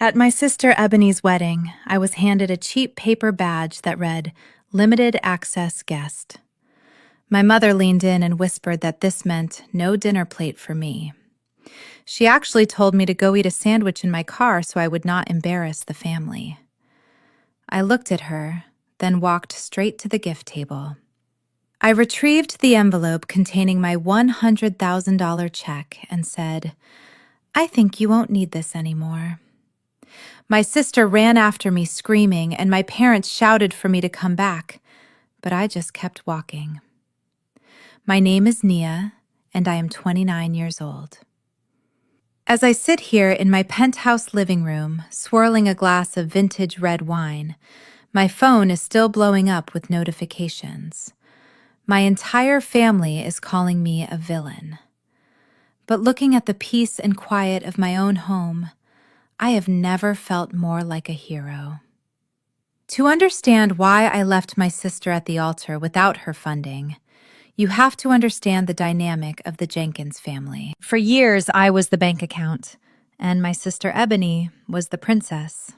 At my sister Ebony's wedding, I was handed a cheap paper badge that read, "Limited Access Guest." My mother leaned in and whispered that this meant no dinner plate for me. She actually told me to go eat a sandwich in my car so I would not embarrass the family. I looked at her, then walked straight to the gift table. I retrieved the envelope containing my $100,000 check and said, "I think you won't need this anymore." My sister ran after me screaming, and my parents shouted for me to come back, but I just kept walking. My name is Nia, and I am 29 years old. As I sit here in my penthouse living room, swirling a glass of vintage red wine, my phone is still blowing up with notifications. My entire family is calling me a villain. But looking at the peace and quiet of my own home, I have never felt more like a hero. To understand why I left my sister at the altar without her funding, you have to understand the dynamic of the Jenkins family. For years, I was the bank account, and my sister Ebony was the princess.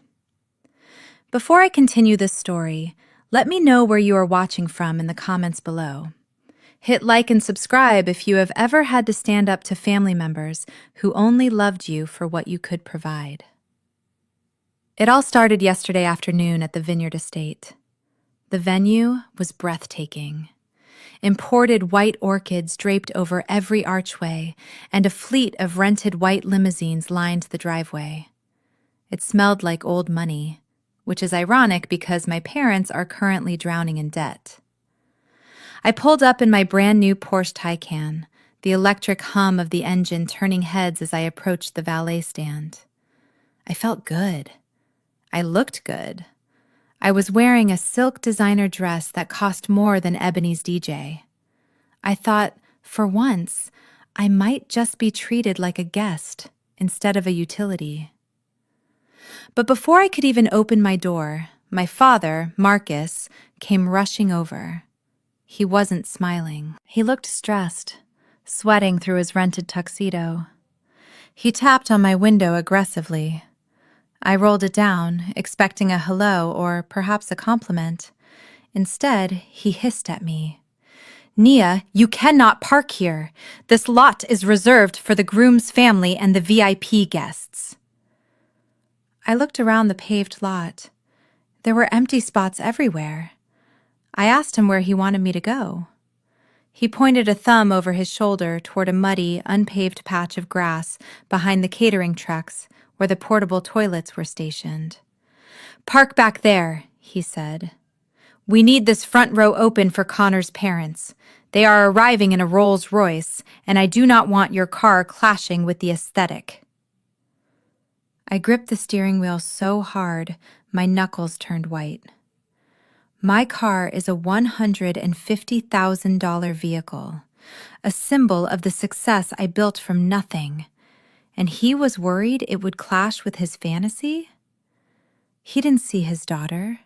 Before I continue this story, let me know where you are watching from in the comments below. Hit like and subscribe if you have ever had to stand up to family members who only loved you for what you could provide. It all started yesterday afternoon at the Vineyard Estate. The venue was breathtaking. Imported white orchids draped over every archway, and a fleet of rented white limousines lined the driveway. It smelled like old money, which is ironic because my parents are currently drowning in debt. I pulled up in my brand new Porsche Taycan, the electric hum of the engine turning heads as I approached the valet stand. I felt good. I looked good. I was wearing a silk designer dress that cost more than Ebony's DJ. I thought, for once, I might just be treated like a guest instead of a utility. But before I could even open my door, my father, Marcus, came rushing over. He wasn't smiling. He looked stressed, sweating through his rented tuxedo. He tapped on my window aggressively. I rolled it down, expecting a hello or perhaps a compliment. Instead, he hissed at me. "Nia, you cannot park here. This lot is reserved for the groom's family and the VIP guests." I looked around the paved lot. There were empty spots everywhere. I asked him where he wanted me to go. He pointed a thumb over his shoulder toward a muddy, unpaved patch of grass behind the catering trucks where the portable toilets were stationed. "Park back there," he said. "We need this front row open for Connor's parents. They are arriving in a Rolls-Royce, and I do not want your car clashing with the aesthetic." I gripped the steering wheel so hard, my knuckles turned white. My car is a $150,000 vehicle, a symbol of the success I built from nothing. And he was worried it would clash with his fantasy? He didn't see his daughter.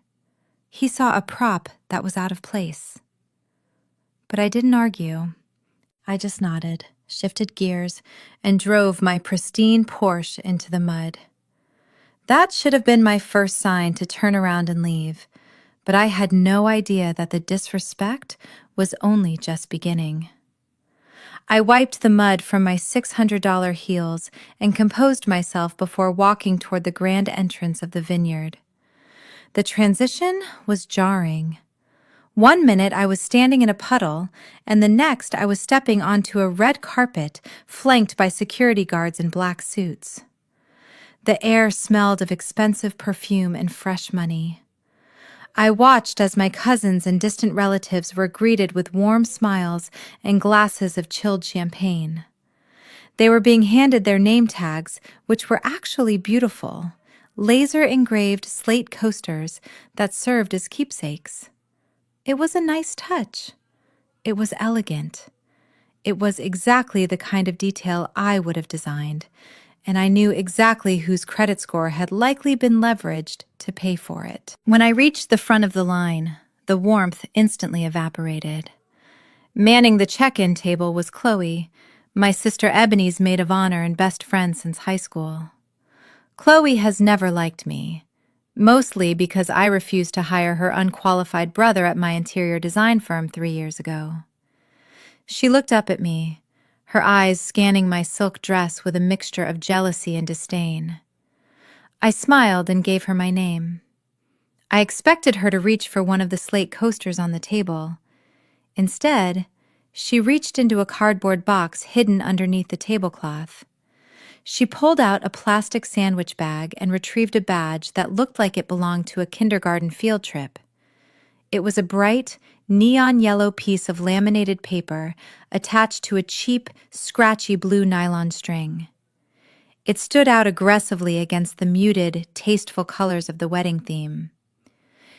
He saw a prop that was out of place. But I didn't argue. I just nodded, shifted gears, and drove my pristine Porsche into the mud. That should have been my first sign to turn around and leave, but I had no idea that the disrespect was only just beginning. I wiped the mud from my $600 heels and composed myself before walking toward the grand entrance of the vineyard. The transition was jarring. One minute I was standing in a puddle, and the next I was stepping onto a red carpet flanked by security guards in black suits. The air smelled of expensive perfume and fresh money. I watched as my cousins and distant relatives were greeted with warm smiles and glasses of chilled champagne. They were being handed their name tags, which were actually beautiful, laser-engraved slate coasters that served as keepsakes. It was a nice touch. It was elegant. It was exactly the kind of detail I would have designed, and I knew exactly whose credit score had likely been leveraged to pay for it. When I reached the front of the line, the warmth instantly evaporated. Manning the check-in table was Chloe, my sister Ebony's maid of honor and best friend since high school. Chloe has never liked me, mostly because I refused to hire her unqualified brother at my interior design firm 3 years ago. She looked up at me, her eyes scanning my silk dress with a mixture of jealousy and disdain. I smiled and gave her my name. I expected her to reach for one of the slate coasters on the table. Instead, she reached into a cardboard box hidden underneath the tablecloth. She pulled out a plastic sandwich bag and retrieved a badge that looked like it belonged to a kindergarten field trip. It was a bright, neon yellow piece of laminated paper attached to a cheap, scratchy blue nylon string. It stood out aggressively against the muted, tasteful colors of the wedding theme.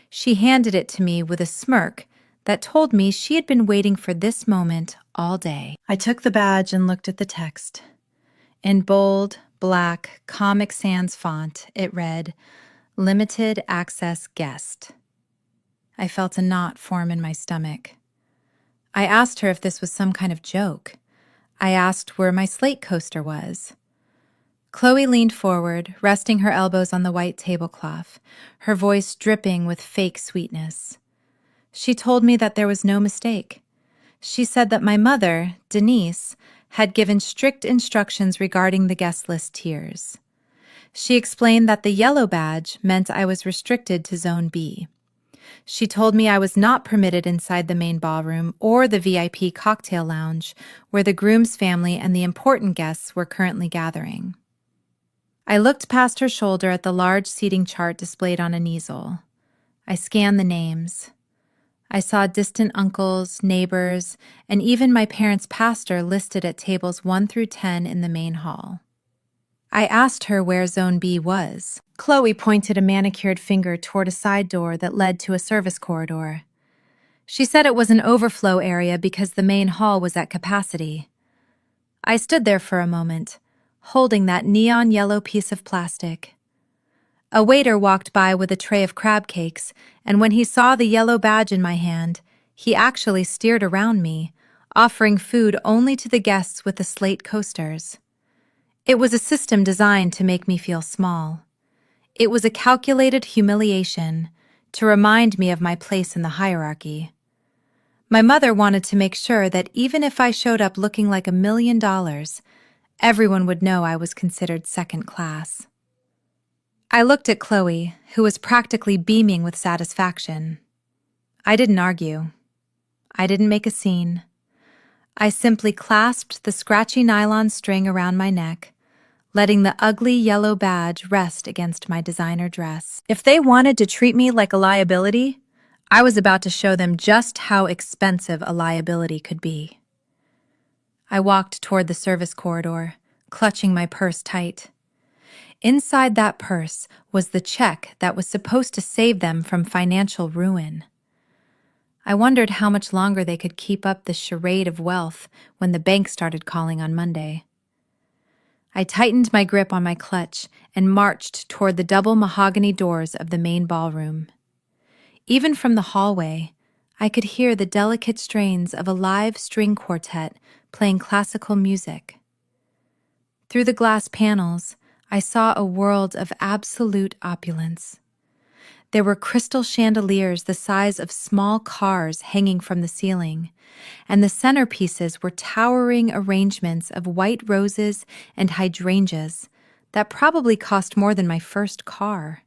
She handed it to me with a smirk that told me she had been waiting for this moment all day. I took the badge and looked at the text. In bold, black, Comic Sans font, it read, "Limited Access Guest." I felt a knot form in my stomach. I asked her if this was some kind of joke. I asked where my slate coaster was. Chloe leaned forward, resting her elbows on the white tablecloth, her voice dripping with fake sweetness. She told me that there was no mistake. She said that my mother, Denise, had given strict instructions regarding the guest list tiers. She explained that the yellow badge meant I was restricted to Zone B. She told me I was not permitted inside the main ballroom or the VIP cocktail lounge, where the groom's family and the important guests were currently gathering. I looked past her shoulder at the large seating chart displayed on an easel. I scanned the names. I saw distant uncles, neighbors, and even my parents' pastor listed at tables 1 through 10 in the main hall. I asked her where Zone B was. Chloe pointed a manicured finger toward a side door that led to a service corridor. She said it was an overflow area because the main hall was at capacity. I stood there for a moment, holding that neon yellow piece of plastic. A waiter walked by with a tray of crab cakes, and when he saw the yellow badge in my hand, he actually steered around me, offering food only to the guests with the slate coasters. It was a system designed to make me feel small. It was a calculated humiliation to remind me of my place in the hierarchy. My mother wanted to make sure that even if I showed up looking like $1 million, everyone would know I was considered second class. I looked at Chloe, who was practically beaming with satisfaction. I didn't argue. I didn't make a scene. I simply clasped the scratchy nylon string around my neck, letting the ugly yellow badge rest against my designer dress. If they wanted to treat me like a liability, I was about to show them just how expensive a liability could be. I walked toward the service corridor, clutching my purse tight. Inside that purse was the check that was supposed to save them from financial ruin. I wondered how much longer they could keep up this charade of wealth when the bank started calling on Monday. I tightened my grip on my clutch and marched toward the double mahogany doors of the main ballroom. Even from the hallway, I could hear the delicate strains of a live string quartet playing classical music. Through the glass panels, I saw a world of absolute opulence. There were crystal chandeliers the size of small cars hanging from the ceiling, and the centerpieces were towering arrangements of white roses and hydrangeas that probably cost more than my first car.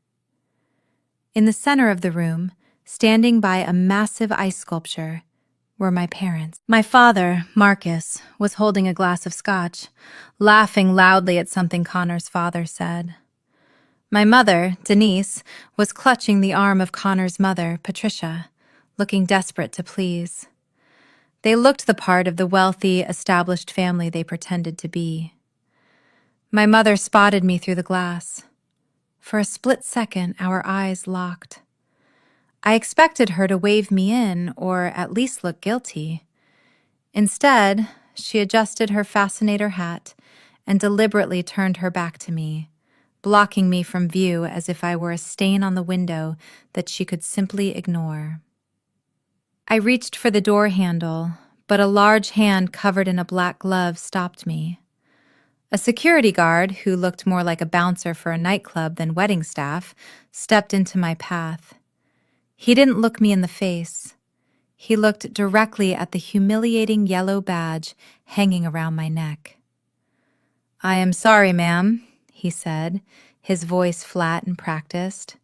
In the center of the room, standing by a massive ice sculpture, were my parents. My father, Marcus, was holding a glass of scotch, laughing loudly at something Connor's father said. My mother, Denise, was clutching the arm of Connor's mother, Patricia, looking desperate to please. They looked the part of the wealthy, established family they pretended to be. My mother spotted me through the glass. For a split second, our eyes locked. I expected her to wave me in, or at least look guilty. Instead, she adjusted her fascinator hat and deliberately turned her back to me, blocking me from view as if I were a stain on the window that she could simply ignore. I reached for the door handle, but a large hand covered in a black glove stopped me. A security guard, who looked more like a bouncer for a nightclub than wedding staff, stepped into my path. He didn't look me in the face. He looked directly at the humiliating yellow badge hanging around my neck. "I am sorry, ma'am," he said, his voice flat and practiced.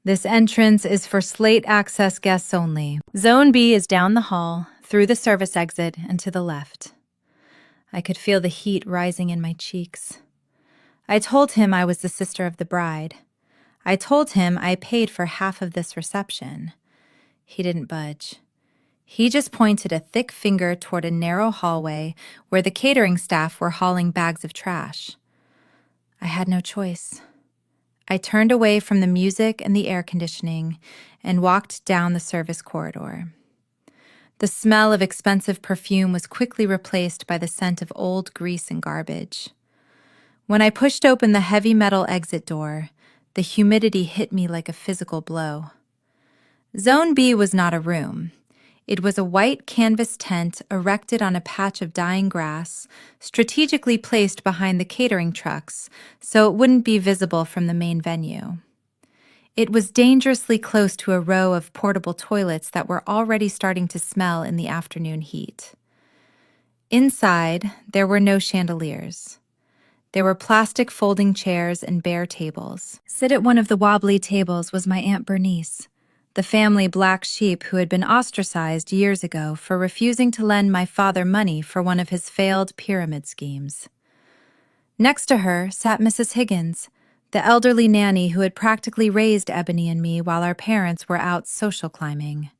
"This entrance is for slate access guests only. Zone B is down the hall, through the service exit, and to the left." I could feel the heat rising in my cheeks. I told him I was the sister of the bride. I told him I paid for half of this reception. He didn't budge. He just pointed a thick finger toward a narrow hallway where the catering staff were hauling bags of trash. I had no choice. I turned away from the music and the air conditioning and walked down the service corridor. The smell of expensive perfume was quickly replaced by the scent of old grease and garbage. When I pushed open the heavy metal exit door, the humidity hit me like a physical blow. Zone B was not a room. It was a white canvas tent erected on a patch of dying grass, strategically placed behind the catering trucks so it wouldn't be visible from the main venue. It was dangerously close to a row of portable toilets that were already starting to smell in the afternoon heat. Inside, there were no chandeliers. There were plastic folding chairs and bare tables. Sit at one of the wobbly tables was my Aunt Bernice, the family black sheep who had been ostracized years ago for refusing to lend my father money for one of his failed pyramid schemes. Next to her sat Mrs. Higgins, the elderly nanny who had practically raised Ebony and me while our parents were out social climbing.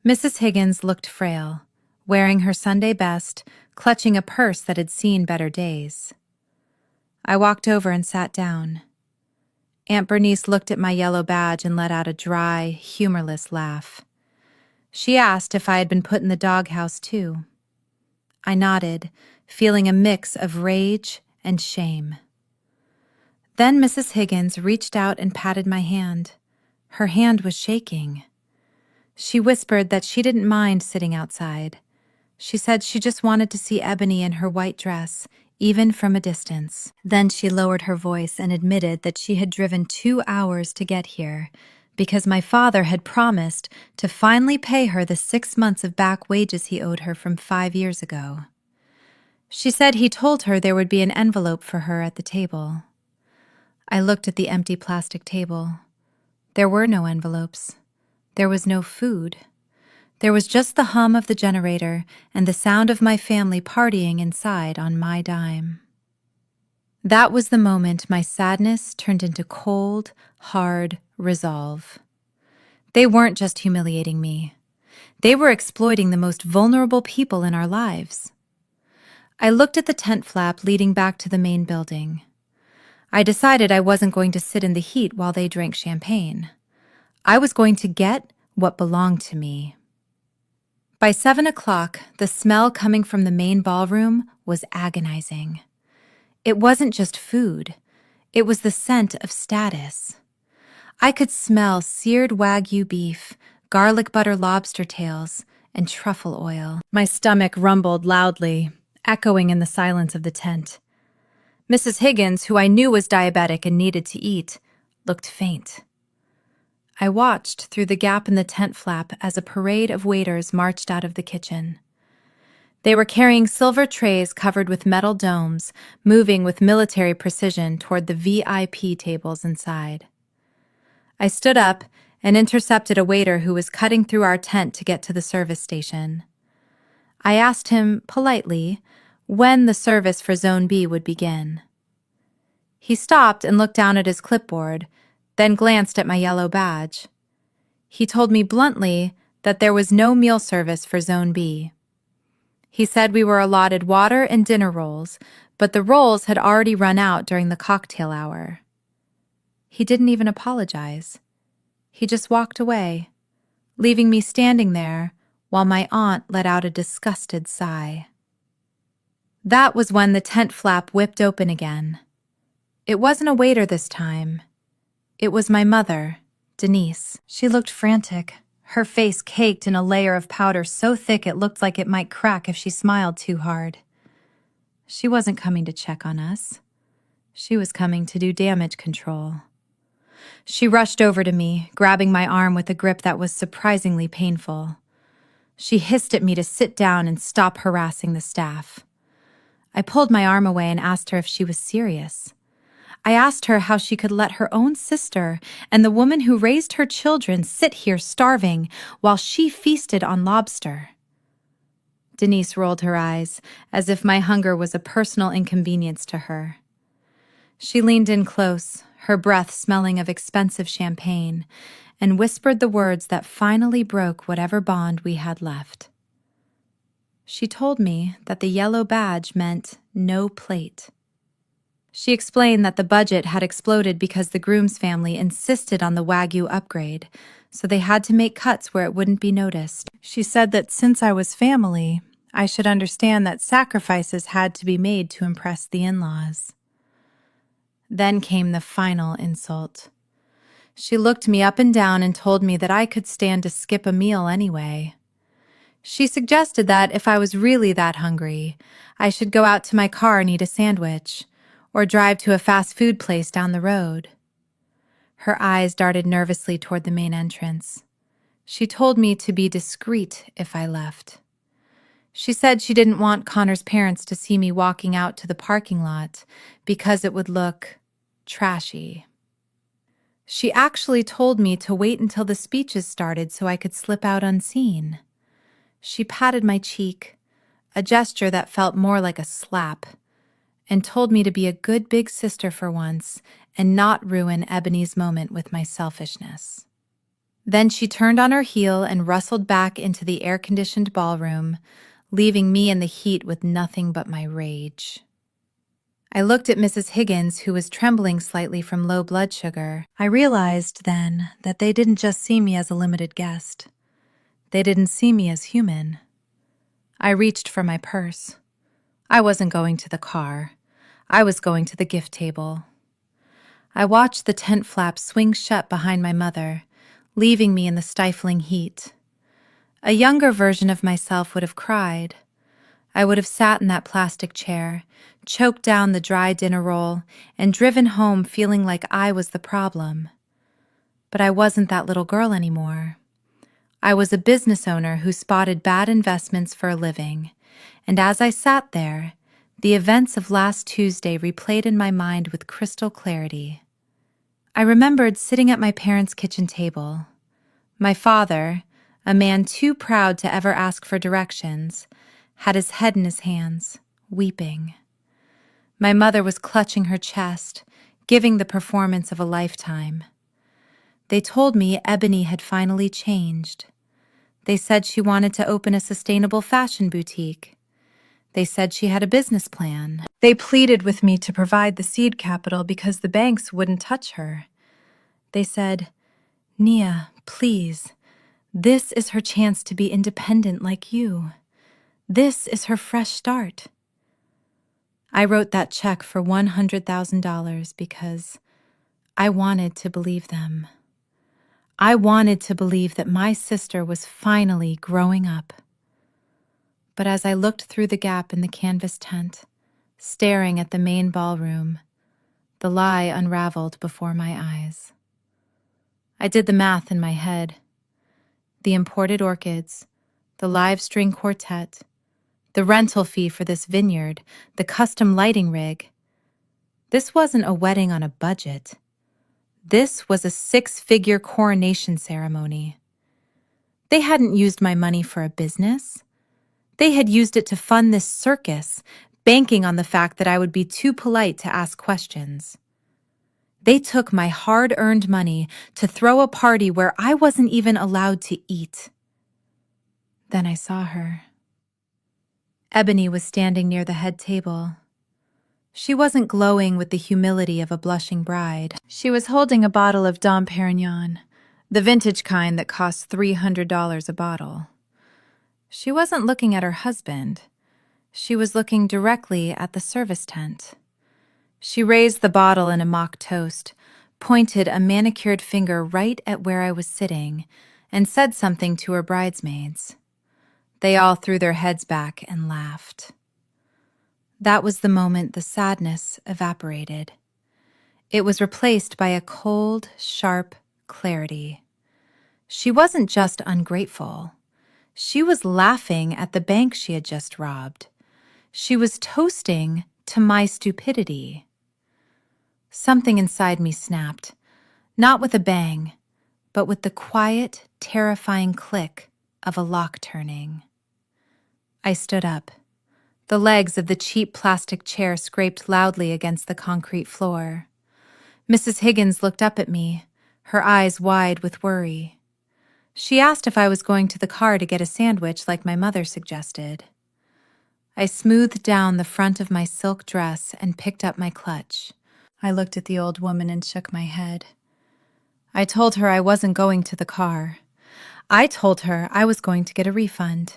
Mrs. Higgins looked frail, wearing her Sunday best, clutching a purse that had seen better days. I walked over and sat down. Aunt Bernice looked at my yellow badge and let out a dry, humorless laugh. She asked if I had been put in the doghouse too. I nodded, feeling a mix of rage and shame. Then Mrs. Higgins reached out and patted my hand. Her hand was shaking. She whispered that she didn't mind sitting outside. She said she just wanted to see Ebony in her white dress, even from a distance. Then she lowered her voice and admitted that she had driven 2 hours to get here because my father had promised to finally pay her the 6 months of back wages he owed her from 5 years ago. She said he told her there would be an envelope for her at the table. I looked at the empty plastic table. There were no envelopes. There was no food. There was just the hum of the generator and the sound of my family partying inside on my dime. That was the moment my sadness turned into cold, hard resolve. They weren't just humiliating me. They were exploiting the most vulnerable people in our lives. I looked at the tent flap leading back to the main building. I decided I wasn't going to sit in the heat while they drank champagne. I was going to get what belonged to me. By 7 o'clock, the smell coming from the main ballroom was agonizing. It wasn't just food. It was the scent of status. I could smell seared Wagyu beef, garlic butter lobster tails, and truffle oil. My stomach rumbled loudly, echoing in the silence of the tent. Mrs. Higgins, who I knew was diabetic and needed to eat, looked faint. I watched through the gap in the tent flap as a parade of waiters marched out of the kitchen. They were carrying silver trays covered with metal domes, moving with military precision toward the VIP tables inside. I stood up and intercepted a waiter who was cutting through our tent to get to the service station. I asked him, politely, when the service for Zone B would begin. He stopped and looked down at his clipboard, then glanced at my yellow badge. He told me bluntly that there was no meal service for Zone B. He said we were allotted water and dinner rolls, but the rolls had already run out during the cocktail hour. He didn't even apologize. He just walked away, leaving me standing there while my aunt let out a disgusted sigh. That was when the tent flap whipped open again. It wasn't a waiter this time. It was my mother, Denise. She looked frantic, her face caked in a layer of powder so thick it looked like it might crack if she smiled too hard. She wasn't coming to check on us. She was coming to do damage control. She rushed over to me, grabbing my arm with a grip that was surprisingly painful. She hissed at me to sit down and stop harassing the staff. I pulled my arm away and asked her if she was serious. I asked her how she could let her own sister and the woman who raised her children sit here starving while she feasted on lobster. Denise rolled her eyes, as if my hunger was a personal inconvenience to her. She leaned in close, her breath smelling of expensive champagne, and whispered the words that finally broke whatever bond we had left. She told me that the yellow badge meant no plate. She explained that the budget had exploded because the groom's family insisted on the Wagyu upgrade, so they had to make cuts where it wouldn't be noticed. She said that since I was family, I should understand that sacrifices had to be made to impress the in-laws. Then came the final insult. She looked me up and down and told me that I could stand to skip a meal anyway. She suggested that if I was really that hungry, I should go out to my car and eat a sandwich, or drive to a fast food place down the road. Her eyes darted nervously toward the main entrance. She told me to be discreet if I left. She said she didn't want Connor's parents to see me walking out to the parking lot because it would look trashy. She actually told me to wait until the speeches started so I could slip out unseen. She patted my cheek, a gesture that felt more like a slap, and told me to be a good big sister for once and not ruin Ebony's moment with my selfishness. Then she turned on her heel and rustled back into the air-conditioned ballroom, leaving me in the heat with nothing but my rage. I looked at Mrs. Higgins, who was trembling slightly from low blood sugar. I realized then that they didn't just see me as a limited guest. They didn't see me as human. I reached for my purse. I wasn't going to the car. I was going to the gift table. I watched the tent flap swing shut behind my mother, leaving me in the stifling heat. A younger version of myself would have cried. I would have sat in that plastic chair, choked down the dry dinner roll, and driven home feeling like I was the problem. But I wasn't that little girl anymore. I was a business owner who spotted bad investments for a living, and as I sat there, the events of last Tuesday replayed in my mind with crystal clarity. I remembered sitting at my parents' kitchen table. My father, a man too proud to ever ask for directions, had his head in his hands, weeping. My mother was clutching her chest, giving the performance of a lifetime. They told me Ebony had finally changed. They said she wanted to open a sustainable fashion boutique. They said she had a business plan. They pleaded with me to provide the seed capital because the banks wouldn't touch her. They said, "Nia, please, this is her chance to be independent like you. This is her fresh start." I wrote that check for $100,000 because I wanted to believe them. I wanted to believe that my sister was finally growing up. But as I looked through the gap in the canvas tent, staring at the main ballroom, the lie unraveled before my eyes. I did the math in my head. The imported orchids, the live string quartet, the rental fee for this vineyard, the custom lighting rig. This wasn't a wedding on a budget. This was a 6-figure coronation ceremony. They hadn't used my money for a business. They had used it to fund this circus, banking on the fact that I would be too polite to ask questions. They took my hard-earned money to throw a party where I wasn't even allowed to eat. Then I saw her. Ebony was standing near the head table. She wasn't glowing with the humility of a blushing bride. She was holding a bottle of Dom Perignon, the vintage kind that costs $300 a bottle. She wasn't looking at her husband. She was looking directly at the service tent. She raised the bottle in a mock toast, pointed a manicured finger right at where I was sitting, and said something to her bridesmaids. They all threw their heads back and laughed. That was the moment the sadness evaporated. It was replaced by a cold, sharp clarity. She wasn't just ungrateful. She was laughing at the bank she had just robbed. She was toasting to my stupidity. Something inside me snapped, not with a bang, but with the quiet, terrifying click of a lock turning. I stood up. The legs of the cheap plastic chair scraped loudly against the concrete floor. Mrs. Higgins looked up at me, her eyes wide with worry. She asked if I was going to the car to get a sandwich like my mother suggested. I smoothed down the front of my silk dress and picked up my clutch. I looked at the old woman and shook my head. I told her I wasn't going to the car. I told her I was going to get a refund.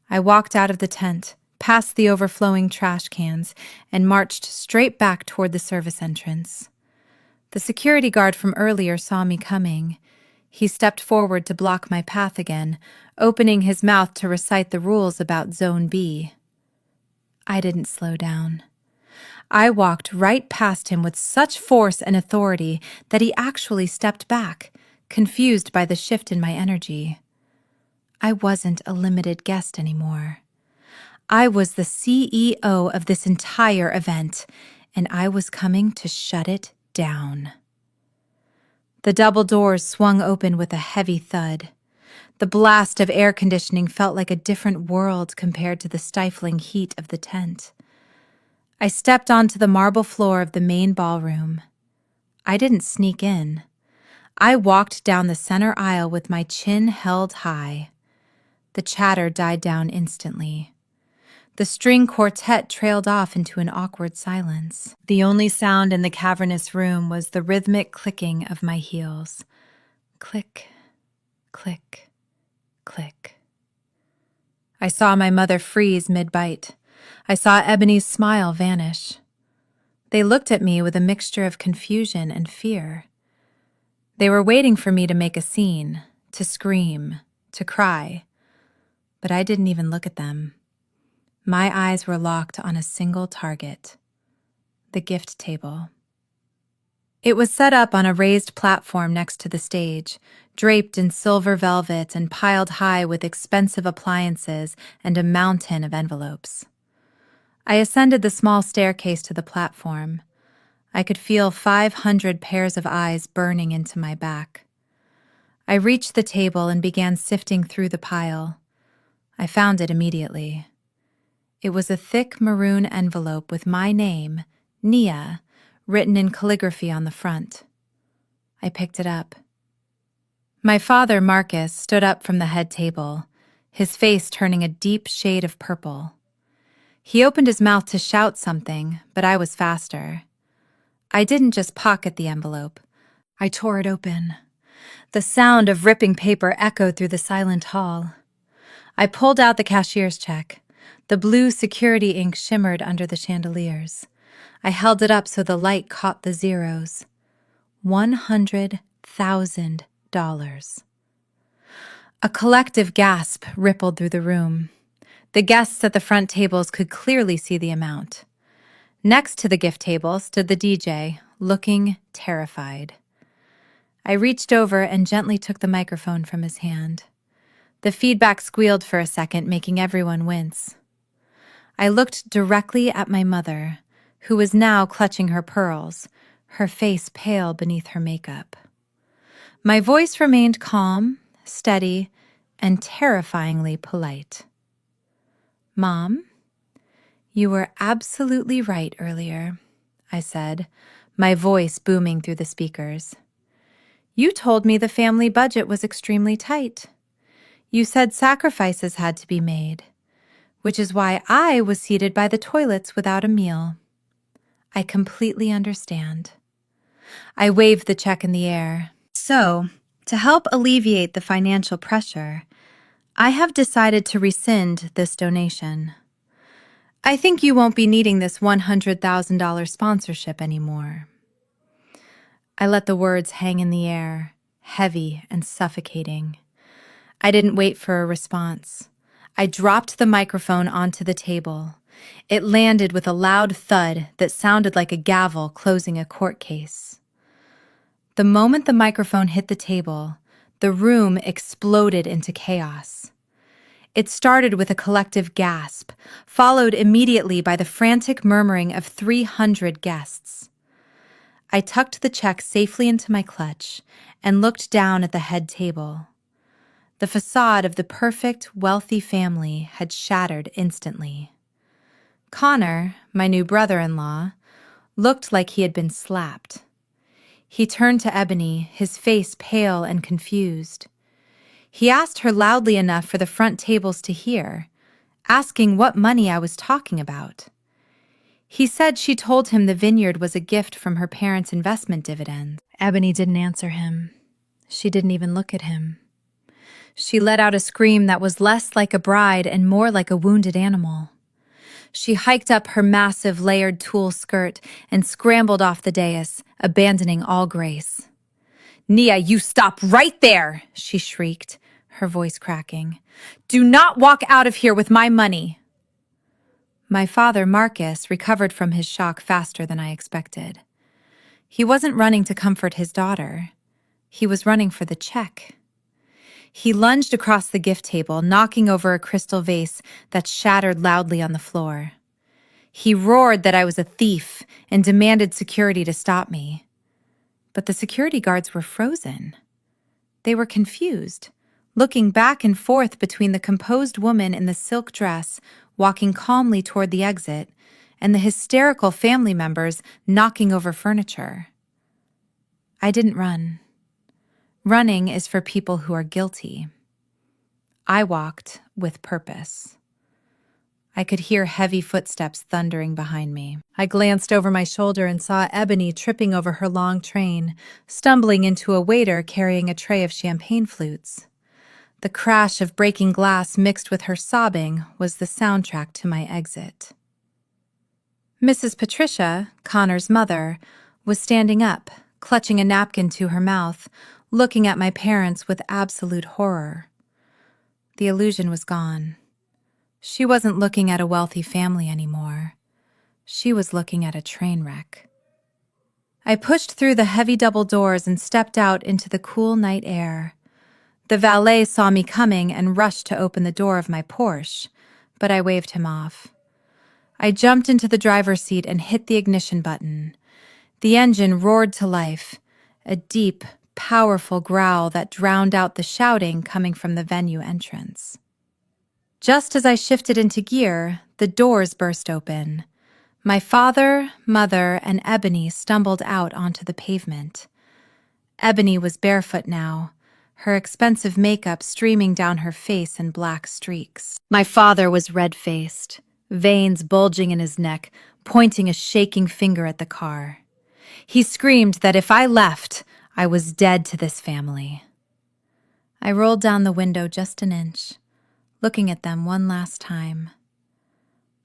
I walked out of the tent, past the overflowing trash cans, and marched straight back toward the service entrance. The security guard from earlier saw me coming. He stepped forward to block my path again, opening his mouth to recite the rules about Zone B. I didn't slow down. I walked right past him with such force and authority that he actually stepped back, confused by the shift in my energy. I wasn't a limited guest anymore. I was the CEO of this entire event, and I was coming to shut it down. The double doors swung open with a heavy thud. The blast of air conditioning felt like a different world compared to the stifling heat of the tent. I stepped onto the marble floor of the main ballroom. I didn't sneak in. I walked down the center aisle with my chin held high. The chatter died down instantly. The string quartet trailed off into an awkward silence. The only sound in the cavernous room was the rhythmic clicking of my heels. Click, click, click. I saw my mother freeze mid-bite. I saw Ebony's smile vanish. They looked at me with a mixture of confusion and fear. They were waiting for me to make a scene, to scream, to cry. But I didn't even look at them. My eyes were locked on a single target: the gift table. It was set up on a raised platform next to the stage, draped in silver velvet and piled high with expensive appliances and a mountain of envelopes. I ascended the small staircase to the platform. I could feel 500 pairs of eyes burning into my back. I reached the table and began sifting through the pile. I found it immediately. It was a thick maroon envelope with my name, Nia, written in calligraphy on the front. I picked it up. My father, Marcus, stood up from the head table, his face turning a deep shade of purple. He opened his mouth to shout something, but I was faster. I didn't just pocket the envelope. I tore it open. The sound of ripping paper echoed through the silent hall. I pulled out the cashier's check. The blue security ink shimmered under the chandeliers. I held it up so the light caught the zeros. $100,000. A collective gasp rippled through the room. The guests at the front tables could clearly see the amount. Next to the gift table stood the DJ, looking terrified. I reached over and gently took the microphone from his hand. The feedback squealed for a second, making everyone wince. I looked directly at my mother, who was now clutching her pearls, her face pale beneath her makeup. My voice remained calm, steady, and terrifyingly polite. "Mom, you were absolutely right earlier," I said, my voice booming through the speakers. "You told me the family budget was extremely tight. You said sacrifices had to be made, which is why I was seated by the toilets without a meal. I completely understand." I waved the check in the air. "So, to help alleviate the financial pressure, I have decided to rescind this donation. I think you won't be needing this $100,000 sponsorship anymore." I let the words hang in the air, heavy and suffocating. I didn't wait for a response. I dropped the microphone onto the table. It landed with a loud thud that sounded like a gavel closing a court case. The moment the microphone hit the table, the room exploded into chaos. It started with a collective gasp, followed immediately by the frantic murmuring of 300 guests. I tucked the check safely into my clutch and looked down at the head table. The facade of the perfect, wealthy family had shattered instantly. Connor, my new brother-in-law, looked like he had been slapped. He turned to Ebony, his face pale and confused. He asked her loudly enough for the front tables to hear, asking what money I was talking about. He said she told him the vineyard was a gift from her parents' investment dividends. Ebony didn't answer him. She didn't even look at him. She let out a scream that was less like a bride and more like a wounded animal. She hiked up her massive layered tulle skirt and scrambled off the dais, abandoning all grace. "Nia, you stop right there!" she shrieked, her voice cracking. "Do not walk out of here with my money!" My father, Marcus, recovered from his shock faster than I expected. He wasn't running to comfort his daughter. He was running for the check. He lunged across the gift table, knocking over a crystal vase that shattered loudly on the floor. He roared that I was a thief and demanded security to stop me. But the security guards were frozen. They were confused, looking back and forth between the composed woman in the silk dress walking calmly toward the exit and the hysterical family members knocking over furniture. I didn't run. Running is for people who are guilty. I walked with purpose. I could hear heavy footsteps thundering behind me. I glanced over my shoulder and saw Ebony tripping over her long train, stumbling into a waiter carrying a tray of champagne flutes. The crash of breaking glass mixed with her sobbing was the soundtrack to my exit. Mrs. Patricia, Connor's mother, was standing up, clutching a napkin to her mouth, looking at my parents with absolute horror. The illusion was gone. She wasn't looking at a wealthy family anymore. She was looking at a train wreck. I pushed through the heavy double doors and stepped out into the cool night air. The valet saw me coming and rushed to open the door of my Porsche, but I waved him off. I jumped into the driver's seat and hit the ignition button. The engine roared to life, a deep, powerful growl that drowned out the shouting coming from the venue entrance. Just as I shifted into gear, the doors burst open. My father, mother, and Ebony stumbled out onto the pavement. Ebony was barefoot now, her expensive makeup streaming down her face in black streaks. My father was red-faced, veins bulging in his neck, pointing a shaking finger at the car. He screamed that if I left, I was dead to this family. I rolled down the window just an inch, looking at them one last time.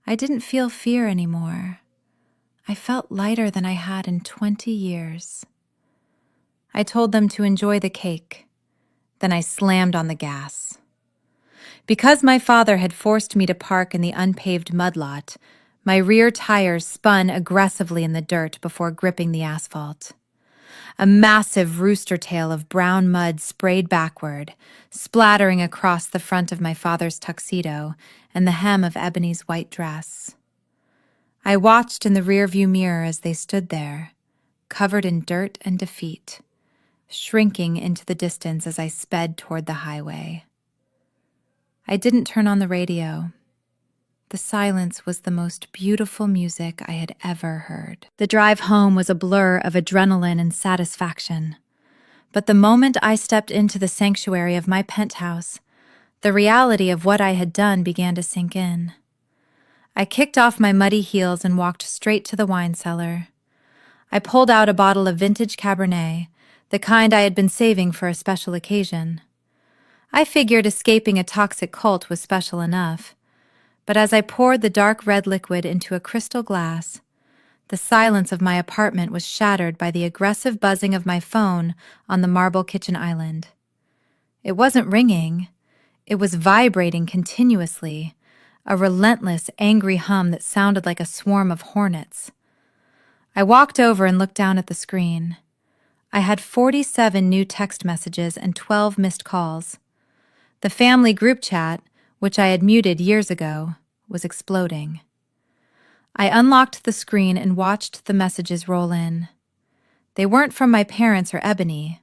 I didn't feel fear anymore. I felt lighter than I had in 20 years. I told them to enjoy the cake. Then I slammed on the gas. Because my father had forced me to park in the unpaved mudlot, my rear tires spun aggressively in the dirt before gripping the asphalt. A massive rooster tail of brown mud sprayed backward, splattering across the front of my father's tuxedo and the hem of Ebony's white dress. I watched in the rearview mirror as they stood there, covered in dirt and defeat, shrinking into the distance as I sped toward the highway. I didn't turn on the radio. The silence was the most beautiful music I had ever heard. The drive home was a blur of adrenaline and satisfaction. But the moment I stepped into the sanctuary of my penthouse, the reality of what I had done began to sink in. I kicked off my muddy heels and walked straight to the wine cellar. I pulled out a bottle of vintage Cabernet, the kind I had been saving for a special occasion. I figured escaping a toxic cult was special enough. But as I poured the dark red liquid into a crystal glass, the silence of my apartment was shattered by the aggressive buzzing of my phone on the marble kitchen island. It wasn't ringing. It was vibrating continuously, a relentless, angry hum that sounded like a swarm of hornets. I walked over and looked down at the screen. I had 47 new text messages and 12 missed calls. The family group chat, which I had muted years ago, was exploding. I unlocked the screen and watched the messages roll in. They weren't from my parents or Ebony.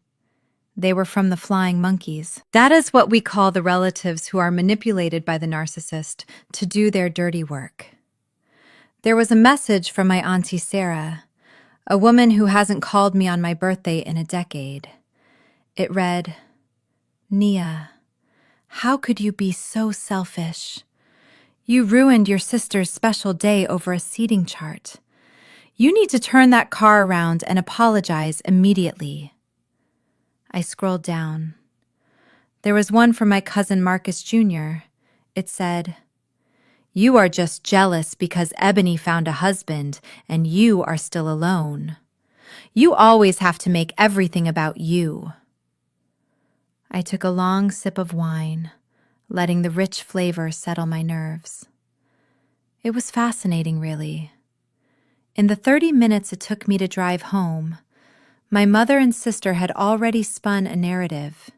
They were from the flying monkeys. That is what we call the relatives who are manipulated by the narcissist to do their dirty work. There was a message from my Auntie Sarah, a woman who hasn't called me on my birthday in a decade. It read, "Nia, how could you be so selfish? You ruined your sister's special day over a seating chart. You need to turn that car around and apologize immediately." I scrolled down. There was one from my cousin Marcus Jr. It said, "You are just jealous because Ebony found a husband and you are still alone. You always have to make everything about you." I took a long sip of wine, letting the rich flavor settle my nerves. It was fascinating, really. In the 30 minutes it took me to drive home, my mother and sister had already spun a narrative.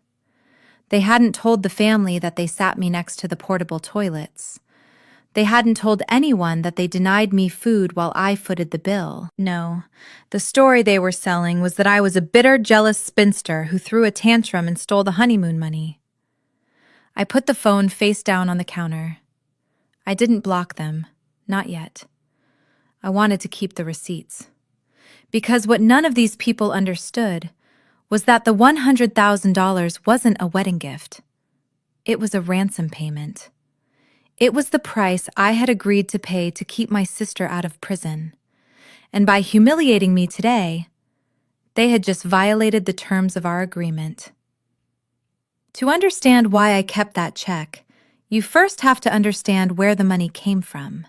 They hadn't told the family that they sat me next to the portable toilets. They hadn't told anyone that they denied me food while I footed the bill. No, the story they were selling was that I was a bitter, jealous spinster who threw a tantrum and stole the honeymoon money. I put the phone face down on the counter. I didn't block them, not yet. I wanted to keep the receipts. Because what none of these people understood was that the $100,000 wasn't a wedding gift. It was a ransom payment. It was the price I had agreed to pay to keep my sister out of prison. And by humiliating me today, they had just violated the terms of our agreement. To understand why I kept that check, you first have to understand where the money came from.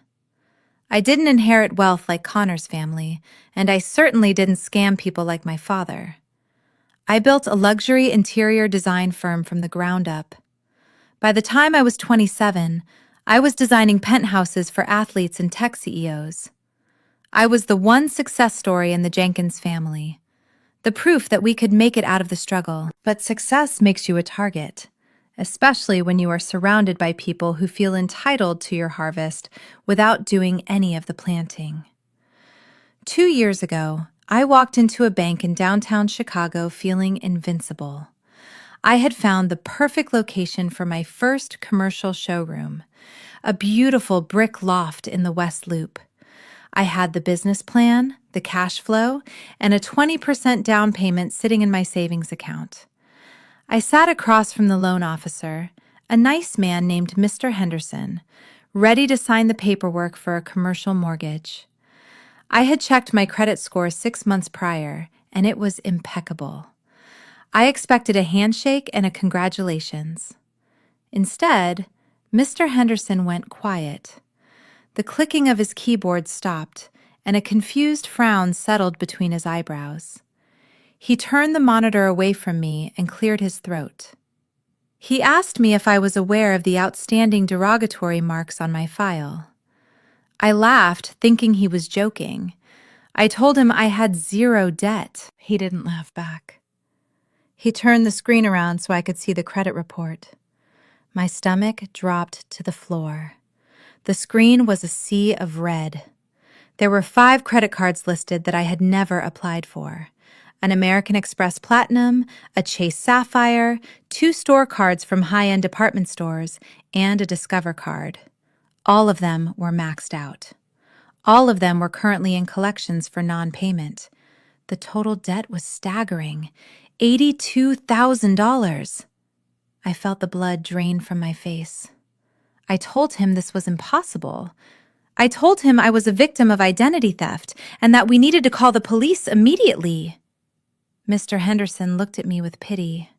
I didn't inherit wealth like Connor's family, and I certainly didn't scam people like my father. I built a luxury interior design firm from the ground up. By the time I was 27, I was designing penthouses for athletes and tech CEOs. I was the one success story in the Jenkins family, the proof that we could make it out of the struggle. But success makes you a target, especially when you are surrounded by people who feel entitled to your harvest without doing any of the planting. 2 years ago, I walked into a bank in downtown Chicago feeling invincible. I had found the perfect location for my first commercial showroom, a beautiful brick loft in the West Loop. I had the business plan, the cash flow, and a 20% down payment sitting in my savings account. I sat across from the loan officer, a nice man named Mr. Henderson, ready to sign the paperwork for a commercial mortgage. I had checked my credit score 6 months prior, and it was impeccable. I expected a handshake and a congratulations. Instead, Mr. Henderson went quiet. The clicking of his keyboard stopped, and a confused frown settled between his eyebrows. He turned the monitor away from me and cleared his throat. He asked me if I was aware of the outstanding derogatory marks on my file. I laughed, thinking he was joking. I told him I had 0 debt. He didn't laugh back. He turned the screen around so I could see the credit report. My stomach dropped to the floor. The screen was a sea of red. There were 5 credit cards listed that I had never applied for. An American Express Platinum, a Chase Sapphire, 2 store cards from high-end department stores, and a Discover card. All of them were maxed out. All of them were currently in collections for non-payment. The total debt was staggering, $82,000. I felt the blood drain from my face. I told him this was impossible. I told him I was a victim of identity theft and that we needed to call the police immediately. Mr. Henderson looked at me with pity.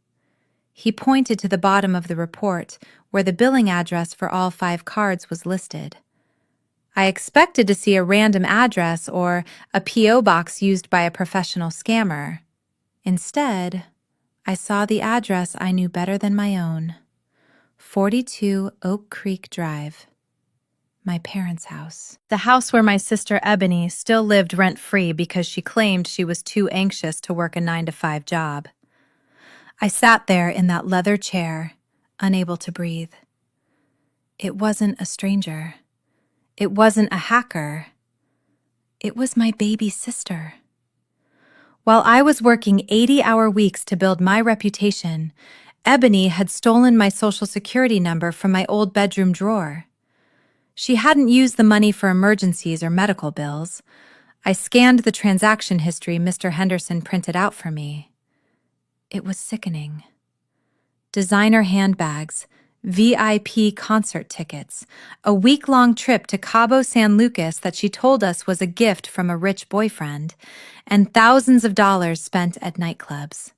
He pointed to the bottom of the report where the billing address for all 5 cards was listed. I expected to see a random address or a P.O. box used by a professional scammer. Instead, I saw the address I knew better than my own, 42 Oak Creek Drive. my parents' house. The house where my sister Ebony still lived rent-free because she claimed she was too anxious to work a 9-to-5 job. I sat there in that leather chair, unable to breathe. It wasn't a stranger. It wasn't a hacker. It was my baby sister. While I was working 80-hour weeks to build my reputation, Ebony had stolen my Social Security number from my old bedroom drawer. She hadn't used the money for emergencies or medical bills. I scanned the transaction history Mr. Henderson printed out for me. It was sickening. Designer handbags, VIP concert tickets, a week-long trip to Cabo San Lucas that she told us was a gift from a rich boyfriend, and thousands of dollars spent at nightclubs.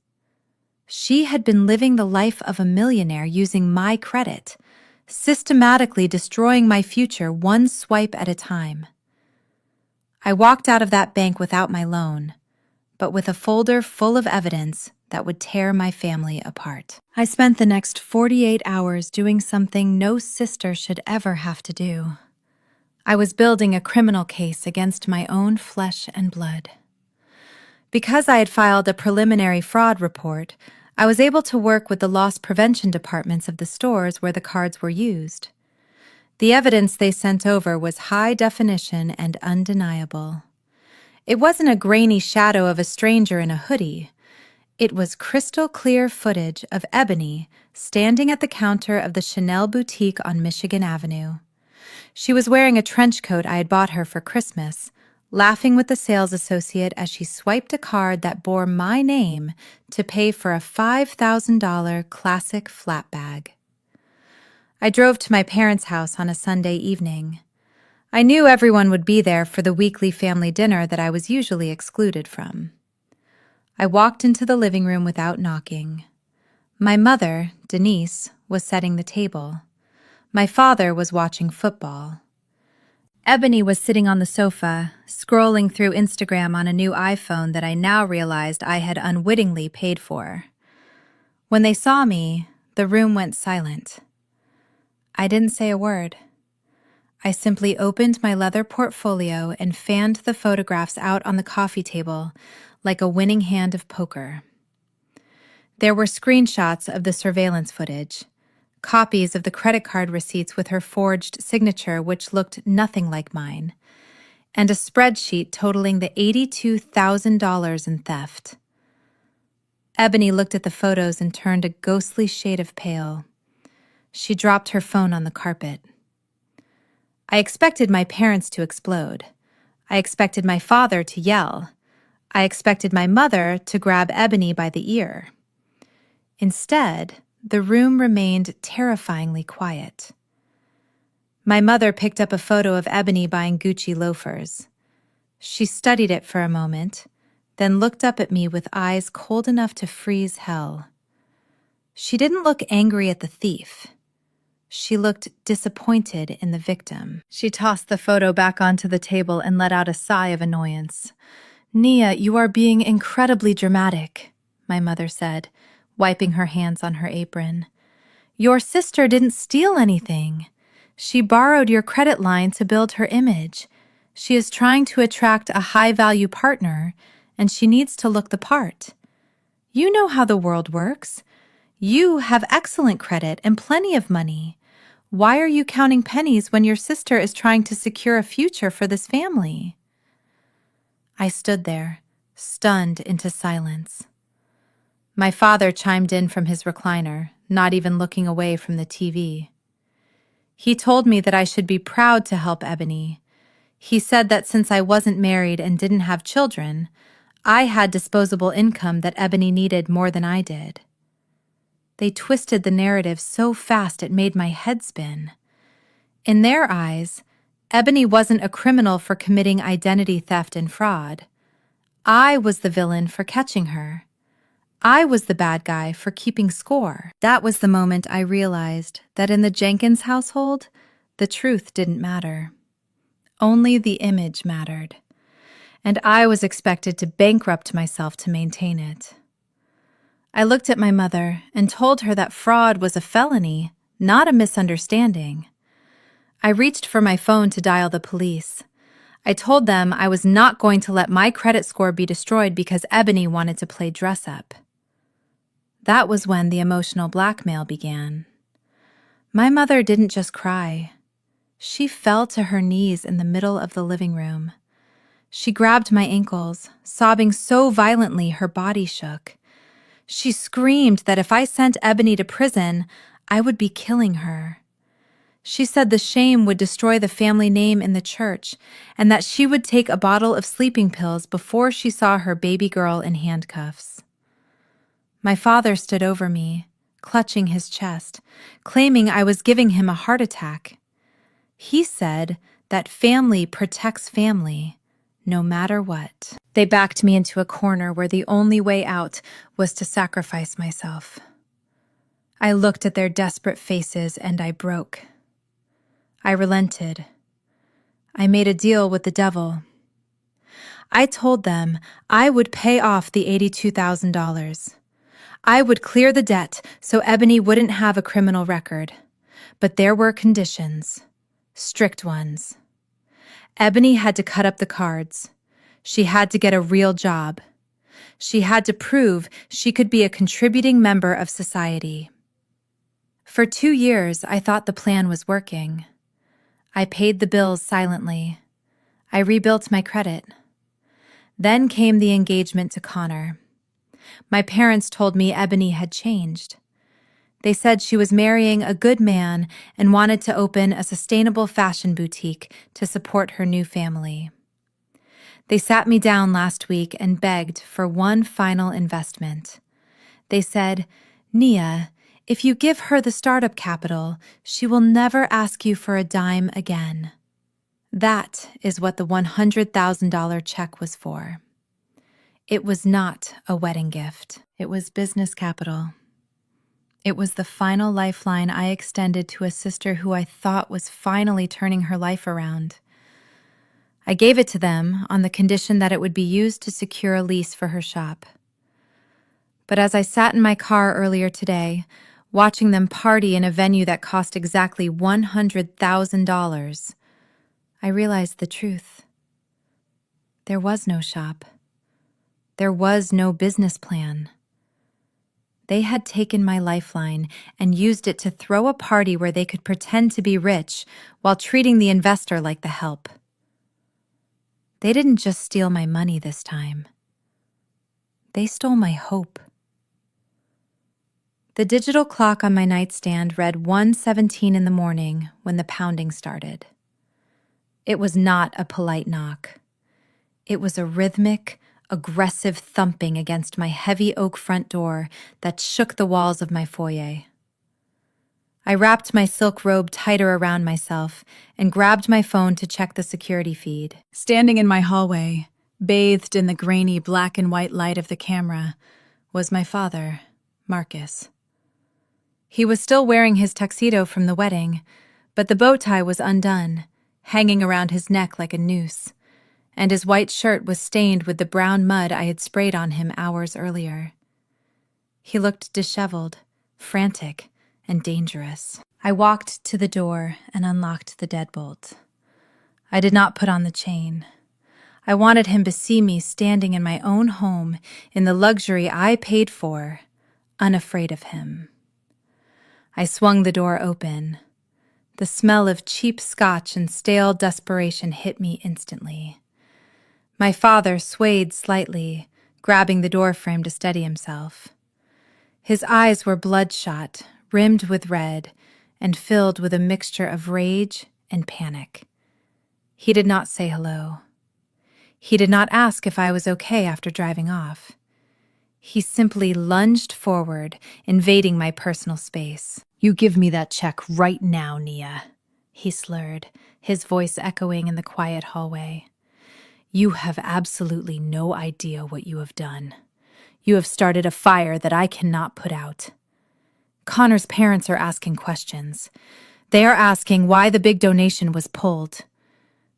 She had been living the life of a millionaire using my credit, systematically destroying my future one swipe at a time. I walked out of that bank without my loan, but with a folder full of evidence that would tear my family apart. I spent the next 48 hours doing something no sister should ever have to do. I was building a criminal case against my own flesh and blood. Because I had filed a preliminary fraud report, I was able to work with the loss prevention departments of the stores where the cards were used. The evidence they sent over was high definition and undeniable. It wasn't a grainy shadow of a stranger in a hoodie. It was crystal clear footage of Ebony standing at the counter of the Chanel boutique on Michigan Avenue. She was wearing a trench coat I had bought her for Christmas, laughing with the sales associate as she swiped a card that bore my name to pay for a $5,000 classic flat bag. I drove to my parents' house on a Sunday evening. I knew everyone would be there for the weekly family dinner that I was usually excluded from. I walked into the living room without knocking. My mother, Denise, was setting the table. My father was watching football. Ebony was sitting on the sofa, scrolling through Instagram on a new iPhone that I now realized I had unwittingly paid for. When they saw me, the room went silent. I didn't say a word. I simply opened my leather portfolio and fanned the photographs out on the coffee table like a winning hand of poker. There were screenshots of the surveillance footage, copies of the credit card receipts with her forged signature which looked nothing like mine, and a spreadsheet totaling the $82,000 in theft. Ebony looked at the photos and turned a ghostly shade of pale. She dropped her phone on the carpet. I expected my parents to explode. I expected my father to yell. I expected my mother to grab Ebony by the ear. Instead, the room remained terrifyingly quiet. My mother picked up a photo of Ebony buying Gucci loafers. She studied it for a moment, then looked up at me with eyes cold enough to freeze hell. She didn't look angry at the thief. She looked disappointed in the victim. She tossed the photo back onto the table and let out a sigh of annoyance. "Nia, you are being incredibly dramatic," my mother said, wiping her hands on her apron. "Your sister didn't steal anything. She borrowed your credit line to build her image. She is trying to attract a high-value partner, and she needs to look the part. You know how the world works. You have excellent credit and plenty of money. Why are you counting pennies when your sister is trying to secure a future for this family?" I stood there, stunned into silence. My father chimed in from his recliner, not even looking away from the TV. He told me that I should be proud to help Ebony. He said that since I wasn't married and didn't have children, I had disposable income that Ebony needed more than I did. They twisted the narrative so fast it made my head spin. In their eyes, Ebony wasn't a criminal for committing identity theft and fraud. I was the villain for catching her. I was the bad guy for keeping score. That was the moment I realized that in the Jenkins household, the truth didn't matter. Only the image mattered. And I was expected to bankrupt myself to maintain it. I looked at my mother and told her that fraud was a felony, not a misunderstanding. I reached for my phone to dial the police. I told them I was not going to let my credit score be destroyed because Ebony wanted to play dress-up. That was when the emotional blackmail began. My mother didn't just cry. She fell to her knees in the middle of the living room. She grabbed my ankles, sobbing so violently her body shook. She screamed that if I sent Ebony to prison, I would be killing her. She said the shame would destroy the family name in the church and that she would take a bottle of sleeping pills before she saw her baby girl in handcuffs. My father stood over me, clutching his chest, claiming I was giving him a heart attack. He said that family protects family, no matter what. They backed me into a corner where the only way out was to sacrifice myself. I looked at their desperate faces and I broke. I relented. I made a deal with the devil. I told them I would pay off the $82,000. I would clear the debt so Ebony wouldn't have a criminal record. But there were conditions, strict ones. Ebony had to cut up the cards. She had to get a real job. She had to prove she could be a contributing member of society. For 2 years, I thought the plan was working. I paid the bills silently. I rebuilt my credit. Then came the engagement to Connor. My parents told me Ebony had changed. They said she was marrying a good man and wanted to open a sustainable fashion boutique to support her new family. They sat me down last week and begged for one final investment. They said, "Nia, if you give her the startup capital, she will never ask you for a dime again." That is what the $100,000 check was for. It was not a wedding gift. It was business capital. It was the final lifeline I extended to a sister who I thought was finally turning her life around. I gave it to them on the condition that it would be used to secure a lease for her shop. But as I sat in my car earlier today, watching them party in a venue that cost exactly $100,000, I realized the truth. There was no shop. There was no business plan. They had taken my lifeline and used it to throw a party where they could pretend to be rich while treating the investor like the help. They didn't just steal my money this time. They stole my hope. The digital clock on my nightstand read 1:17 in the morning when the pounding started. It was not a polite knock. It was a rhythmic, aggressive thumping against my heavy oak front door that shook the walls of my foyer. I wrapped my silk robe tighter around myself and grabbed my phone to check the security feed. Standing in my hallway, bathed in the grainy black and white light of the camera, was my father, Marcus. He was still wearing his tuxedo from the wedding, but the bow tie was undone, hanging around his neck like a noose, and his white shirt was stained with the brown mud I had sprayed on him hours earlier. He looked disheveled, frantic, and dangerous. I walked to the door and unlocked the deadbolt. I did not put on the chain. I wanted him to see me standing in my own home in the luxury I paid for, unafraid of him. I swung the door open. The smell of cheap scotch and stale desperation hit me instantly. My father swayed slightly, grabbing the doorframe to steady himself. His eyes were bloodshot, rimmed with red, and filled with a mixture of rage and panic. He did not say hello. He did not ask if I was okay after driving off. He simply lunged forward, invading my personal space. "You give me that check right now, Nia," he slurred, his voice echoing in the quiet hallway. "You have absolutely no idea what you have done. You have started a fire that I cannot put out. Connor's parents are asking questions. They are asking why the big donation was pulled.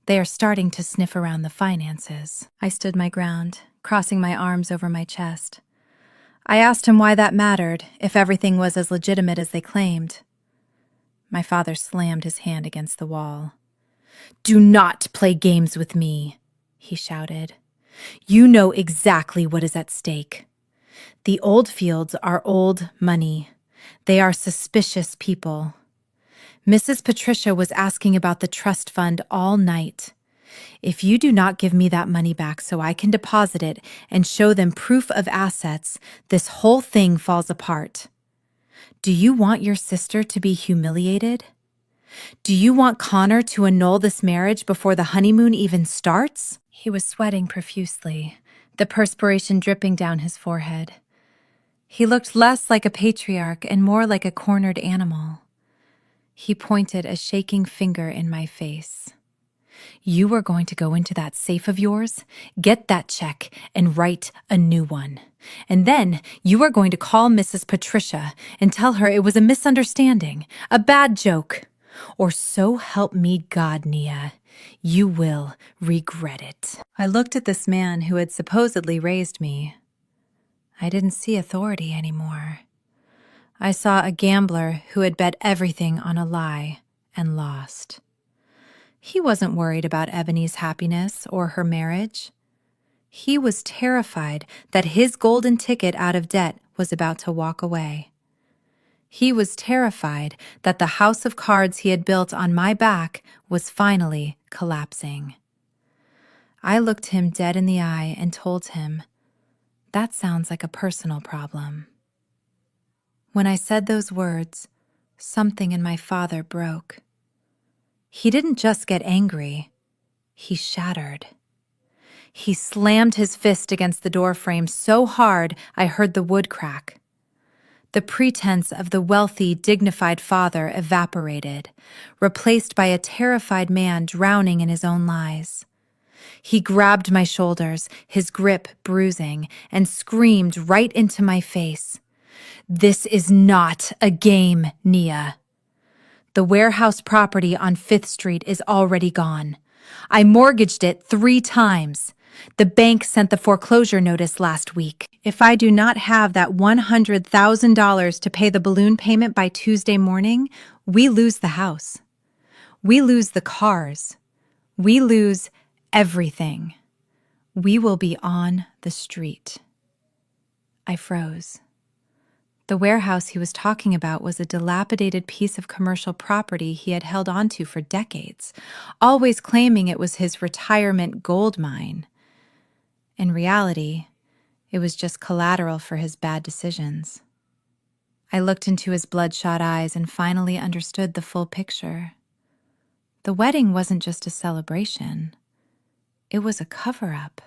They are starting to sniff around the finances." I stood my ground, crossing my arms over my chest. I asked him why that mattered, if everything was as legitimate as they claimed. My father slammed his hand against the wall. "Do not play games with me," he shouted. "You know exactly what is at stake. The Oldfields are old money. They are suspicious people. Mrs. Patricia was asking about the trust fund all night. If you do not give me that money back so I can deposit it and show them proof of assets, this whole thing falls apart. Do you want your sister to be humiliated? Do you want Connor to annul this marriage before the honeymoon even starts?" He was sweating profusely, the perspiration dripping down his forehead. He looked less like a patriarch and more like a cornered animal. He pointed a shaking finger in my face. "You are going to go into that safe of yours, get that check, and write a new one. And then you are going to call Mrs. Patricia and tell her it was a misunderstanding, a bad joke. Or so help me God, Nia, you will regret it." I looked at this man who had supposedly raised me. I didn't see authority anymore. I saw a gambler who had bet everything on a lie and lost. He wasn't worried about Ebony's happiness or her marriage. He was terrified that his golden ticket out of debt was about to walk away. He was terrified that the house of cards he had built on my back was finally collapsing. I looked him dead in the eye and told him, "That sounds like a personal problem." When I said those words, something in my father broke. He didn't just get angry, he shattered. He slammed his fist against the door frame so hard I heard the wood crack. The pretense of the wealthy, dignified father evaporated, replaced by a terrified man drowning in his own lies. He grabbed my shoulders, his grip bruising, and screamed right into my face, "This is not a game, Nia. The warehouse property on 5th Street is already gone. I mortgaged it 3 times. The bank sent the foreclosure notice last week. If I do not have that $100,000 to pay the balloon payment by Tuesday morning, we lose the house. We lose the cars. We lose everything. We will be on the street." I froze. The warehouse he was talking about was a dilapidated piece of commercial property he had held onto for decades, always claiming it was his retirement gold mine. In reality, it was just collateral for his bad decisions. I looked into his bloodshot eyes and finally understood the full picture. The wedding wasn't just a celebration. It was a cover-up.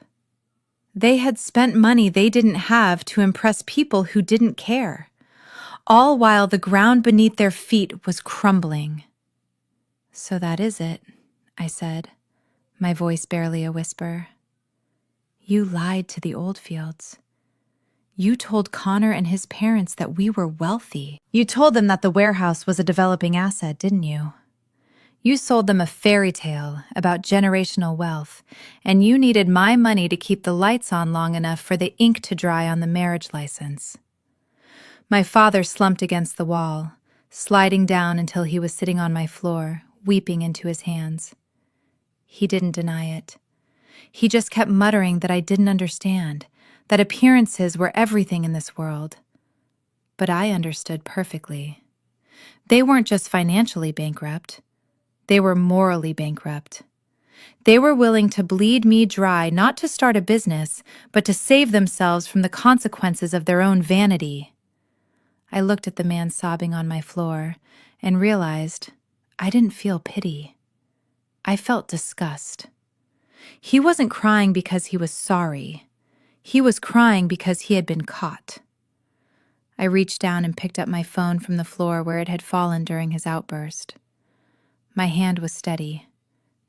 They had spent money they didn't have to impress people who didn't care, all while the ground beneath their feet was crumbling. "So that is it," I said, my voice barely a whisper. "You lied to the Oldfields. You told Connor and his parents that we were wealthy. You told them that the warehouse was a developing asset, didn't you? You sold them a fairy tale about generational wealth, and you needed my money to keep the lights on long enough for the ink to dry on the marriage license." My father slumped against the wall, sliding down until he was sitting on my floor, weeping into his hands. He didn't deny it. He just kept muttering that I didn't understand, that appearances were everything in this world. But I understood perfectly. They weren't just financially bankrupt. They were morally bankrupt. They were willing to bleed me dry not to start a business, but to save themselves from the consequences of their own vanity. I looked at the man sobbing on my floor and realized I didn't feel pity. I felt disgust. He wasn't crying because he was sorry. He was crying because he had been caught. I reached down and picked up my phone from the floor where it had fallen during his outburst. My hand was steady,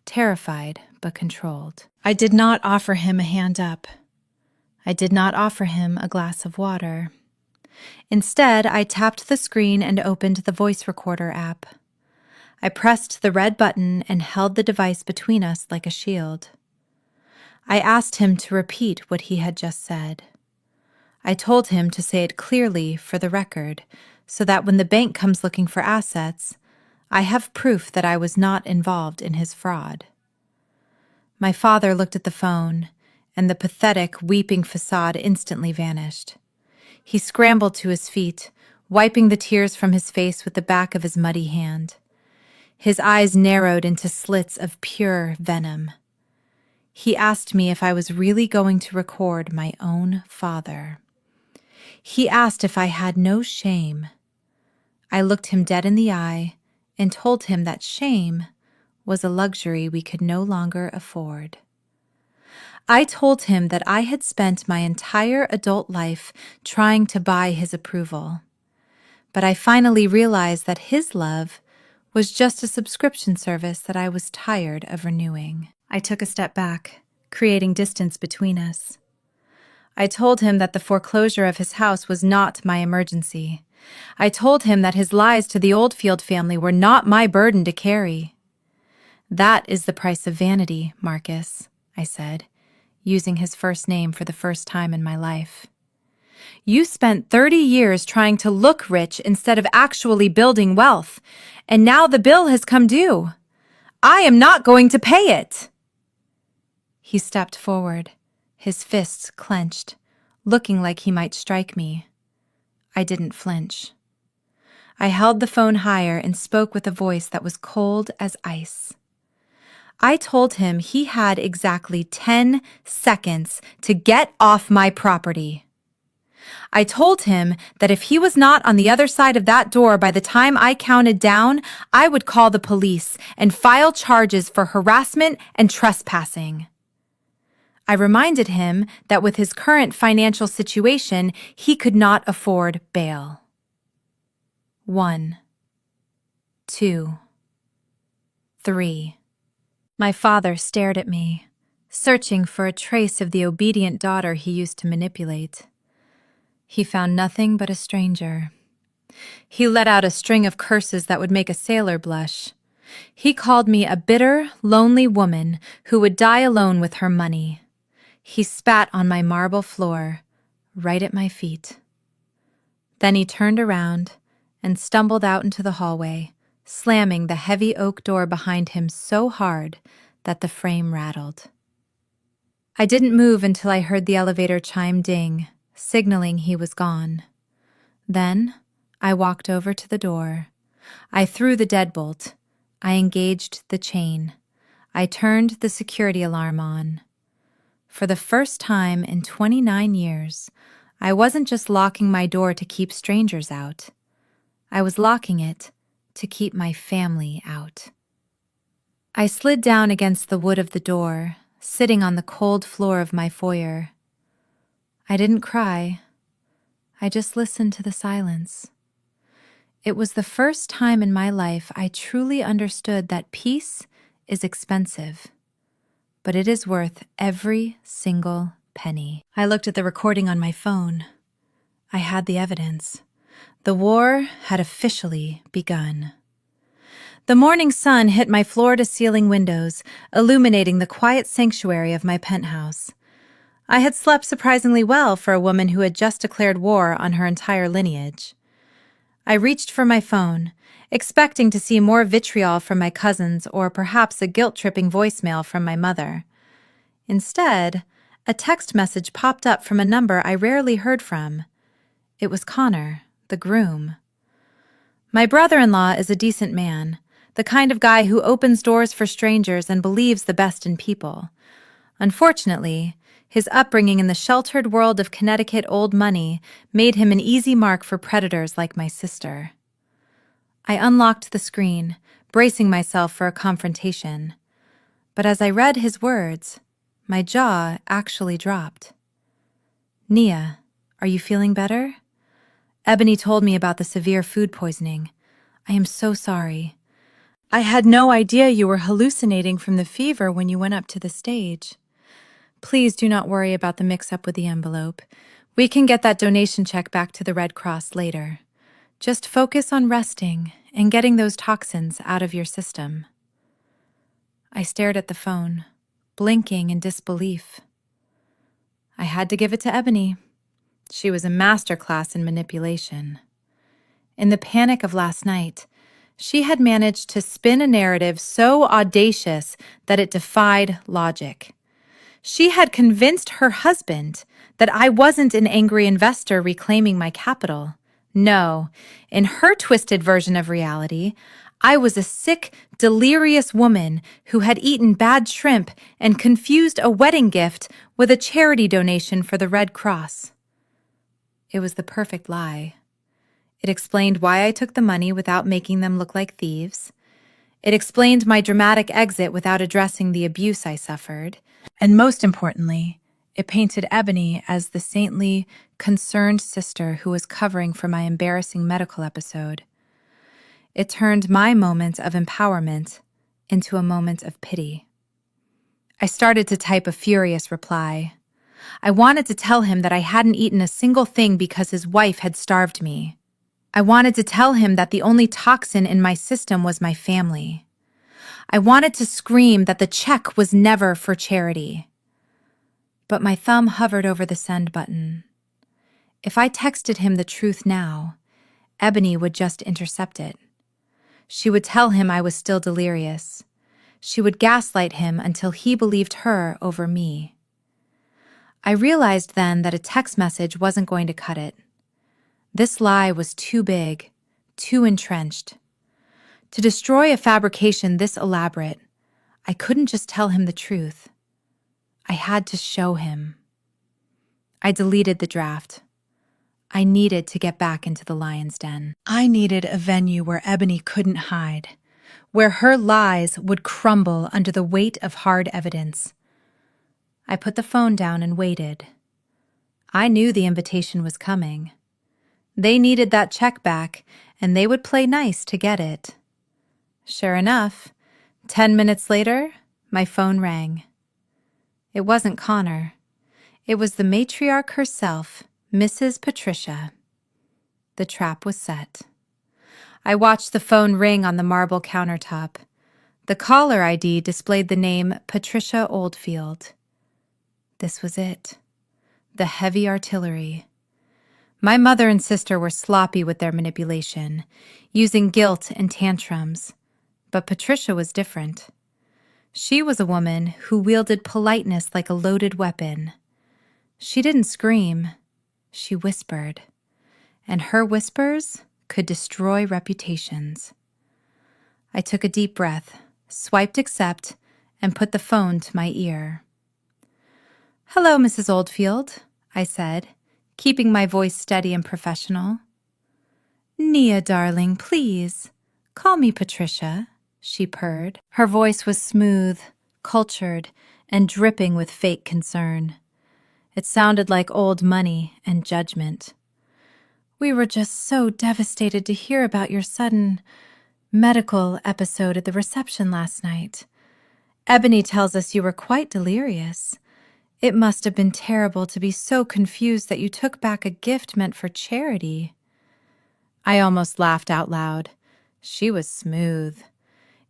terrified but controlled. I did not offer him a hand up. I did not offer him a glass of water. Instead, I tapped the screen and opened the voice recorder app. I pressed the red button and held the device between us like a shield. I asked him to repeat what he had just said. I told him to say it clearly for the record, so that when the bank comes looking for assets, I have proof that I was not involved in his fraud. My father looked at the phone, and the pathetic, weeping facade instantly vanished. He scrambled to his feet, wiping the tears from his face with the back of his muddy hand. His eyes narrowed into slits of pure venom. He asked me if I was really going to record my own father. He asked if I had no shame. I looked him dead in the eye and told him that shame was a luxury we could no longer afford. I told him that I had spent my entire adult life trying to buy his approval. But I finally realized that his love was just a subscription service that I was tired of renewing. I took a step back, creating distance between us. I told him that the foreclosure of his house was not my emergency. I told him that his lies to the Oldfield family were not my burden to carry. "That is the price of vanity, Marcus," I said, using his first name for the first time in my life. "You spent 30 years trying to look rich instead of actually building wealth, and now the bill has come due. I am not going to pay it." He stepped forward, his fists clenched, looking like he might strike me. I didn't flinch. I held the phone higher and spoke with a voice that was cold as ice. I told him he had exactly 10 seconds to get off my property. I told him that if he was not on the other side of that door by the time I counted down, I would call the police and file charges for harassment and trespassing. I reminded him that with his current financial situation, he could not afford bail. 1, 2, 3. My father stared at me, searching for a trace of the obedient daughter he used to manipulate. He found nothing but a stranger. He let out a string of curses that would make a sailor blush. He called me a bitter, lonely woman who would die alone with her money. He spat on my marble floor, right at my feet. Then he turned around and stumbled out into the hallway, slamming the heavy oak door behind him so hard that the frame rattled. I didn't move until I heard the elevator chime ding, signaling he was gone. Then I walked over to the door. I threw the deadbolt. I engaged the chain. I turned the security alarm on. For the first time in 29 years, I wasn't just locking my door to keep strangers out. I was locking it to keep my family out. I slid down against the wood of the door, sitting on the cold floor of my foyer. I didn't cry. I just listened to the silence. It was the first time in my life I truly understood that peace is expensive, but it is worth every single penny. I looked at the recording on my phone. I had the evidence. The war had officially begun. The morning sun hit my floor-to-ceiling windows, illuminating the quiet sanctuary of my penthouse. I had slept surprisingly well for a woman who had just declared war on her entire lineage. I reached for my phone, expecting to see more vitriol from my cousins or perhaps a guilt-tripping voicemail from my mother. Instead, a text message popped up from a number I rarely heard from. It was Connor, the groom. My brother-in-law is a decent man, the kind of guy who opens doors for strangers and believes the best in people. Unfortunately, his upbringing in the sheltered world of Connecticut old money made him an easy mark for predators like my sister. I unlocked the screen, bracing myself for a confrontation. But as I read his words, my jaw actually dropped. "Nia, are you feeling better? Ebony told me about the severe food poisoning. I am so sorry. I had no idea you were hallucinating from the fever when you went up to the stage. Please do not worry about the mix-up with the envelope. We can get that donation check back to the Red Cross later. Just focus on resting and getting those toxins out of your system." I stared at the phone, blinking in disbelief. I had to give it to Ebony. She was a masterclass in manipulation. In the panic of last night, She had managed to spin a narrative so audacious that it defied logic. She had convinced her husband that I wasn't an angry investor reclaiming my capital. No, in her twisted version of reality, I was a sick, delirious woman who had eaten bad shrimp and confused a wedding gift with a charity donation for the Red Cross. It was the perfect lie. It explained why I took the money without making them look like thieves. It explained my dramatic exit without addressing the abuse I suffered. And most importantly, it painted Ebony as the saintly, concerned sister who was covering for my embarrassing medical episode. It turned my moment of empowerment into a moment of pity. I started to type a furious reply. I wanted to tell him that I hadn't eaten a single thing because his wife had starved me. I wanted to tell him that the only toxin in my system was my family. I wanted to scream that the check was never for charity. But my thumb hovered over the send button. If I texted him the truth now, Ebony would just intercept it. She would tell him I was still delirious. She would gaslight him until he believed her over me. I realized then that a text message wasn't going to cut it. This lie was too big, too entrenched. To destroy a fabrication this elaborate, I couldn't just tell him the truth. I had to show him. I deleted the draft. I needed to get back into the lion's den. I needed a venue where Ebony couldn't hide, where her lies would crumble under the weight of hard evidence. I put the phone down and waited. I knew the invitation was coming. They needed that check back, and they would play nice to get it. Sure enough, 10 minutes later, my phone rang. It wasn't Connor. It was the matriarch herself, Mrs. Patricia. The trap was set. I watched the phone ring on the marble countertop. The caller ID displayed the name Patricia Oldfield. This was it. The heavy artillery. My mother and sister were sloppy with their manipulation, using guilt and tantrums. But Patricia was different. She was a woman who wielded politeness like a loaded weapon. She didn't scream. She whispered. And her whispers could destroy reputations. I took a deep breath, swiped accept, and put the phone to my ear. "Hello, Mrs. Oldfield," I said, keeping my voice steady and professional. "Nia, darling, please, call me Patricia," she purred. Her voice was smooth, cultured, and dripping with fake concern. It sounded like old money and judgment. "We were just so devastated to hear about your sudden medical episode at the reception last night. Ebony tells us you were quite delirious. It must have been terrible to be so confused that you took back a gift meant for charity." I almost laughed out loud. She was smooth.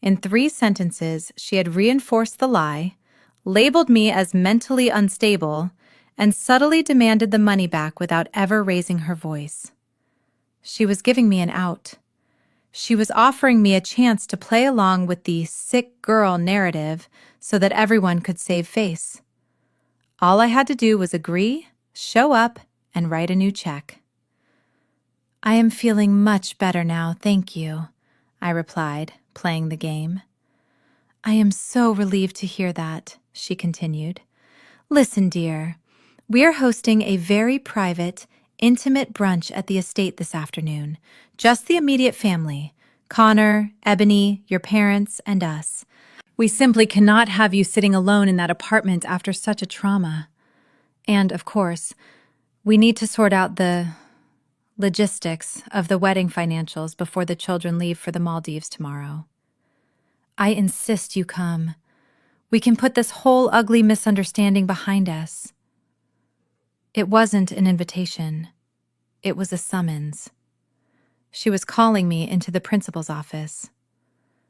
In 3 sentences, she had reinforced the lie, labeled me as mentally unstable, and subtly demanded the money back without ever raising her voice. She was giving me an out. She was offering me a chance to play along with the sick girl narrative so that everyone could save face. All I had to do was agree, show up, and write a new check. "I am feeling much better now, thank you," I replied, playing the game. "I am so relieved to hear that," she continued. "Listen, dear, we are hosting a very private, intimate brunch at the estate this afternoon. Just the immediate family. Connor, Ebony, your parents, and us. We simply cannot have you sitting alone in that apartment after such a trauma. And, of course, we need to sort out the logistics of the wedding financials before the children leave for the Maldives tomorrow. I insist you come. We can put this whole ugly misunderstanding behind us." It wasn't an invitation. It was a summons. She was calling me into the principal's office.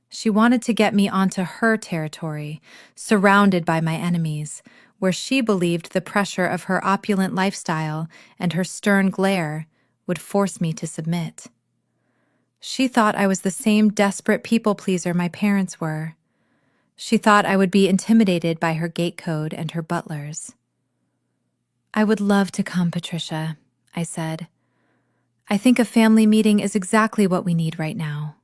She wanted to get me onto her territory, surrounded by my enemies, where she believed the pressure of her opulent lifestyle and her stern glare would force me to submit. She thought I was the same desperate people pleaser my parents were. She thought I would be intimidated by her gate code and her butlers. "I would love to come, Patricia," I said. "I think a family meeting is exactly what we need right now."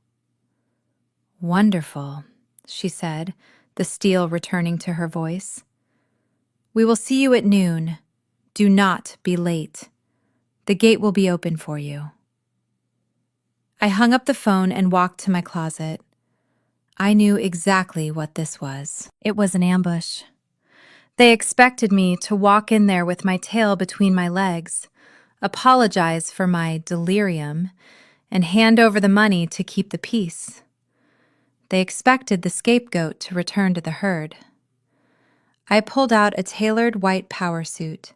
"Wonderful," she said, the steel returning to her voice. "We will see you at noon. Do not be late. The gate will be open for you." I hung up the phone and walked to my closet. I knew exactly what this was. It was an ambush. They expected me to walk in there with my tail between my legs, apologize for my delirium, and hand over the money to keep the peace. They expected the scapegoat to return to the herd. I pulled out a tailored white power suit.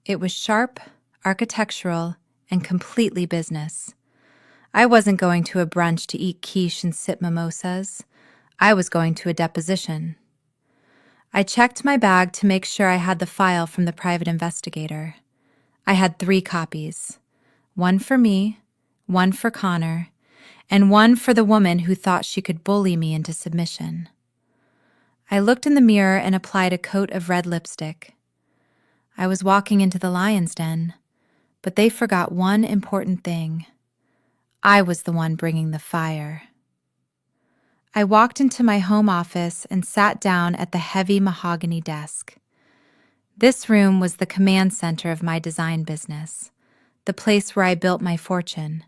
It was sharp, architectural, and completely business. I wasn't going to a brunch to eat quiche and sip mimosas. I was going to a deposition. I checked my bag to make sure I had the file from the private investigator. I had 3 copies. One for me, one for Connor, and one for the woman who thought she could bully me into submission. I looked in the mirror and applied a coat of red lipstick. I was walking into the lion's den, but they forgot one important thing. I was the one bringing the fire. I walked into my home office and sat down at the heavy mahogany desk. This room was the command center of my design business, the place where I built my fortune.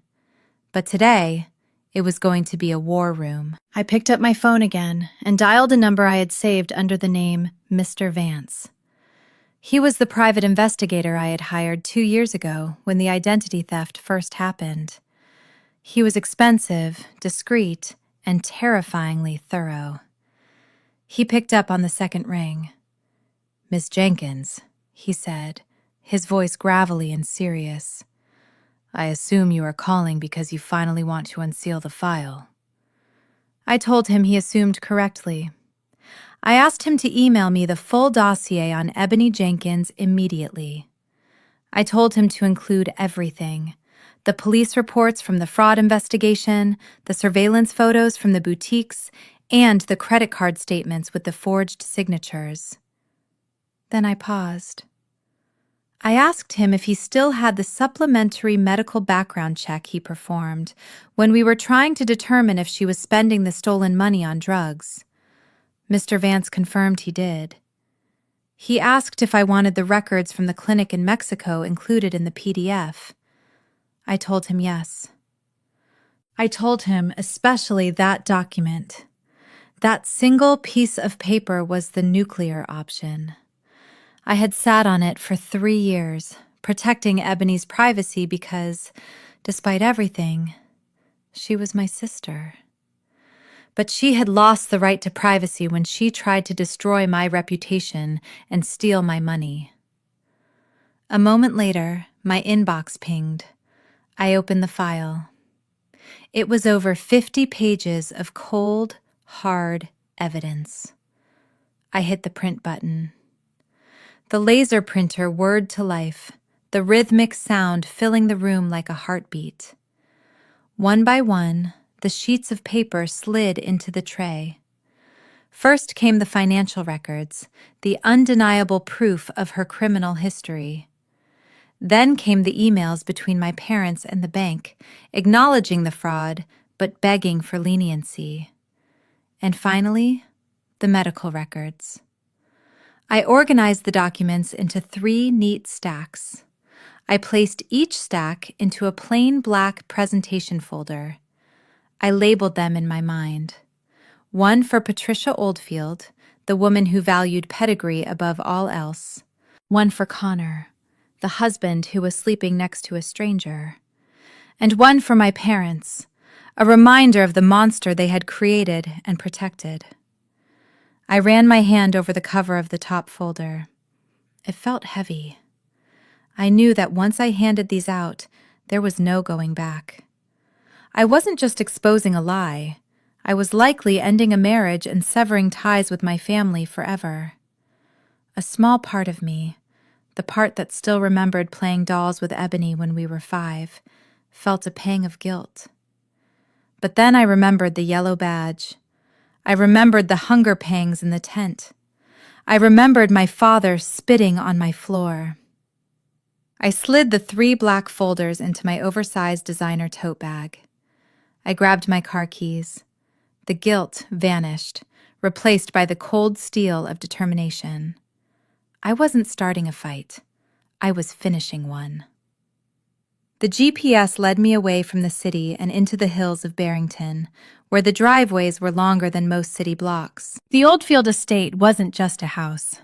But today, it was going to be a war room. I picked up my phone again and dialed a number I had saved under the name Mr. Vance. He was the private investigator I had hired 2 years ago when the identity theft first happened. He was expensive, discreet, and terrifyingly thorough. He picked up on the second ring. "Miss Jenkins," he said, his voice gravelly and serious. "I assume you are calling because you finally want to unseal the file." I told him he assumed correctly. I asked him to email me the full dossier on Ebony Jenkins immediately. I told him to include everything: the police reports from the fraud investigation, the surveillance photos from the boutiques, and the credit card statements with the forged signatures. Then I paused. I asked him if he still had the supplementary medical background check he performed when we were trying to determine if she was spending the stolen money on drugs. Mr. Vance confirmed he did. He asked if I wanted the records from the clinic in Mexico included in the PDF. I told him yes. I told him especially that document. That single piece of paper was the nuclear option. I had sat on it for 3 years, protecting Ebony's privacy because, despite everything, she was my sister. But she had lost the right to privacy when she tried to destroy my reputation and steal my money. A moment later, my inbox pinged. I opened the file. It was over 50 pages of cold, hard evidence. I hit the print button. The laser printer whirred to life, the rhythmic sound filling the room like a heartbeat. One by one, the sheets of paper slid into the tray. First came the financial records, the undeniable proof of her criminal history. Then came the emails between my parents and the bank, acknowledging the fraud, but begging for leniency. And finally, the medical records. I organized the documents into 3 neat stacks. I placed each stack into a plain black presentation folder. I labeled them in my mind. One for Patricia Oldfield, the woman who valued pedigree above all else. One for Connor, the husband who was sleeping next to a stranger. And one for my parents, a reminder of the monster they had created and protected. I ran my hand over the cover of the top folder. It felt heavy. I knew that once I handed these out, there was no going back. I wasn't just exposing a lie. I was likely ending a marriage and severing ties with my family forever. A small part of me, the part that still remembered playing dolls with Ebony when we were 5, felt a pang of guilt. But then I remembered the yellow badge. I remembered the hunger pangs in the tent. I remembered my father spitting on my floor. I slid the 3 black folders into my oversized designer tote bag. I grabbed my car keys. The guilt vanished, replaced by the cold steel of determination. I wasn't starting a fight. I was finishing one. The GPS led me away from the city and into the hills of Barrington, where the driveways were longer than most city blocks. The Oldfield estate wasn't just a house.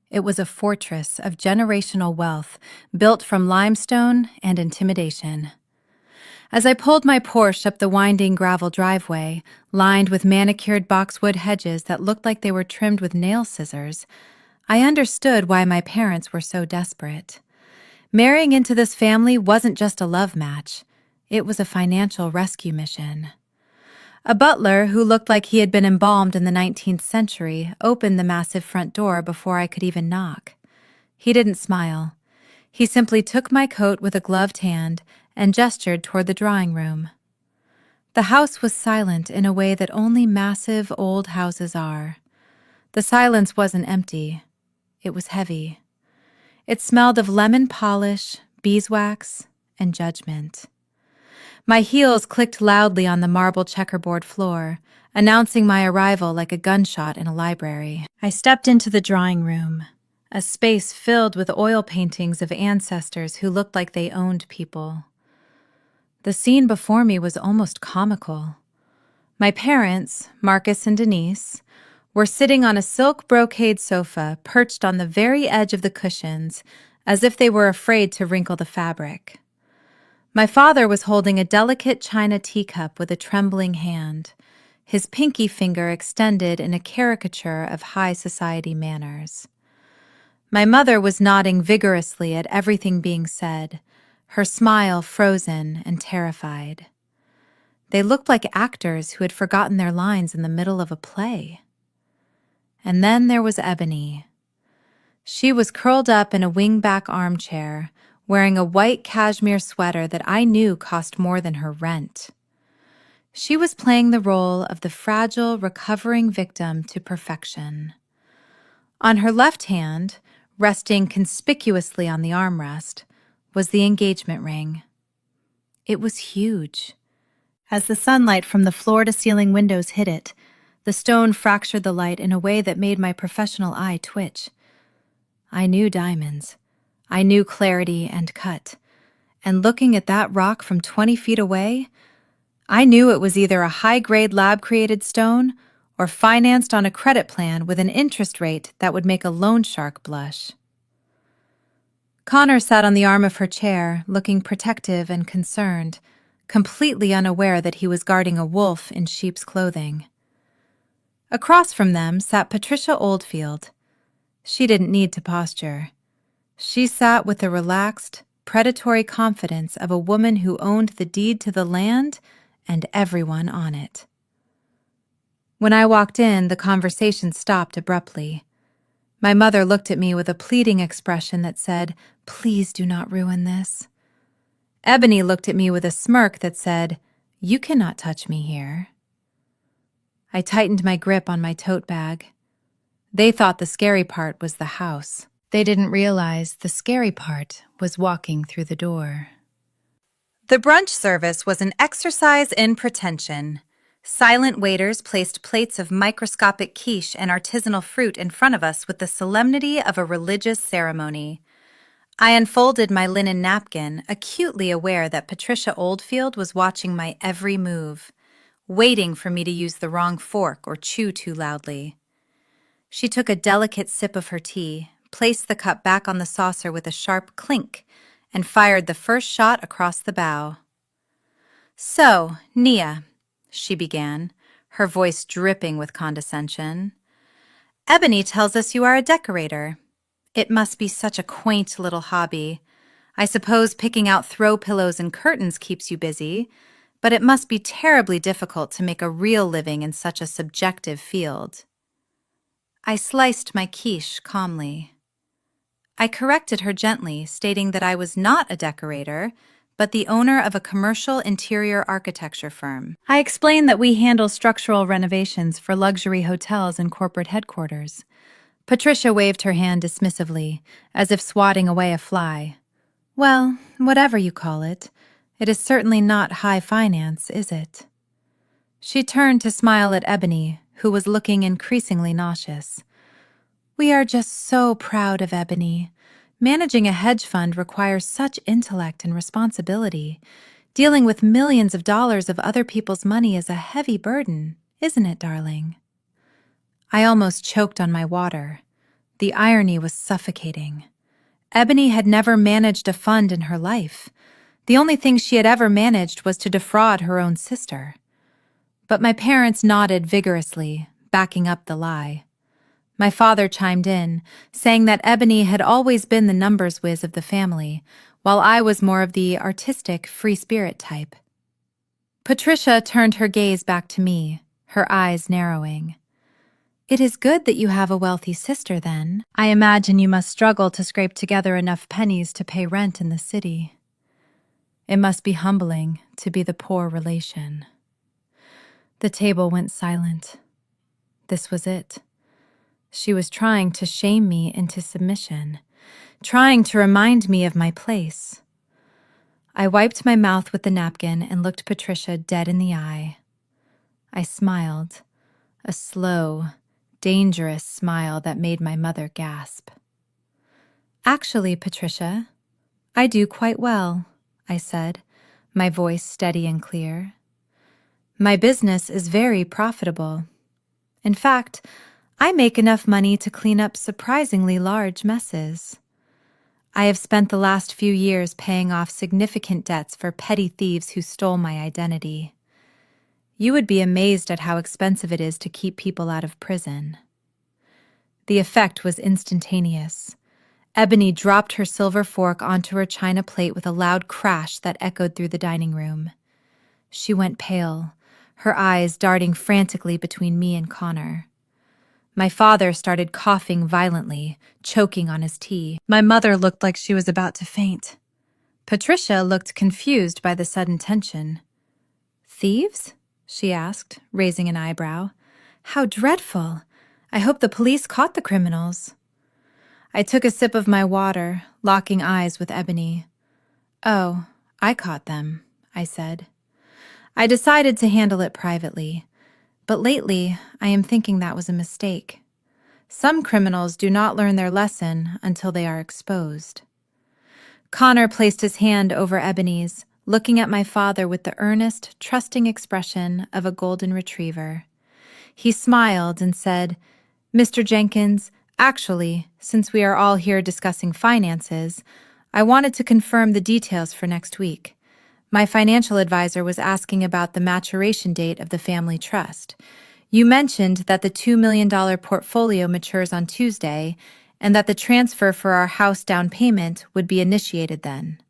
It was a fortress of generational wealth built from limestone and intimidation. As I pulled my Porsche up the winding gravel driveway, lined with manicured boxwood hedges that looked like they were trimmed with nail scissors, I understood why my parents were so desperate. Marrying into this family wasn't just a love match. It was a financial rescue mission. A butler who looked like he had been embalmed in the 19th century opened the massive front door before I could even knock. He didn't smile. He simply took my coat with a gloved hand and gestured toward the drawing room. The house was silent in a way that only massive old houses are. The silence wasn't empty. It was heavy. It smelled of lemon polish, beeswax, and judgment. My heels clicked loudly on the marble checkerboard floor, announcing my arrival like a gunshot in a library. I stepped into the drawing room, a space filled with oil paintings of ancestors who looked like they owned people. The scene before me was almost comical. My parents, Marcus and Denise, were sitting on a silk brocade sofa perched on the very edge of the cushions, as if they were afraid to wrinkle the fabric. My father was holding a delicate china teacup with a trembling hand, his pinky finger extended in a caricature of high society manners. My mother was nodding vigorously at everything being said, her smile frozen and terrified. They looked like actors who had forgotten their lines in the middle of a play. And then there was Ebony. She was curled up in a wing-back armchair, wearing a white cashmere sweater that I knew cost more than her rent. She was playing the role of the fragile, recovering victim to perfection. On her left hand, resting conspicuously on the armrest, was the engagement ring. It was huge. As the sunlight from the floor-to-ceiling windows hit it, the stone fractured the light in a way that made my professional eye twitch. I knew diamonds. I knew clarity and cut. And looking at that rock from 20 feet away, I knew it was either a high-grade lab-created stone or financed on a credit plan with an interest rate that would make a loan shark blush. Connor sat on the arm of her chair, looking protective and concerned, completely unaware that he was guarding a wolf in sheep's clothing. Across from them sat Patricia Oldfield. She didn't need to posture. She sat with the relaxed, predatory confidence of a woman who owned the deed to the land and everyone on it. When I walked in, the conversation stopped abruptly. My mother looked at me with a pleading expression that said, "Please do not ruin this." Ebony looked at me with a smirk that said, "You cannot touch me here." I tightened my grip on my tote bag. They thought the scary part was the house. They didn't realize the scary part was walking through the door. The brunch service was an exercise in pretension. Silent waiters placed plates of microscopic quiche and artisanal fruit in front of us with the solemnity of a religious ceremony. I unfolded my linen napkin, acutely aware that Patricia Oldfield was watching my every move, waiting for me to use the wrong fork or chew too loudly. She took a delicate sip of her tea, placed the cup back on the saucer with a sharp clink, and fired the first shot across the bow. "So, Nia," she began, her voice dripping with condescension, "Ebony tells us you are a decorator. It must be such a quaint little hobby. I suppose picking out throw pillows and curtains keeps you busy, but it must be terribly difficult to make a real living in such a subjective field." I sliced my quiche calmly. I corrected her gently, stating that I was not a decorator, but the owner of a commercial interior architecture firm. I explained that we handle structural renovations for luxury hotels and corporate headquarters. Patricia waved her hand dismissively, as if swatting away a fly. Well, whatever you call it, it is certainly not high finance, is it? She turned to smile at Ebony, who was looking increasingly nauseous. We are just so proud of Ebony. Managing a hedge fund requires such intellect and responsibility. Dealing with millions of dollars of other people's money is a heavy burden, isn't it, darling? I almost choked on my water. The irony was suffocating. Ebony had never managed a fund in her life. The only thing she had ever managed was to defraud her own sister. But my parents nodded vigorously, backing up the lie. My father chimed in, saying that Ebony had always been the numbers whiz of the family, while I was more of the artistic, free-spirit type. Patricia turned her gaze back to me, her eyes narrowing. It is good that you have a wealthy sister, then. I imagine you must struggle to scrape together enough pennies to pay rent in the city. It must be humbling to be the poor relation. The table went silent. This was it. She was trying to shame me into submission, trying to remind me of my place. I wiped my mouth with the napkin and looked Patricia dead in the eye. I smiled, a slow, dangerous smile that made my mother gasp. Actually, Patricia, I do quite well, I said, my voice steady and clear. My business is very profitable. In fact, I make enough money to clean up surprisingly large messes. I have spent the last few years paying off significant debts for petty thieves who stole my identity. You would be amazed at how expensive it is to keep people out of prison. The effect was instantaneous. Ebony dropped her silver fork onto her china plate with a loud crash that echoed through the dining room. She went pale, her eyes darting frantically between me and Connor. My father started coughing violently, choking on his tea. My mother looked like she was about to faint. Patricia looked confused by the sudden tension. Thieves? She asked, raising an eyebrow. How dreadful! I hope the police caught the criminals. I took a sip of my water, locking eyes with Ebony. Oh, I caught them, I said. I decided to handle it privately. But lately, I am thinking that was a mistake. Some criminals do not learn their lesson until they are exposed. Connor placed his hand over Ebony's, looking at my father with the earnest, trusting expression of a golden retriever. He smiled and said, Mr. Jenkins, actually, since we are all here discussing finances, I wanted to confirm the details for next week. My financial advisor was asking about the maturation date of the family trust. You mentioned that the $2 million portfolio matures on Tuesday and that the transfer for our house down payment would be initiated then.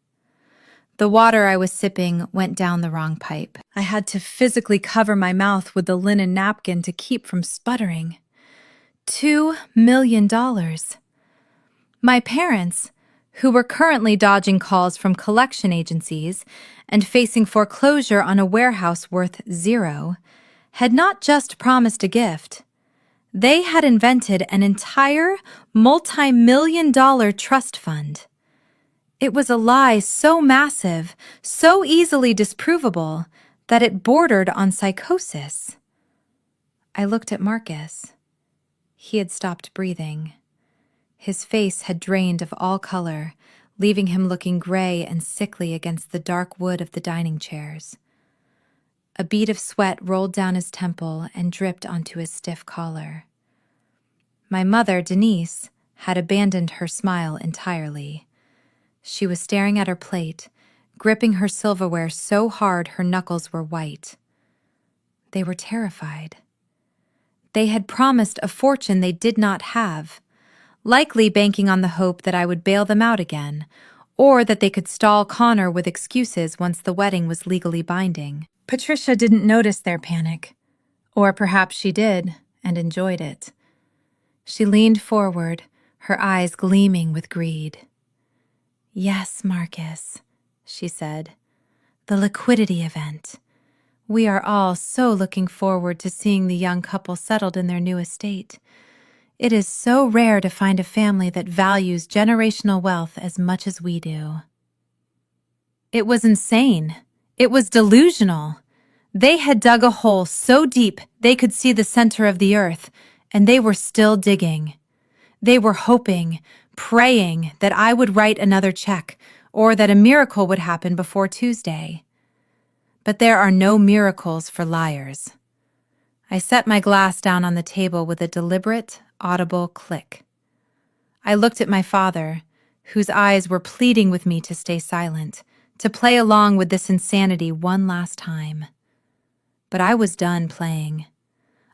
The water I was sipping went down the wrong pipe. I had to physically cover my mouth with the linen napkin to keep from sputtering. $2 million. My parents, who were currently dodging calls from collection agencies and facing foreclosure on a warehouse worth $0, had not just promised a gift. They had invented an entire multi-million-dollar trust fund. It was a lie so massive, so easily disprovable, that it bordered on psychosis. I looked at Marcus. He had stopped breathing. His face had drained of all color, leaving him looking gray and sickly against the dark wood of the dining chairs. A bead of sweat rolled down his temple and dripped onto his stiff collar. My mother, Denise, had abandoned her smile entirely. She was staring at her plate, gripping her silverware so hard her knuckles were white. They were terrified. They had promised a fortune they did not have, likely banking on the hope that I would bail them out again, or that they could stall Connor with excuses once the wedding was legally binding. Patricia didn't notice their panic, or perhaps she did and enjoyed it. She leaned forward, her eyes gleaming with greed. Yes, Marcus, she said. "The liquidity event. We are all so looking forward to seeing the young couple settled in their new estate. It is so rare to find a family that values generational wealth as much as we do." It was insane. It was delusional. They had dug a hole so deep they could see the center of the earth, and they were still digging. They were hoping, praying that I would write another check or that a miracle would happen before Tuesday. But there are no miracles for liars. I set my glass down on the table with a deliberate, audible click. I looked at my father, whose eyes were pleading with me to stay silent, to play along with this insanity one last time. But I was done playing.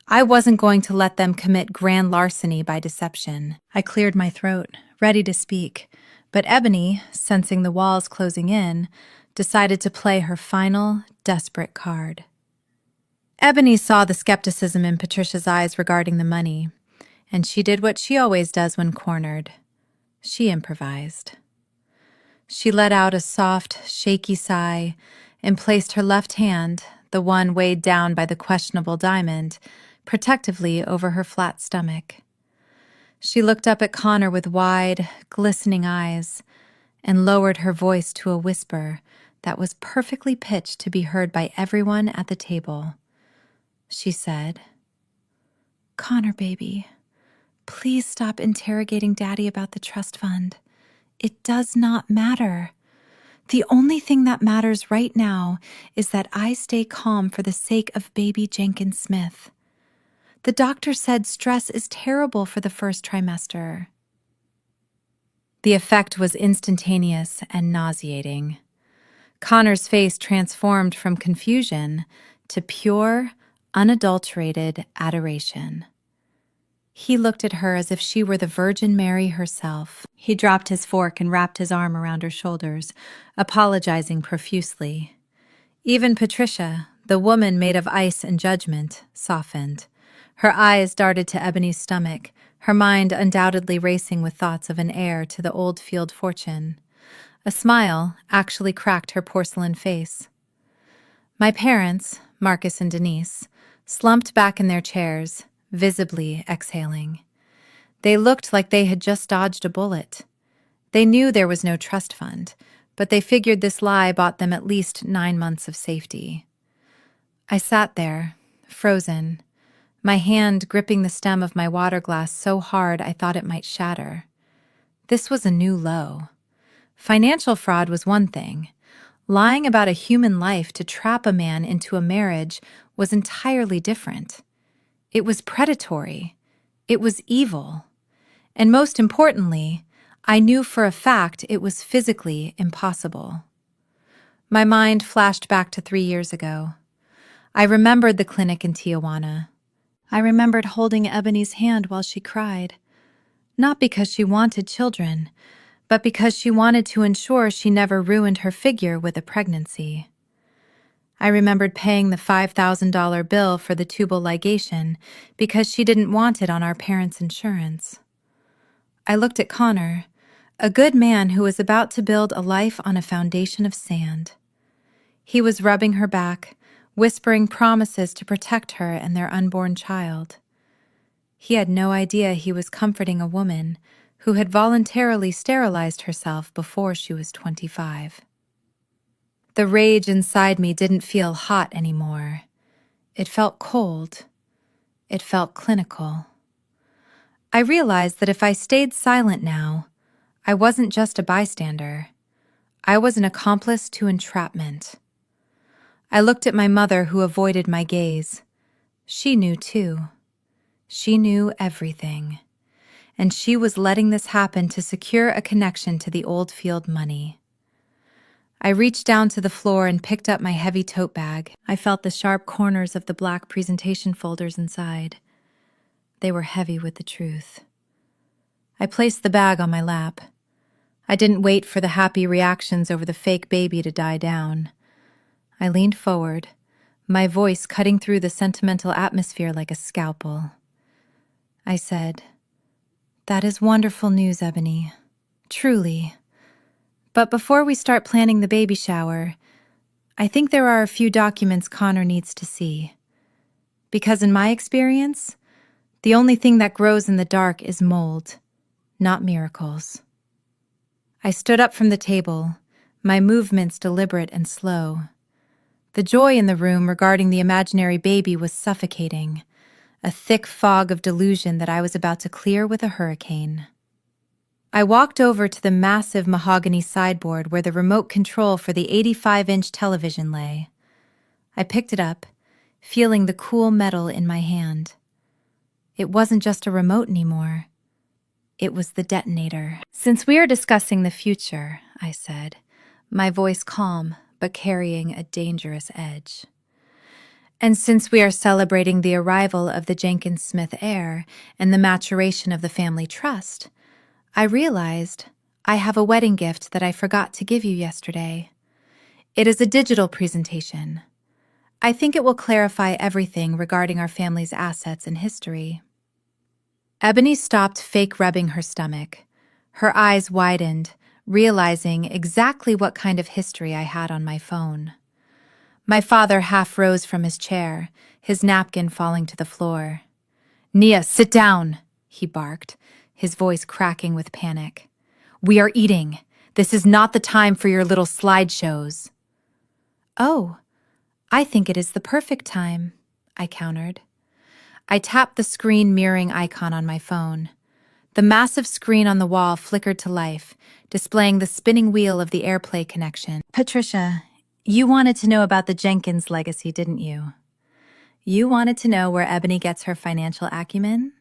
I wasn't going to let them commit grand larceny by deception. I cleared my throat, ready to speak, but Ebony, sensing the walls closing in, decided to play her final, desperate card. Ebony saw the skepticism in Patricia's eyes regarding the money, and she did what she always does when cornered. She improvised. She let out a soft, shaky sigh and placed her left hand, the one weighed down by the questionable diamond, protectively over her flat stomach. She looked up at Connor with wide, glistening eyes and lowered her voice to a whisper that was perfectly pitched to be heard by everyone at the table. She said, "Connor, baby, please stop interrogating Daddy about the trust fund. It does not matter. The only thing that matters right now is that I stay calm for the sake of baby Jenkins Smith. The doctor said stress is terrible for the first trimester." The effect was instantaneous and nauseating. Connor's face transformed from confusion to pure, unadulterated adoration. He looked at her as if she were the Virgin Mary herself. He dropped his fork and wrapped his arm around her shoulders, apologizing profusely. Even Patricia, the woman made of ice and judgment, softened. Her eyes darted to Ebony's stomach, her mind undoubtedly racing with thoughts of an heir to the Oldfield fortune. A smile actually cracked her porcelain face. My parents, Marcus and Denise, slumped back in their chairs, visibly exhaling. They looked like they had just dodged a bullet. They knew there was no trust fund, but they figured this lie bought them at least 9 months of safety. I sat there, frozen, my hand gripping the stem of my water glass so hard I thought it might shatter. This was a new low. Financial fraud was one thing. Lying about a human life to trap a man into a marriage was entirely different. It was predatory. It was evil. And most importantly, I knew for a fact it was physically impossible. My mind flashed back to 3 years ago. I remembered the clinic in Tijuana. I remembered holding Ebony's hand while she cried, not because she wanted children, but because she wanted to ensure she never ruined her figure with a pregnancy. I remembered paying the $5,000 bill for the tubal ligation because she didn't want it on our parents' insurance. I looked at Connor, a good man who was about to build a life on a foundation of sand. He was rubbing her back, whispering promises to protect her and their unborn child. He had no idea he was comforting a woman who had voluntarily sterilized herself before she was 25. The rage inside me didn't feel hot anymore. It felt cold. It felt clinical. I realized that if I stayed silent now, I wasn't just a bystander. I was an accomplice to entrapment. I looked at my mother, who avoided my gaze. She knew too. She knew everything. And she was letting this happen to secure a connection to the Oldfield money. I reached down to the floor and picked up my heavy tote bag. I felt the sharp corners of the black presentation folders inside. They were heavy with the truth. I placed the bag on my lap. I didn't wait for the happy reactions over the fake baby to die down. I leaned forward, my voice cutting through the sentimental atmosphere like a scalpel. I said, "That is wonderful news, Ebony. Truly. But before we start planning the baby shower, I think there are a few documents Connor needs to see. Because in my experience, the only thing that grows in the dark is mold, not miracles. I stood up from the table, my movements deliberate and slow. The joy in the room regarding the imaginary baby was suffocating, a thick fog of delusion that I was about to clear with a hurricane. I walked over to the massive mahogany sideboard where the remote control for the 85-inch television lay. I picked it up, feeling the cool metal in my hand. It wasn't just a remote anymore. It was the detonator. "Since we are discussing the future," I said, my voice calm but carrying a dangerous edge. "And since we are celebrating the arrival of the Jenkins Smith heir and the maturation of the family trust, I realized I have a wedding gift that I forgot to give you yesterday. It is a digital presentation. I think it will clarify everything regarding our family's assets and history." Ebony stopped fake rubbing her stomach. Her eyes widened, realizing exactly what kind of history I had on my phone. My father half rose from his chair, his napkin falling to the floor. "Nia, sit down," he barked, his voice cracking with panic. "We are eating. This is not the time for your little slideshows." "Oh, I think it is the perfect time," I countered. I tapped the screen mirroring icon on my phone. The massive screen on the wall flickered to life, displaying the spinning wheel of the AirPlay connection. "Patricia, you wanted to know about the Jenkins legacy, didn't you? You wanted to know where Ebony gets her financial acumen?"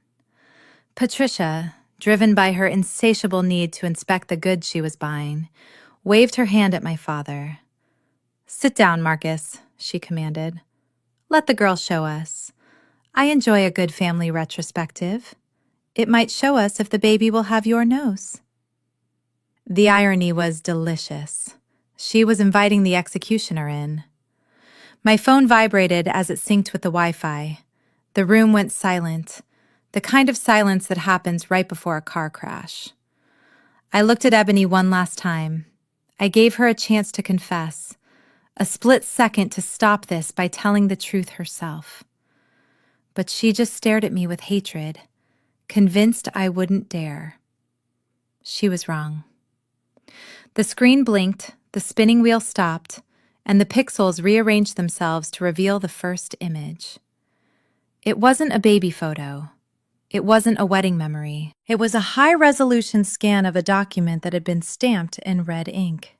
Patricia, driven by her insatiable need to inspect the goods she was buying, waved her hand at my father. "Sit down, Marcus," she commanded. "Let the girl show us. I enjoy a good family retrospective. It might show us if the baby will have your nose." The irony was delicious. She was inviting the executioner in. My phone vibrated as it synced with the Wi-Fi. The room went silent, the kind of silence that happens right before a car crash. I looked at Ebony one last time. I gave her a chance to confess, a split second to stop this by telling the truth herself. But she just stared at me with hatred, convinced I wouldn't dare. She was wrong. The screen blinked, the spinning wheel stopped, and the pixels rearranged themselves to reveal the first image. It wasn't a baby photo. It wasn't a wedding memory. It was a high-resolution scan of a document that had been stamped in red ink.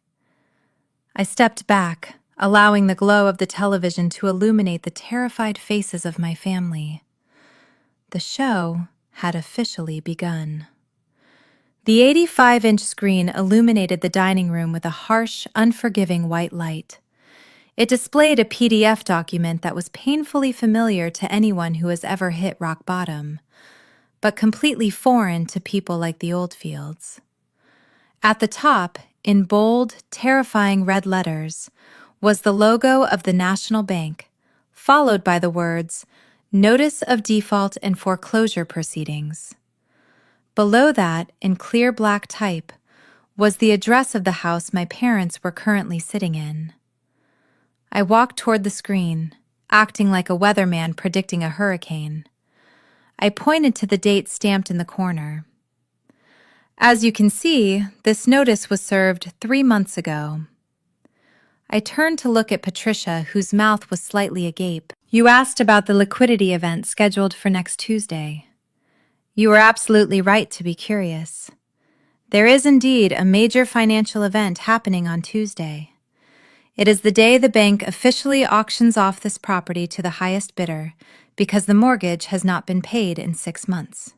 I stepped back, allowing the glow of the television to illuminate the terrified faces of my family. The show had officially begun. The 85-inch screen illuminated the dining room with a harsh, unforgiving white light. It displayed a PDF document that was painfully familiar to anyone who has ever hit rock bottom, but completely foreign to people like the Oldfields. At the top, in bold, terrifying red letters, was the logo of the National Bank, followed by the words, "Notice of Default and Foreclosure Proceedings." Below that, in clear black type, was the address of the house my parents were currently sitting in. I walked toward the screen, acting like a weatherman predicting a hurricane. I pointed to the date stamped in the corner. "As you can see, this notice was served 3 months ago." I turned to look at Patricia, whose mouth was slightly agape. "You asked about the liquidity event scheduled for next Tuesday. You were absolutely right to be curious. There is indeed a major financial event happening on Tuesday. It is the day the bank officially auctions off this property to the highest bidder because the mortgage has not been paid in 6 months."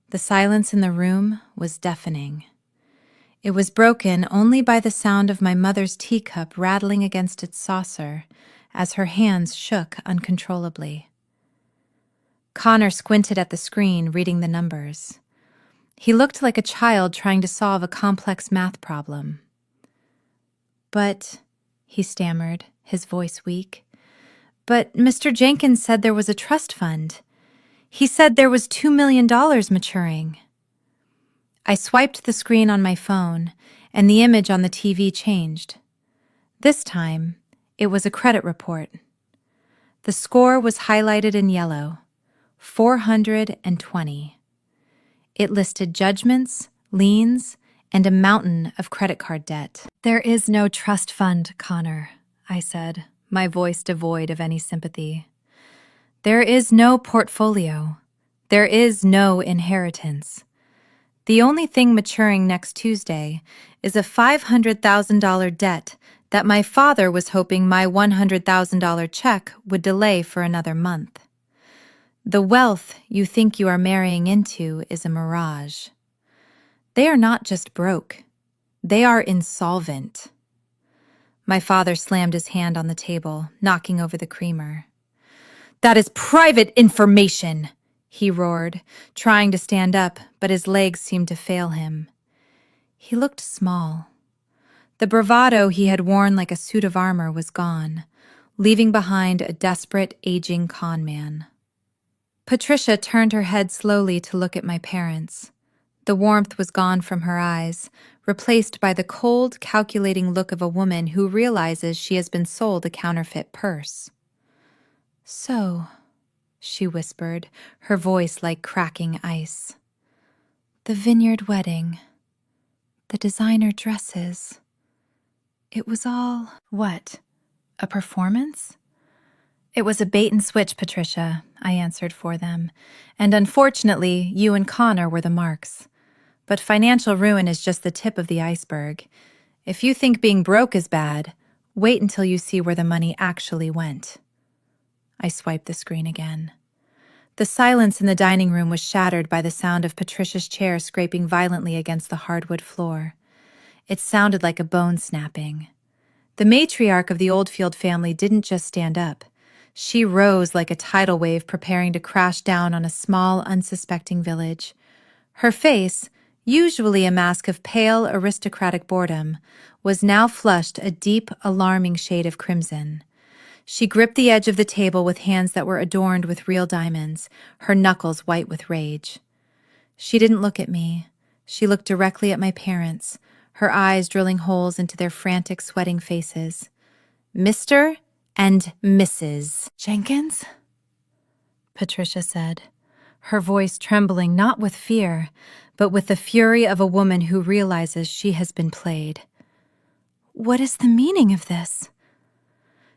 The silence in the room was deafening. It was broken only by the sound of my mother's teacup rattling against its saucer as her hands shook uncontrollably. Connor squinted at the screen, reading the numbers. He looked like a child trying to solve a complex math problem. "But," he stammered, his voice weak, "but Mr. Jenkins said there was a trust fund. He said there was $2 million maturing." I swiped the screen on my phone, and the image on the TV changed. This time, it was a credit report. The score was highlighted in yellow, 420. It listed judgments, liens, and a mountain of credit card debt. "There is no trust fund, Connor," I said, my voice devoid of any sympathy. "There is no portfolio. There is no inheritance. The only thing maturing next Tuesday is a $500,000 debt that my father was hoping my $100,000 check would delay for another month. The wealth you think you are marrying into is a mirage. They are not just broke. They are insolvent." My father slammed his hand on the table, knocking over the creamer. "That is private information," he roared, trying to stand up, but his legs seemed to fail him. He looked small. The bravado he had worn like a suit of armor was gone, leaving behind a desperate, aging con man. Patricia turned her head slowly to look at my parents. The warmth was gone from her eyes, replaced by the cold, calculating look of a woman who realizes she has been sold a counterfeit purse. "So," she whispered, her voice like cracking ice. "The vineyard wedding, the designer dresses. It was all..." "What? A performance?" "It was a bait and switch, Patricia," I answered for them, "and unfortunately, you and Connor were the marks. But financial ruin is just the tip of the iceberg. If you think being broke is bad, wait until you see where the money actually went." I swiped the screen again. The silence in the dining room was shattered by the sound of Patricia's chair scraping violently against the hardwood floor. It sounded like a bone snapping. The matriarch of the Oldfield family didn't just stand up. She rose like a tidal wave preparing to crash down on a small, unsuspecting village. Her face, usually a mask of pale, aristocratic boredom, was now flushed a deep, alarming shade of crimson. She gripped the edge of the table with hands that were adorned with real diamonds, her knuckles white with rage. She didn't look at me. She looked directly at my parents, her eyes drilling holes into their frantic, sweating faces. "Mr. and Mrs. Jenkins?" Patricia said, her voice trembling not with fear, but with the fury of a woman who realizes she has been played. "What is the meaning of this?"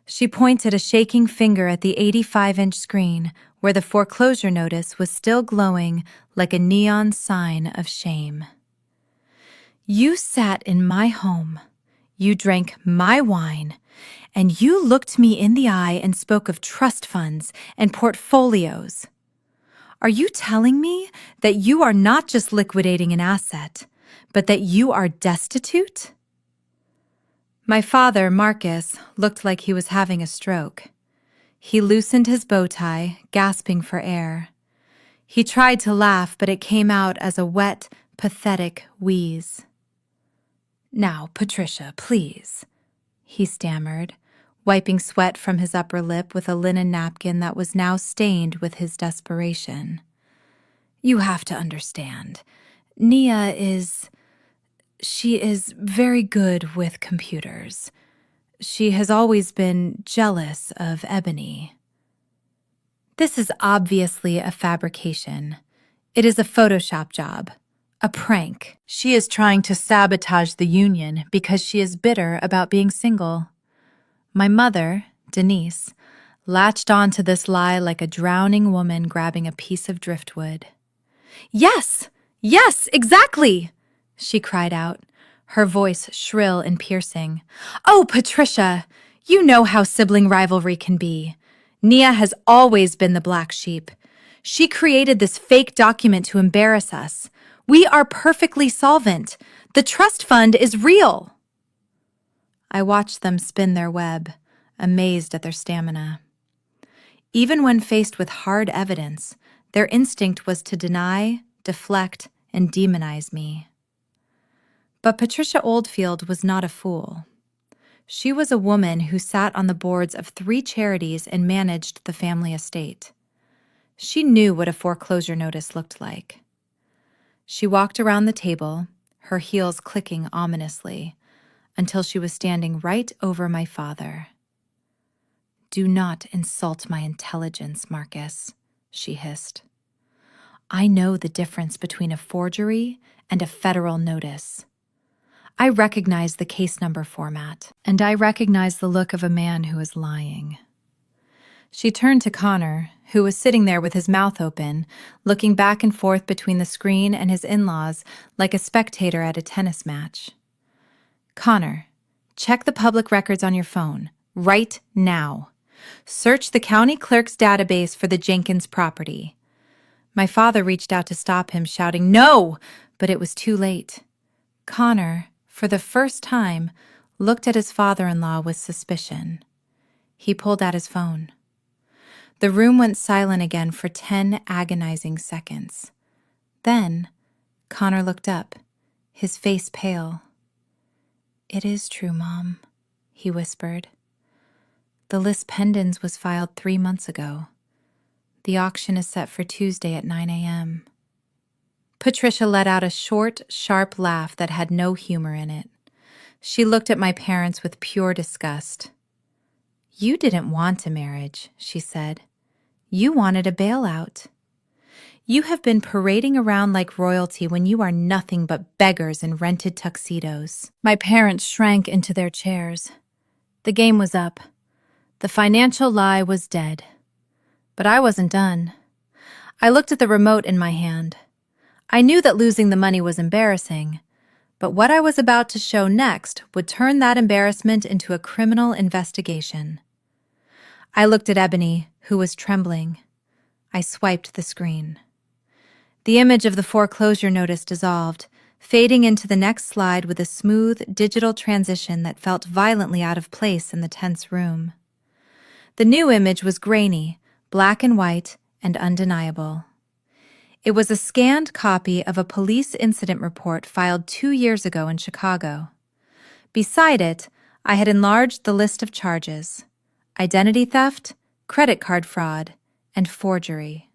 She pointed a shaking finger at the 85-inch screen where the foreclosure notice was still glowing like a neon sign of shame. "You sat in my home, you drank my wine, and you looked me in the eye and spoke of trust funds and portfolios. Are you telling me that you are not just liquidating an asset, but that you are destitute?" My father, Marcus, looked like he was having a stroke. He loosened his bow tie, gasping for air. He tried to laugh, but it came out as a wet, pathetic wheeze. "Now, Patricia, please," he stammered, wiping sweat from his upper lip with a linen napkin that was now stained with his desperation. "You have to understand. Nia she is very good with computers. She has always been jealous of Ebony." "This is obviously a fabrication. It is a Photoshop job, a prank. She is trying to sabotage the union because she is bitter about being single." My mother, Denise, latched onto this lie like a drowning woman grabbing a piece of driftwood. Yes, exactly!" she cried out, her voice shrill and piercing. "Oh, Patricia, you know how sibling rivalry can be. Nia has always been the black sheep. She created this fake document to embarrass us. We are perfectly solvent. The trust fund is real." I watched them spin their web, amazed at their stamina. Even when faced with hard evidence, their instinct was to deny, deflect, and demonize me. But Patricia Oldfield was not a fool. She was a woman who sat on the boards of 3 charities and managed the family estate. She knew what a foreclosure notice looked like. She walked around the table, her heels clicking ominously, until she was standing right over my father. "Do not insult my intelligence, Marcus," she hissed. "I know the difference between a forgery and a federal notice. I recognize the case number format, and I recognize the look of a man who is lying." She turned to Connor, who was sitting there with his mouth open, looking back and forth between the screen and his in-laws like a spectator at a tennis match. "Connor, check the public records on your phone, right now. Search the county clerk's database for the Jenkins property." My father reached out to stop him, shouting, "No!" But it was too late. Connor, for the first time, looked at his father-in-law with suspicion. He pulled out his phone. The room went silent again for 10 agonizing seconds. Then, Connor looked up, his face pale. "It is true, Mom," he whispered. "The list pendens was filed 3 months ago. The auction is set for Tuesday at 9 a.m. Patricia let out a short, sharp laugh that had no humor in it. She looked at my parents with pure disgust. "You didn't want a marriage," she said. "You wanted a bailout. You have been parading around like royalty when you are nothing but beggars in rented tuxedos." My parents shrank into their chairs. The game was up. The financial lie was dead. But I wasn't done. I looked at the remote in my hand. I knew that losing the money was embarrassing, but what I was about to show next would turn that embarrassment into a criminal investigation. I looked at Ebony, who was trembling. I swiped the screen. The image of the foreclosure notice dissolved, fading into the next slide with a smooth, digital transition that felt violently out of place in the tense room. The new image was grainy, black and white, and undeniable. It was a scanned copy of a police incident report filed 2 years ago in Chicago. Beside it, I had enlarged the list of charges: identity theft, credit card fraud, and forgery.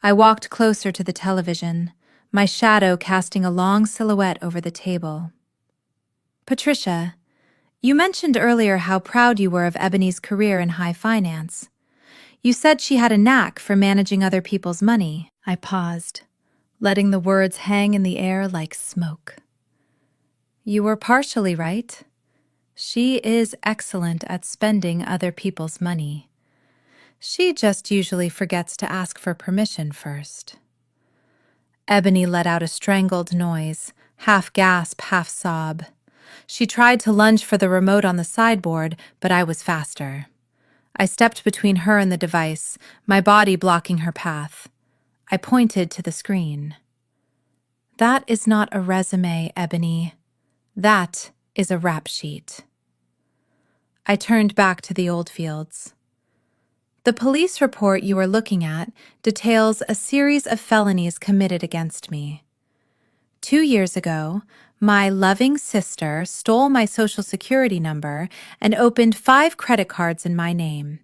I walked closer to the television, my shadow casting a long silhouette over the table. "Patricia, you mentioned earlier how proud you were of Ebony's career in high finance. You said she had a knack for managing other people's money." I paused, letting the words hang in the air like smoke. "You were partially right. She is excellent at spending other people's money. She just usually forgets to ask for permission first." Ebony let out a strangled noise, half gasp, half sob. She tried to lunge for the remote on the sideboard, but I was faster. I stepped between her and the device, my body blocking her path. I pointed to the screen. "That is not a resume, Ebony. That is a rap sheet." I turned back to the Oldfields. "The police report you are looking at details a series of felonies committed against me. 2 years ago, my loving sister stole my Social Security number and opened 5 credit cards in my name.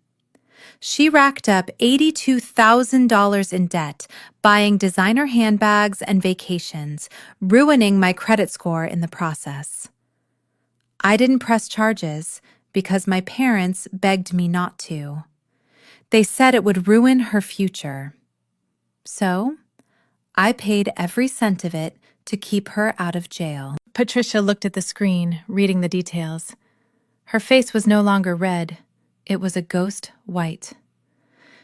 She racked up $82,000 in debt, buying designer handbags and vacations, ruining my credit score in the process. I didn't press charges because my parents begged me not to. They said it would ruin her future. So, I paid every cent of it to keep her out of jail." Patricia looked at the screen, reading the details. Her face was no longer red. It was a ghost white.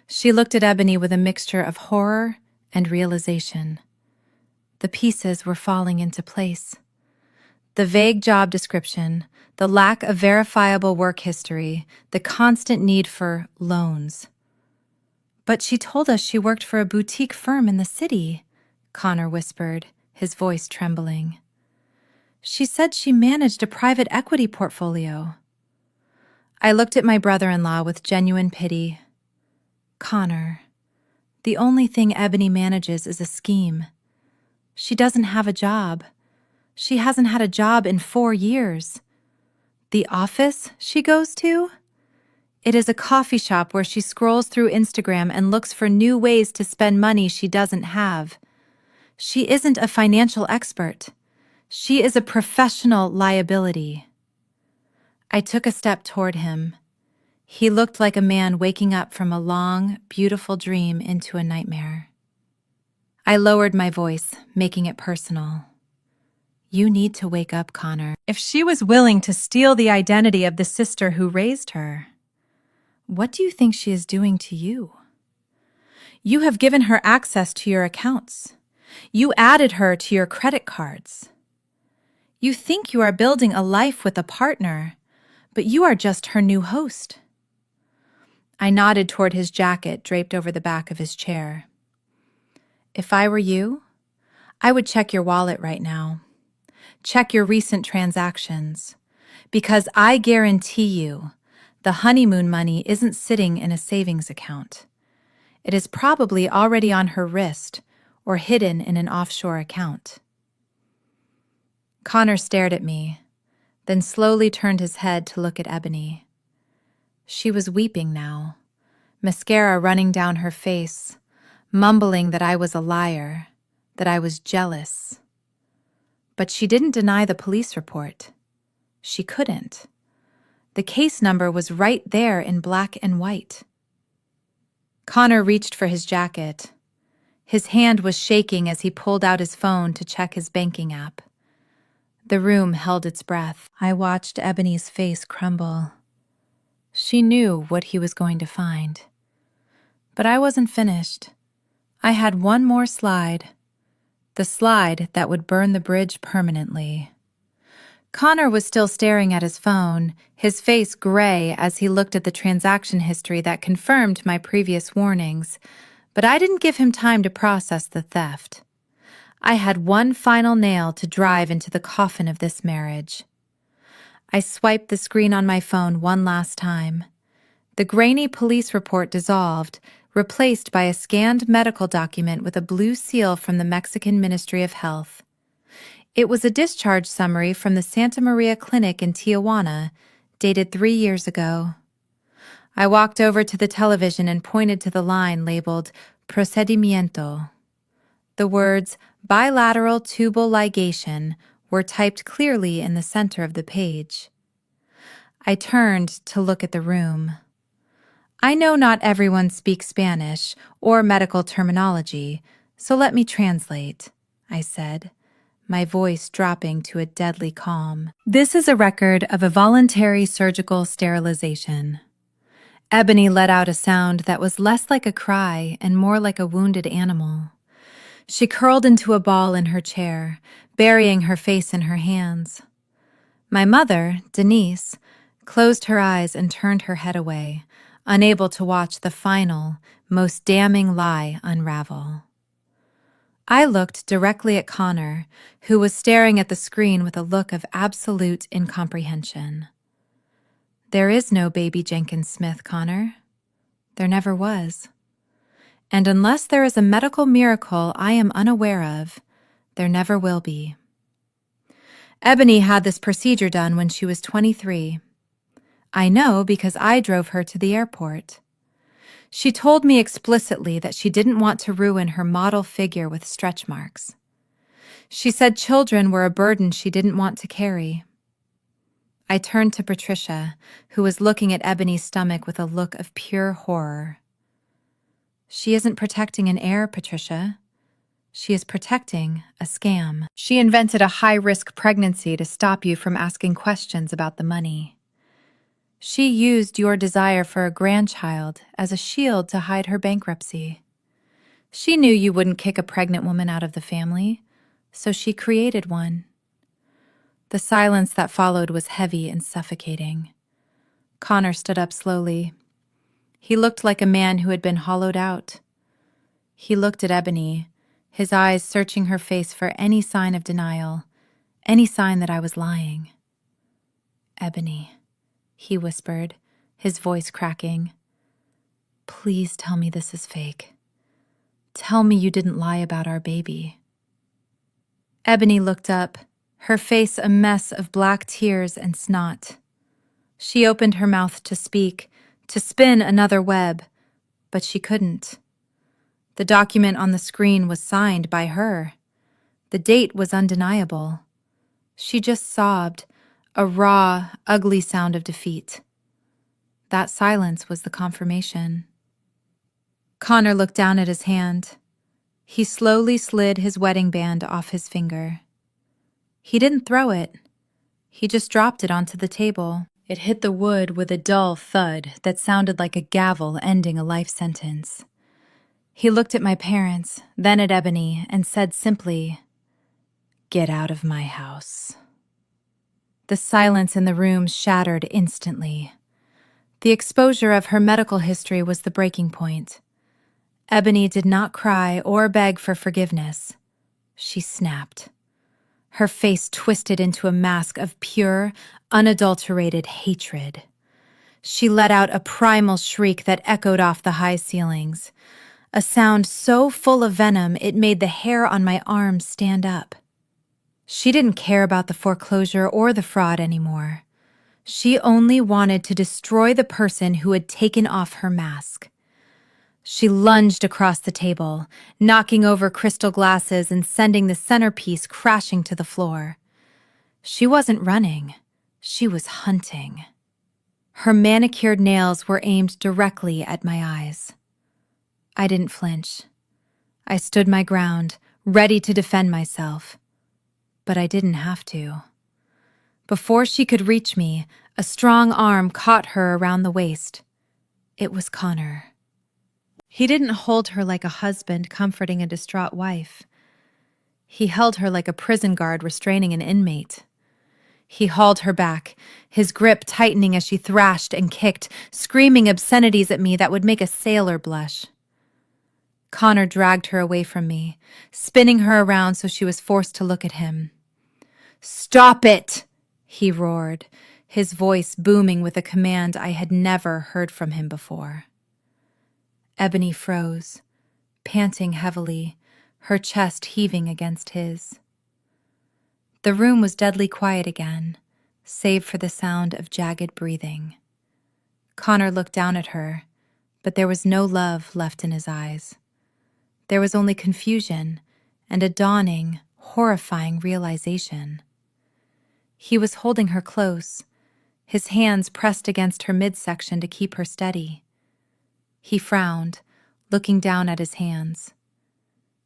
She looked at Ebony with a mixture of horror and realization. The pieces were falling into place. The vague job description, the lack of verifiable work history, the constant need for loans. "But she told us she worked for a boutique firm in the city," Connor whispered, his voice trembling. "She said she managed a private equity portfolio." I looked at my brother-in-law with genuine pity. "Connor, the only thing Ebony manages is a scheme. She doesn't have a job. She hasn't had a job in 4 years. The office she goes to? It is a coffee shop where she scrolls through Instagram and looks for new ways to spend money she doesn't have. She isn't a financial expert. She is a professional liability. I took a step toward him. He looked like a man waking up from a long, beautiful dream into a nightmare. I lowered my voice, making it personal. You need to wake up, Connor. If she was willing to steal the identity of the sister who raised her, what do you think she is doing to you? You have given her access to your accounts. You added her to your credit cards. You think you are building a life with a partner, but you are just her new host. I nodded toward his jacket draped over the back of his chair. If I were you, I would check your wallet right now. Check your recent transactions. Because I guarantee you, the honeymoon money isn't sitting in a savings account. It is probably already on her wrist or hidden in an offshore account. Connor stared at me, then slowly turned his head to look at Ebony. She was weeping now, mascara running down her face, mumbling that I was a liar, that I was jealous. But she didn't deny the police report. She couldn't. The case number was right there in black and white. Connor reached for his jacket. His hand was shaking as he pulled out his phone to check his banking app. The room held its breath. I watched Ebony's face crumble. She knew what he was going to find. But I wasn't finished. I had one more slide. The slide that would burn the bridge permanently. Connor was still staring at his phone, his face gray as he looked at the transaction history that confirmed my previous warnings, but I didn't give him time to process the theft. I had one final nail to drive into the coffin of this marriage. I swiped the screen on my phone one last time. The grainy police report dissolved, replaced by a scanned medical document with a blue seal from the Mexican Ministry of Health. It was a discharge summary from the Santa Maria Clinic in Tijuana, dated 3 years ago. I walked over to the television and pointed to the line labeled Procedimiento. The words bilateral tubal ligation were typed clearly in the center of the page. I turned to look at the room. I know not everyone speaks Spanish or medical terminology, so let me translate, I said, my voice dropping to a deadly calm. This is a record of a voluntary surgical sterilization. Ebony let out a sound that was less like a cry and more like a wounded animal. She curled into a ball in her chair, burying her face in her hands. My mother, Denise, closed her eyes and turned her head away, unable to watch the final, most damning lie unravel. I looked directly at Connor, who was staring at the screen with a look of absolute incomprehension. There is no baby Jenkins Smith, Connor. There never was. And unless there is a medical miracle I am unaware of, there never will be. Ebony had this procedure done when she was 23. I know because I drove her to the airport. She told me explicitly that she didn't want to ruin her model figure with stretch marks. She said children were a burden she didn't want to carry. I turned to Patricia, who was looking at Ebony's stomach with a look of pure horror. She isn't protecting an heir, Patricia. She is protecting a scam. She invented a high-risk pregnancy to stop you from asking questions about the money. She used your desire for a grandchild as a shield to hide her bankruptcy. She knew you wouldn't kick a pregnant woman out of the family, so she created one. The silence that followed was heavy and suffocating. Connor stood up slowly. He looked like a man who had been hollowed out. He looked at Ebony, his eyes searching her face for any sign of denial, any sign that I was lying. Ebony, he whispered, his voice cracking. Please tell me this is fake. Tell me you didn't lie about our baby. Ebony looked up, her face a mess of black tears and snot. She opened her mouth to speak, to spin another web, but she couldn't. The document on the screen was signed by her. The date was undeniable. She just sobbed, a raw, ugly sound of defeat. That silence was the confirmation. Connor looked down at his hand. He slowly slid his wedding band off his finger. He didn't throw it. He just dropped it onto the table. It hit the wood with a dull thud that sounded like a gavel ending a life sentence. He looked at my parents, then at Ebony, and said simply, "Get out of my house." The silence in the room shattered instantly. The exposure of her medical history was the breaking point. Ebony did not cry or beg for forgiveness. She snapped. Her face twisted into a mask of pure, unadulterated hatred. She let out a primal shriek that echoed off the high ceilings, a sound so full of venom it made the hair on my arms stand up. She didn't care about the foreclosure or the fraud anymore. She only wanted to destroy the person who had taken off her mask. She lunged across the table, knocking over crystal glasses and sending the centerpiece crashing to the floor. She wasn't running. She was hunting. Her manicured nails were aimed directly at my eyes. I didn't flinch. I stood my ground, ready to defend myself. But I didn't have to. Before she could reach me, a strong arm caught her around the waist. It was Connor. He didn't hold her like a husband comforting a distraught wife. He held her like a prison guard restraining an inmate. He hauled her back, his grip tightening as she thrashed and kicked, screaming obscenities at me that would make a sailor blush. Connor dragged her away from me, spinning her around so she was forced to look at him. "Stop it!" he roared, his voice booming with a command I had never heard from him before. Ebony froze, panting heavily, her chest heaving against his. The room was deadly quiet again, save for the sound of jagged breathing. Connor looked down at her, but there was no love left in his eyes. There was only confusion and a dawning, horrifying realization. He was holding her close, his hands pressed against her midsection to keep her steady. He frowned, looking down at his hands.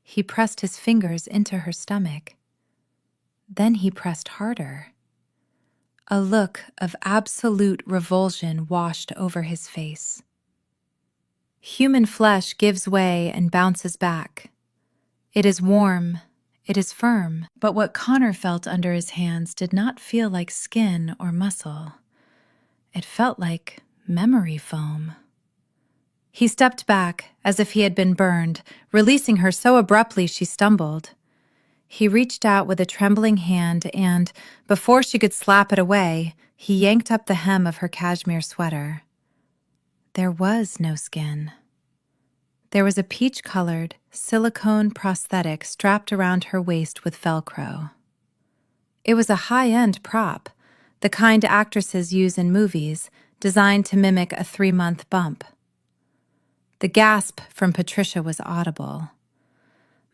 He pressed his fingers into her stomach. Then he pressed harder. A look of absolute revulsion washed over his face. Human flesh gives way and bounces back. It is warm, it is firm, but what Connor felt under his hands did not feel like skin or muscle. It felt like memory foam. He stepped back, as if he had been burned, releasing her so abruptly she stumbled. He reached out with a trembling hand and, before she could slap it away, he yanked up the hem of her cashmere sweater. There was no skin. There was a peach-colored, silicone prosthetic strapped around her waist with Velcro. It was a high-end prop, the kind actresses use in movies, designed to mimic a 3-month bump. The gasp from Patricia was audible.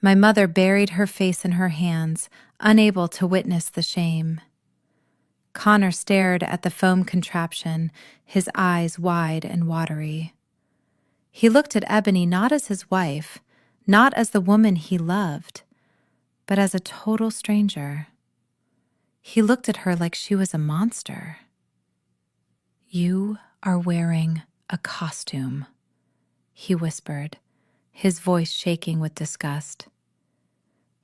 My mother buried her face in her hands, unable to witness the shame. Connor stared at the foam contraption, his eyes wide and watery. He looked at Ebony not as his wife, not as the woman he loved, but as a total stranger. He looked at her like she was a monster. "You are wearing a costume," he whispered, his voice shaking with disgust.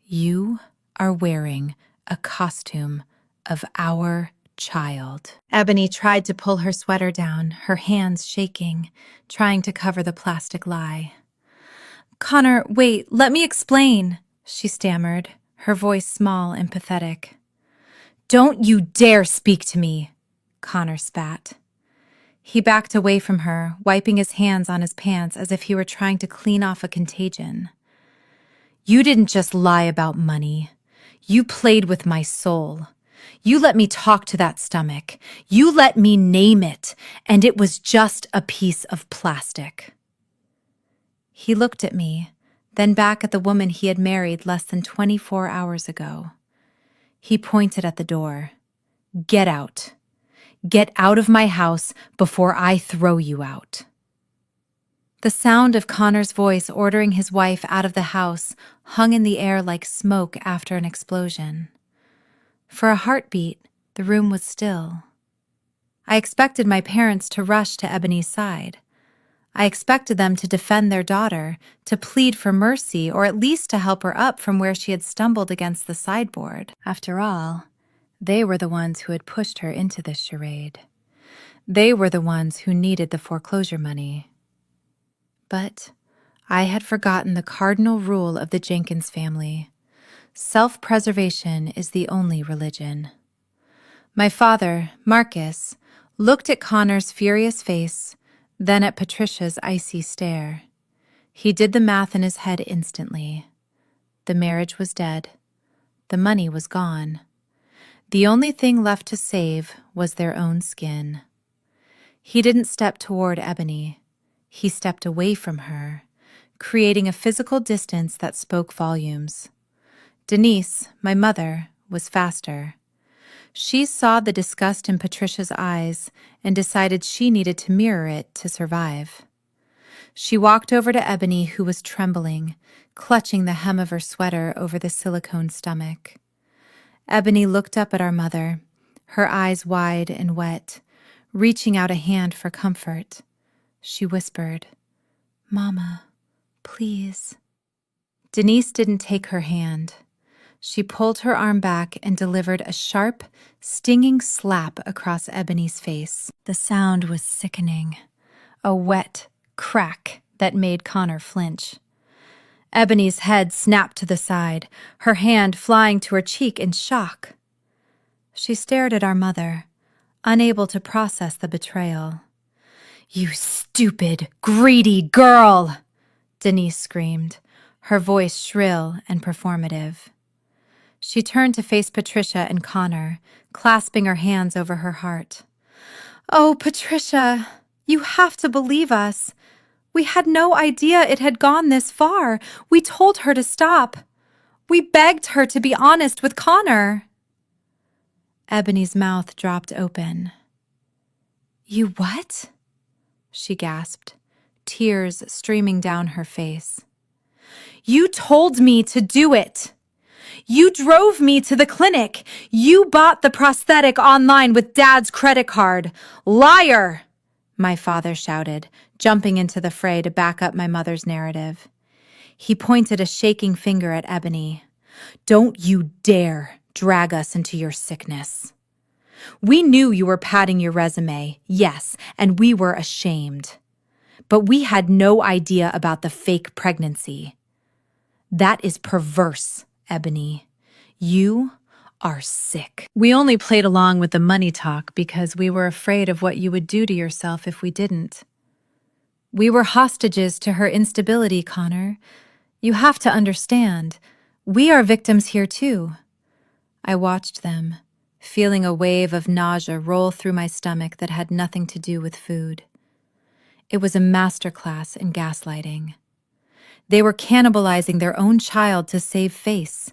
"You are wearing a costume of our child." Ebony tried to pull her sweater down, her hands shaking, trying to cover the plastic lie. "Connor, wait, let me explain," she stammered, her voice small and pathetic. "Don't you dare speak to me," Connor spat. He backed away from her, wiping his hands on his pants as if he were trying to clean off a contagion. "You didn't just lie about money. You played with my soul. You let me talk to that stomach. You let me name it, and it was just a piece of plastic." He looked at me, then back at the woman he had married less than 24 hours ago. He pointed at the door. "Get out. Get out of my house before I throw you out." The sound of Connor's voice ordering his wife out of the house hung in the air like smoke after an explosion. For a heartbeat, the room was still. I expected my parents to rush to Ebony's side. I expected them to defend their daughter, to plead for mercy, or at least to help her up from where she had stumbled against the sideboard. After all, they were the ones who had pushed her into this charade. They were the ones who needed the foreclosure money. But I had forgotten the cardinal rule of the Jenkins family. Self-preservation is the only religion. My father, Marcus, looked at Connor's furious face, then at Patricia's icy stare. He did the math in his head instantly. The marriage was dead. The money was gone. The only thing left to save was their own skin. He didn't step toward Ebony. He stepped away from her, creating a physical distance that spoke volumes. Denise, my mother, was faster. She saw the disgust in Patricia's eyes and decided she needed to mirror it to survive. She walked over to Ebony, who was trembling, clutching the hem of her sweater over the silicone stomach. Ebony looked up at our mother, her eyes wide and wet, reaching out a hand for comfort. She whispered, "Mama, please." Denise didn't take her hand. She pulled her arm back and delivered a sharp, stinging slap across Ebony's face. The sound was sickening, a wet crack that made Connor flinch. Ebony's head snapped to the side, her hand flying to her cheek in shock. She stared at our mother, unable to process the betrayal. "You stupid, greedy girl!" Denise screamed, her voice shrill and performative. She turned to face Patricia and Connor, clasping her hands over her heart. "Oh, Patricia, you have to believe us. We had no idea it had gone this far. We told her to stop. We begged her to be honest with Connor." Ebony's mouth dropped open. "You what?" she gasped, tears streaming down her face. "You told me to do it. You drove me to the clinic. You bought the prosthetic online with Dad's credit card. Liar!" my father shouted, jumping into the fray to back up my mother's narrative. He pointed a shaking finger at Ebony. "Don't you dare drag us into your sickness. We knew you were padding your resume, yes, and we were ashamed. But we had no idea about the fake pregnancy. That is perverse, Ebony. You are sick." We only played along with the money talk because we were afraid of what you would do to yourself if we didn't. We were hostages to her instability, Connor. You have to understand. We are victims here too. I watched them, feeling a wave of nausea roll through my stomach that had nothing to do with food. It was a masterclass in gaslighting. They were cannibalizing their own child to save face.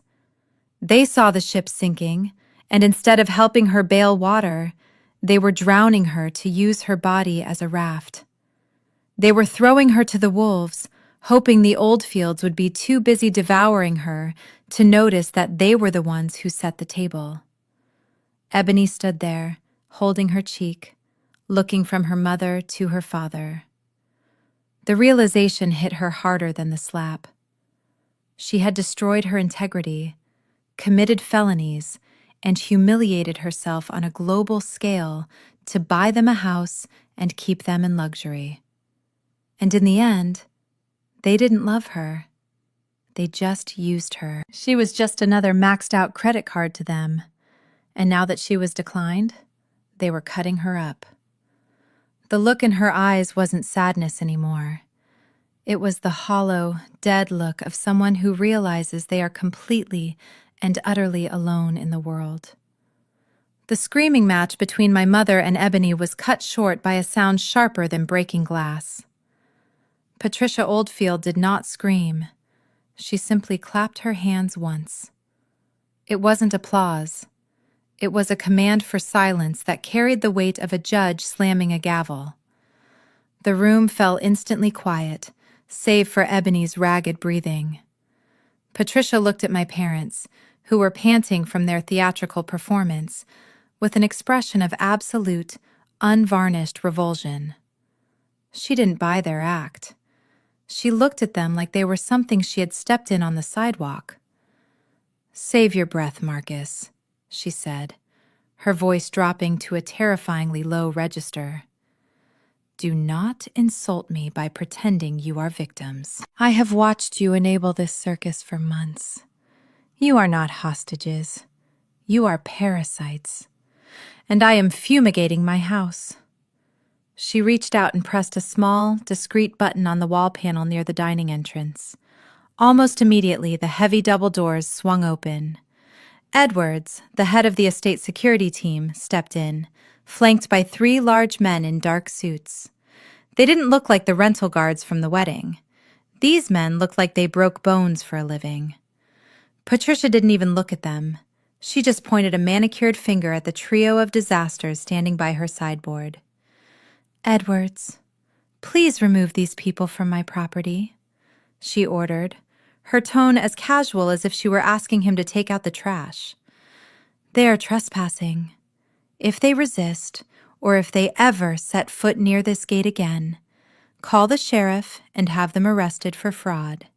They saw the ship sinking, and instead of helping her bail water, they were drowning her to use her body as a raft. They were throwing her to the wolves, hoping the Oldfields would be too busy devouring her to notice that they were the ones who set the table. Ebony stood there, holding her cheek, looking from her mother to her father. The realization hit her harder than the slap. She had destroyed her integrity, committed felonies, and humiliated herself on a global scale to buy them a house and keep them in luxury. And in the end, they didn't love her. They just used her. She was just another maxed-out credit card to them. And now that she was declined, they were cutting her up. The look in her eyes wasn't sadness anymore. It was the hollow, dead look of someone who realizes they are completely and utterly alone in the world. The screaming match between my mother and Ebony was cut short by a sound sharper than breaking glass. Patricia Oldfield did not scream. She simply clapped her hands once. It wasn't applause. It was a command for silence that carried the weight of a judge slamming a gavel. The room fell instantly quiet, save for Ebony's ragged breathing. Patricia looked at my parents, who were panting from their theatrical performance, with an expression of absolute, unvarnished revulsion. She didn't buy their act. She looked at them like they were something she had stepped in on the sidewalk. "Save your breath, Marcus," she said, her voice dropping to a terrifyingly low register. "Do not insult me by pretending you are victims. I have watched you enable this circus for months. You are not hostages. You are parasites. And I am fumigating my house." She reached out and pressed a small, discreet button on the wall panel near the dining entrance. Almost immediately, the heavy double doors swung open. Edwards, the head of the estate security team, stepped in, flanked by 3 large men in dark suits. They didn't look like the rental guards from the wedding. These men looked like they broke bones for a living. Patricia didn't even look at them. She just pointed a manicured finger at the trio of disasters standing by her sideboard. "Edwards, please remove these people from my property," she ordered, her tone as casual as if she were asking him to take out the trash. "They are trespassing. If they resist, or if they ever set foot near this gate again, call the sheriff and have them arrested for fraud."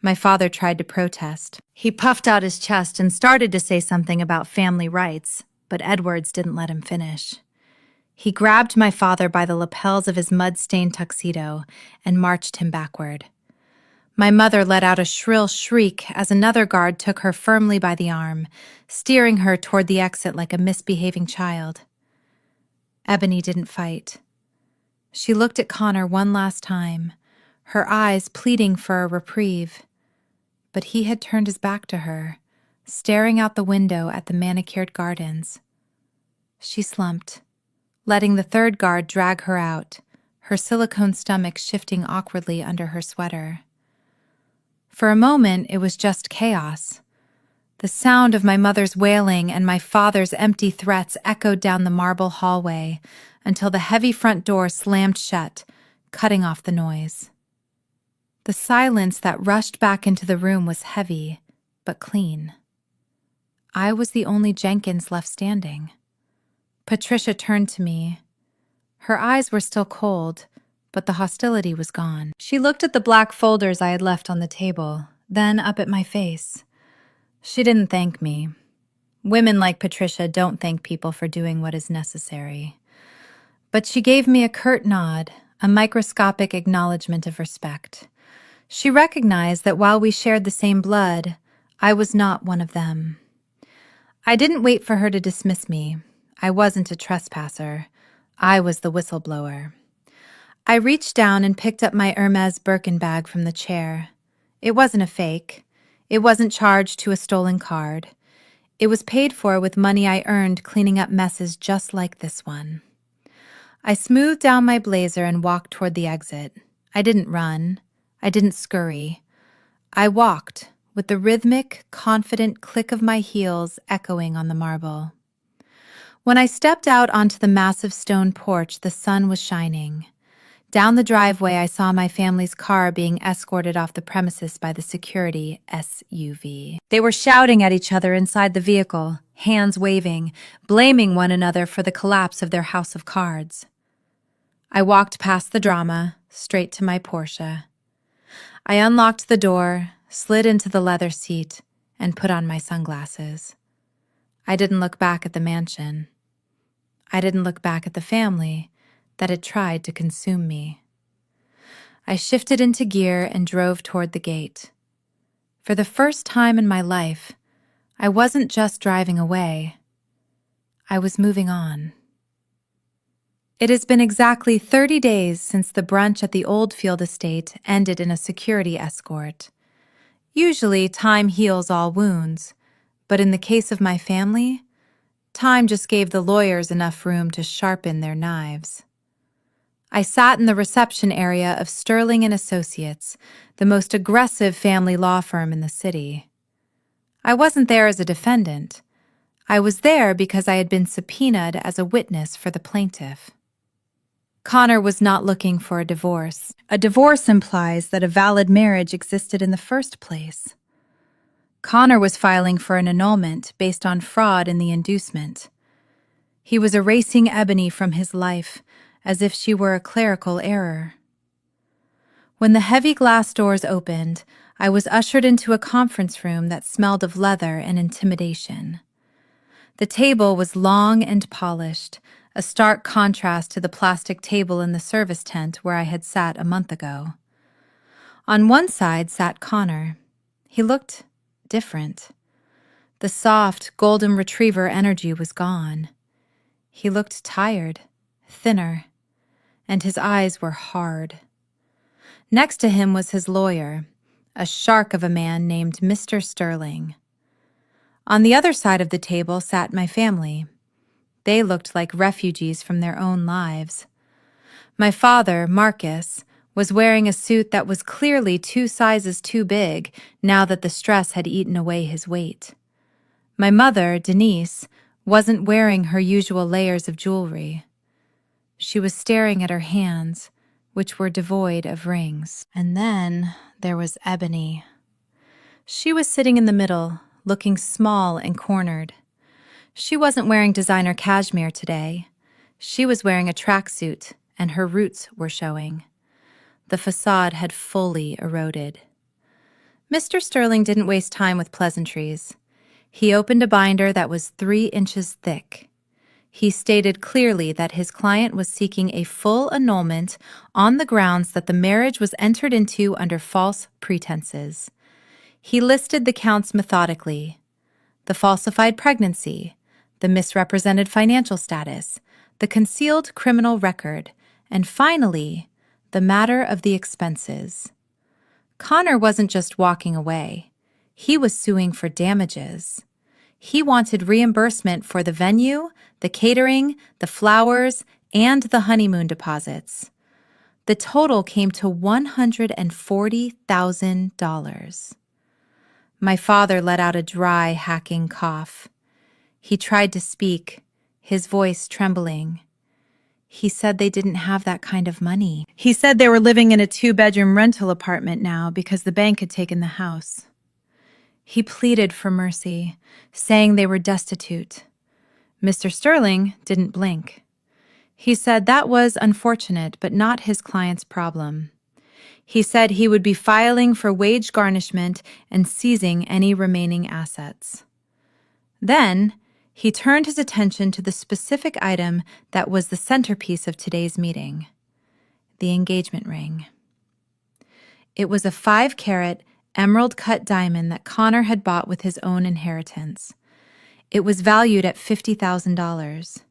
My father tried to protest. He puffed out his chest and started to say something about family rights, but Edwards didn't let him finish. He grabbed my father by the lapels of his mud-stained tuxedo and marched him backward. My mother let out a shrill shriek as another guard took her firmly by the arm, steering her toward the exit like a misbehaving child. Ebony didn't fight. She looked at Connor one last time, her eyes pleading for a reprieve. But he had turned his back to her, staring out the window at the manicured gardens. She slumped, letting the 3rd guard drag her out, her silicone stomach shifting awkwardly under her sweater. For a moment, it was just chaos. The sound of my mother's wailing and my father's empty threats echoed down the marble hallway until the heavy front door slammed shut, cutting off the noise. The silence that rushed back into the room was heavy, but clean. I was the only Jenkins left standing. Patricia turned to me. Her eyes were still cold, but the hostility was gone. She looked at the black folders I had left on the table, then up at my face. She didn't thank me. Women like Patricia don't thank people for doing what is necessary. But she gave me a curt nod, a microscopic acknowledgement of respect. She recognized that while we shared the same blood, I was not one of them. I didn't wait for her to dismiss me. I wasn't a trespasser. I was the whistleblower. I reached down and picked up my Hermes Birkin bag from the chair. It wasn't a fake. It wasn't charged to a stolen card. It was paid for with money I earned cleaning up messes just like this one. I smoothed down my blazer and walked toward the exit. I didn't run. I didn't scurry. I walked, with the rhythmic, confident click of my heels echoing on the marble. When I stepped out onto the massive stone porch, the sun was shining. Down the driveway, I saw my family's car being escorted off the premises by the security SUV. They were shouting at each other inside the vehicle, hands waving, blaming one another for the collapse of their house of cards. I walked past the drama, straight to my Porsche. I unlocked the door, slid into the leather seat, and put on my sunglasses. I didn't look back at the mansion. I didn't look back at the family that had tried to consume me. I shifted into gear and drove toward the gate. For the first time in my life, I wasn't just driving away. I was moving on. It has been exactly 30 days since the brunch at the Oldfield estate ended in a security escort. Usually, time heals all wounds, but in the case of my family, time just gave the lawyers enough room to sharpen their knives. I sat in the reception area of Sterling & Associates, the most aggressive family law firm in the city. I wasn't there as a defendant. I was there because I had been subpoenaed as a witness for the plaintiff. Connor was not looking for a divorce. A divorce implies that a valid marriage existed in the first place. Connor was filing for an annulment based on fraud in the inducement. He was erasing Ebony from his life as if she were a clerical error. When the heavy glass doors opened, I was ushered into a conference room that smelled of leather and intimidation. The table was long and polished, a stark contrast to the plastic table in the service tent where I had sat a month ago. On one side sat Connor. He looked different. The soft, golden retriever energy was gone. He looked tired, thinner, and his eyes were hard. Next to him was his lawyer, a shark of a man named Mr. Sterling. On the other side of the table sat my family. They looked like refugees from their own lives. My father, Marcus, was wearing a suit that was clearly 2 sizes too big now that the stress had eaten away his weight. My mother, Denise, wasn't wearing her usual layers of jewelry. She was staring at her hands, which were devoid of rings. And then there was Ebony. She was sitting in the middle, looking small and cornered. She wasn't wearing designer cashmere today. She was wearing a tracksuit, and her roots were showing. The facade had fully eroded. Mr. Sterling didn't waste time with pleasantries. He opened a binder that was 3 inches thick. He stated clearly that his client was seeking a full annulment on the grounds that the marriage was entered into under false pretenses. He listed the counts methodically: the falsified pregnancy, the misrepresented financial status, the concealed criminal record, and finally, the matter of the expenses. Connor wasn't just walking away. He was suing for damages. He wanted reimbursement for the venue, the catering, the flowers, and the honeymoon deposits. The total came to $140,000. My father let out a dry, hacking cough. He tried to speak, his voice trembling. He said they didn't have that kind of money. He said they were living in a 2-bedroom rental apartment now because the bank had taken the house. He pleaded for mercy, saying they were destitute. Mr. Sterling didn't blink. He said that was unfortunate, but not his client's problem. He said he would be filing for wage garnishment and seizing any remaining assets. Then, he turned his attention to the specific item that was the centerpiece of today's meeting: the engagement ring. It was a 5-carat emerald-cut diamond that Connor had bought with his own inheritance. It was valued at $50,000.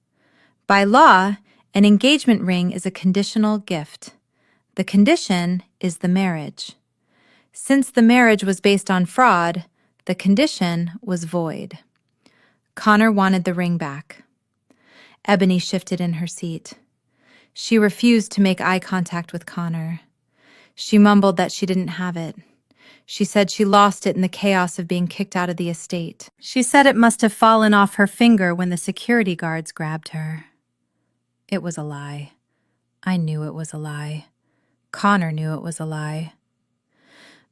By law, an engagement ring is a conditional gift. The condition is the marriage. Since the marriage was based on fraud, the condition was void. Connor wanted the ring back. Ebony shifted in her seat. She refused to make eye contact with Connor. She mumbled that she didn't have it. She said she lost it in the chaos of being kicked out of the estate. She said it must have fallen off her finger when the security guards grabbed her. It was a lie. I knew it was a lie. Connor knew it was a lie.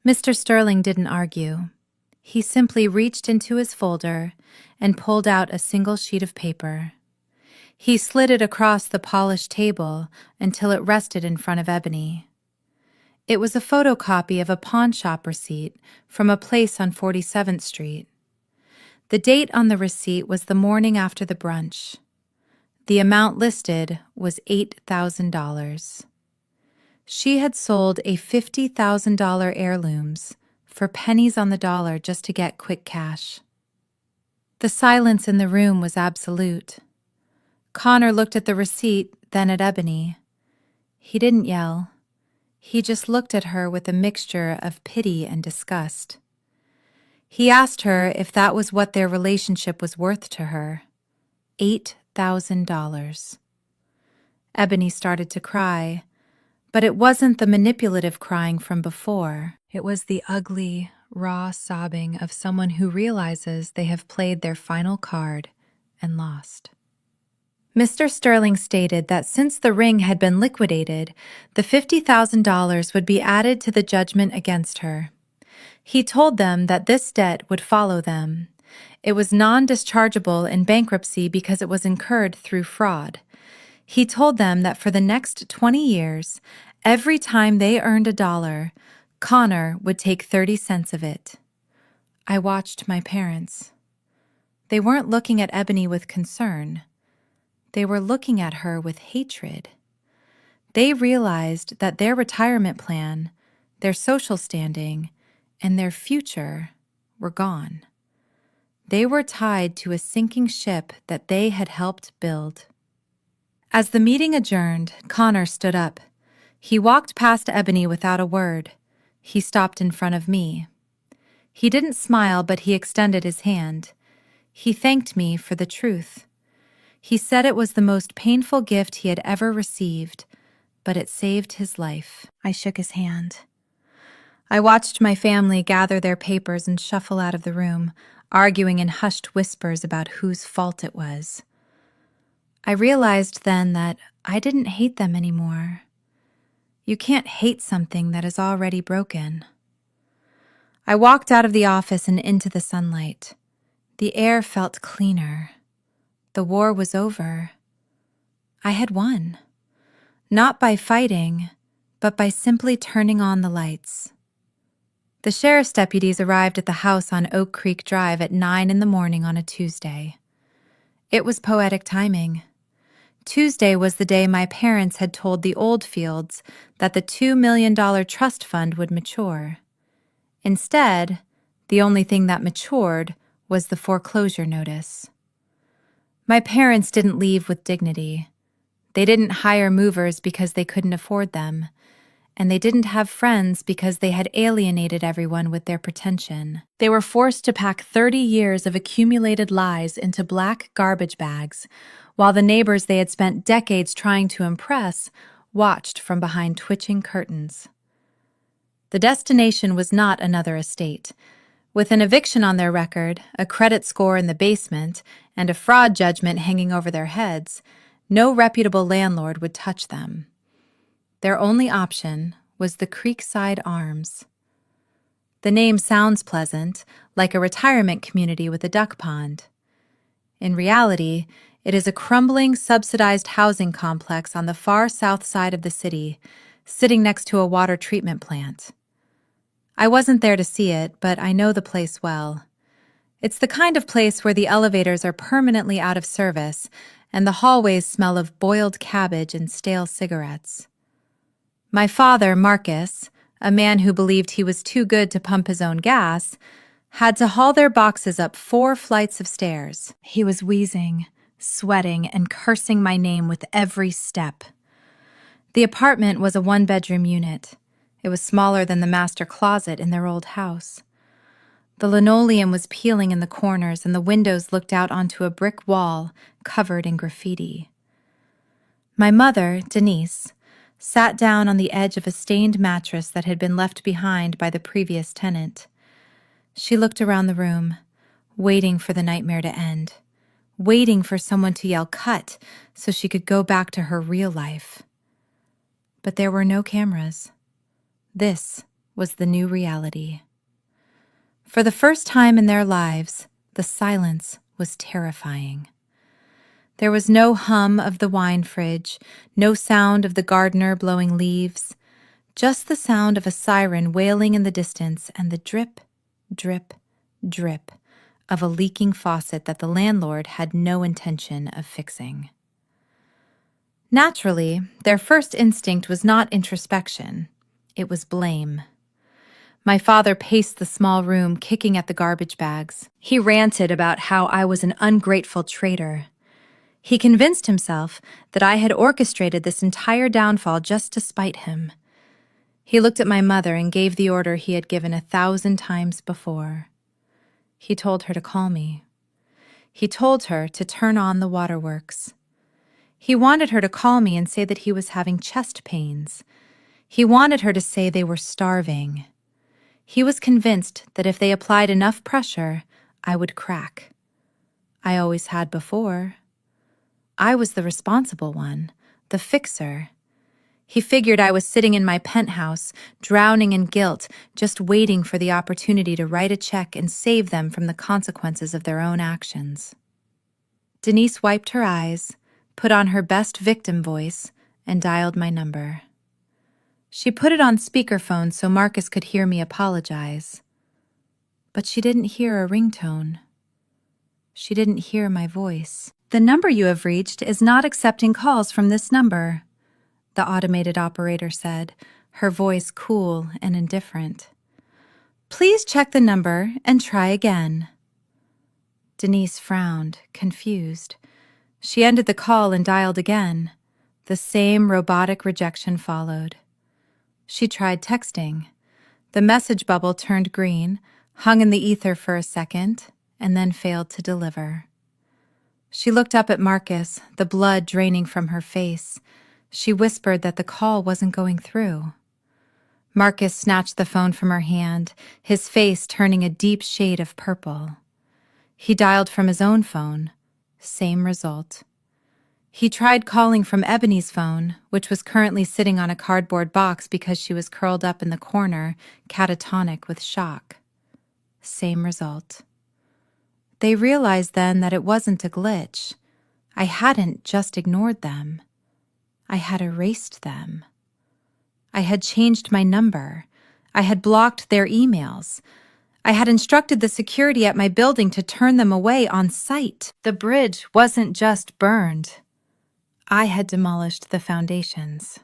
Mr. Sterling didn't argue. He simply reached into his folder and pulled out a single sheet of paper. He slid it across the polished table until it rested in front of Ebony. It was a photocopy of a pawn shop receipt from a place on 47th Street. The date on the receipt was the morning after the brunch. The amount listed was $8,000. She had sold a $50,000 heirlooms for pennies on the dollar just to get quick cash. The silence in the room was absolute. Connor looked at the receipt, then at Ebony. He didn't yell. He just looked at her with a mixture of pity and disgust. He asked her if that was what their relationship was worth to her. $8,000. Ebony started to cry, but it wasn't the manipulative crying from before. It was the ugly, raw sobbing of someone who realizes they have played their final card and lost. Mr. Sterling stated that since the ring had been liquidated, the $50,000 would be added to the judgment against her. He told them that this debt would follow them. It was non-dischargeable in bankruptcy because it was incurred through fraud. He told them that for the next 20 years, every time they earned $1, Connor would take 30 cents of it. I watched my parents. They weren't looking at Ebony with concern. They were looking at her with hatred. They realized that their retirement plan, their social standing, and their future were gone. They were tied to a sinking ship that they had helped build. As the meeting adjourned, Connor stood up. He walked past Ebony without a word. He stopped in front of me. He didn't smile, but he extended his hand. He thanked me for the truth. He said it was the most painful gift he had ever received, but it saved his life. I shook his hand. I watched my family gather their papers and shuffle out of the room, arguing in hushed whispers about whose fault it was. I realized then that I didn't hate them anymore. You can't hate something that is already broken. I walked out of the office and into the sunlight. The air felt cleaner. The war was over. I had won. Not by fighting, but by simply turning on the lights. The sheriff's deputies arrived at the house on Oak Creek Drive at 9 a.m. on a Tuesday. It was poetic timing. Tuesday was the day my parents had told the Oldfields that the $2 million trust fund would mature. Instead, the only thing that matured was the foreclosure notice. My parents didn't leave with dignity. They didn't hire movers because they couldn't afford them, and they didn't have friends because they had alienated everyone with their pretension. They were forced to pack 30 years of accumulated lies into black garbage bags, while the neighbors they had spent decades trying to impress watched from behind twitching curtains. The destination was not another estate. With an eviction on their record, a credit score in the basement, and a fraud judgment hanging over their heads, no reputable landlord would touch them. Their only option was the Creekside Arms. The name sounds pleasant, like a retirement community with a duck pond. In reality, it is a crumbling, subsidized housing complex on the far south side of the city, sitting next to a water treatment plant. I wasn't there to see it, but I know the place well. It's the kind of place where the elevators are permanently out of service and the hallways smell of boiled cabbage and stale cigarettes. My father, Marcus, a man who believed he was too good to pump his own gas, had to haul their boxes up 4 flights of stairs. He was wheezing, sweating, and cursing my name with every step. The apartment was a 1-bedroom unit. It was smaller than the master closet in their old house. The linoleum was peeling in the corners, and the windows looked out onto a brick wall covered in graffiti. My mother, Denise, sat down on the edge of a stained mattress that had been left behind by the previous tenant. She looked around the room, waiting for the nightmare to end, waiting for someone to yell "cut" so she could go back to her real life. But there were no cameras. This was the new reality. For the first time in their lives, the silence was terrifying. There was no hum of the wine fridge, no sound of the gardener blowing leaves, just the sound of a siren wailing in the distance and the drip, drip, drip of a leaking faucet that the landlord had no intention of fixing. Naturally, their first instinct was not introspection. It was blame. My father paced the small room, kicking at the garbage bags. He ranted about how I was an ungrateful traitor. He convinced himself that I had orchestrated this entire downfall just to spite him. He looked at my mother and gave the order he had given 1,000 times before. He told her to call me. He told her to turn on the waterworks. He wanted her to call me and say that he was having chest pains. He wanted her to say they were starving. He was convinced that if they applied enough pressure, I would crack. I always had before. I was the responsible one, the fixer. He figured I was sitting in my penthouse, drowning in guilt, just waiting for the opportunity to write a check and save them from the consequences of their own actions. Denise wiped her eyes, put on her best victim voice, and dialed my number. She put it on speakerphone so Marcus could hear me apologize. But she didn't hear a ringtone. She didn't hear my voice. "The number you have reached is not accepting calls from this number," the automated operator said, her voice cool and indifferent. "Please check the number and try again." Denise frowned, confused. She ended the call and dialed again. The same robotic rejection followed. She tried texting. The message bubble turned green, hung in the ether for a second, and then failed to deliver. She looked up at Marcus, the blood draining from her face. She whispered that the call wasn't going through. Marcus snatched the phone from her hand, his face turning a deep shade of purple. He dialed from his own phone. Same result. He tried calling from Ebony's phone, which was currently sitting on a cardboard box because she was curled up in the corner, catatonic with shock. Same result. They realized then that it wasn't a glitch. I hadn't just ignored them. I had erased them. I had changed my number. I had blocked their emails. I had instructed the security at my building to turn them away on sight. The bridge wasn't just burned. I had demolished the foundations.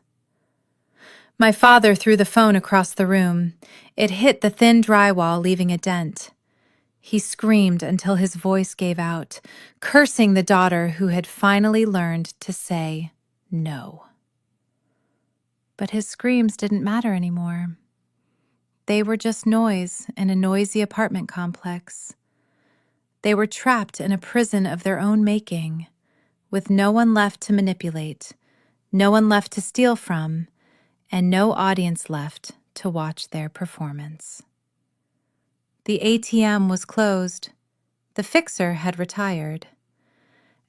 My father threw the phone across the room. It hit the thin drywall, leaving a dent. He screamed until his voice gave out, cursing the daughter who had finally learned to say no. But his screams didn't matter anymore. They were just noise in a noisy apartment complex. They were trapped in a prison of their own making, with no one left to manipulate, no one left to steal from, and no audience left to watch their performance. The ATM was closed. The fixer had retired.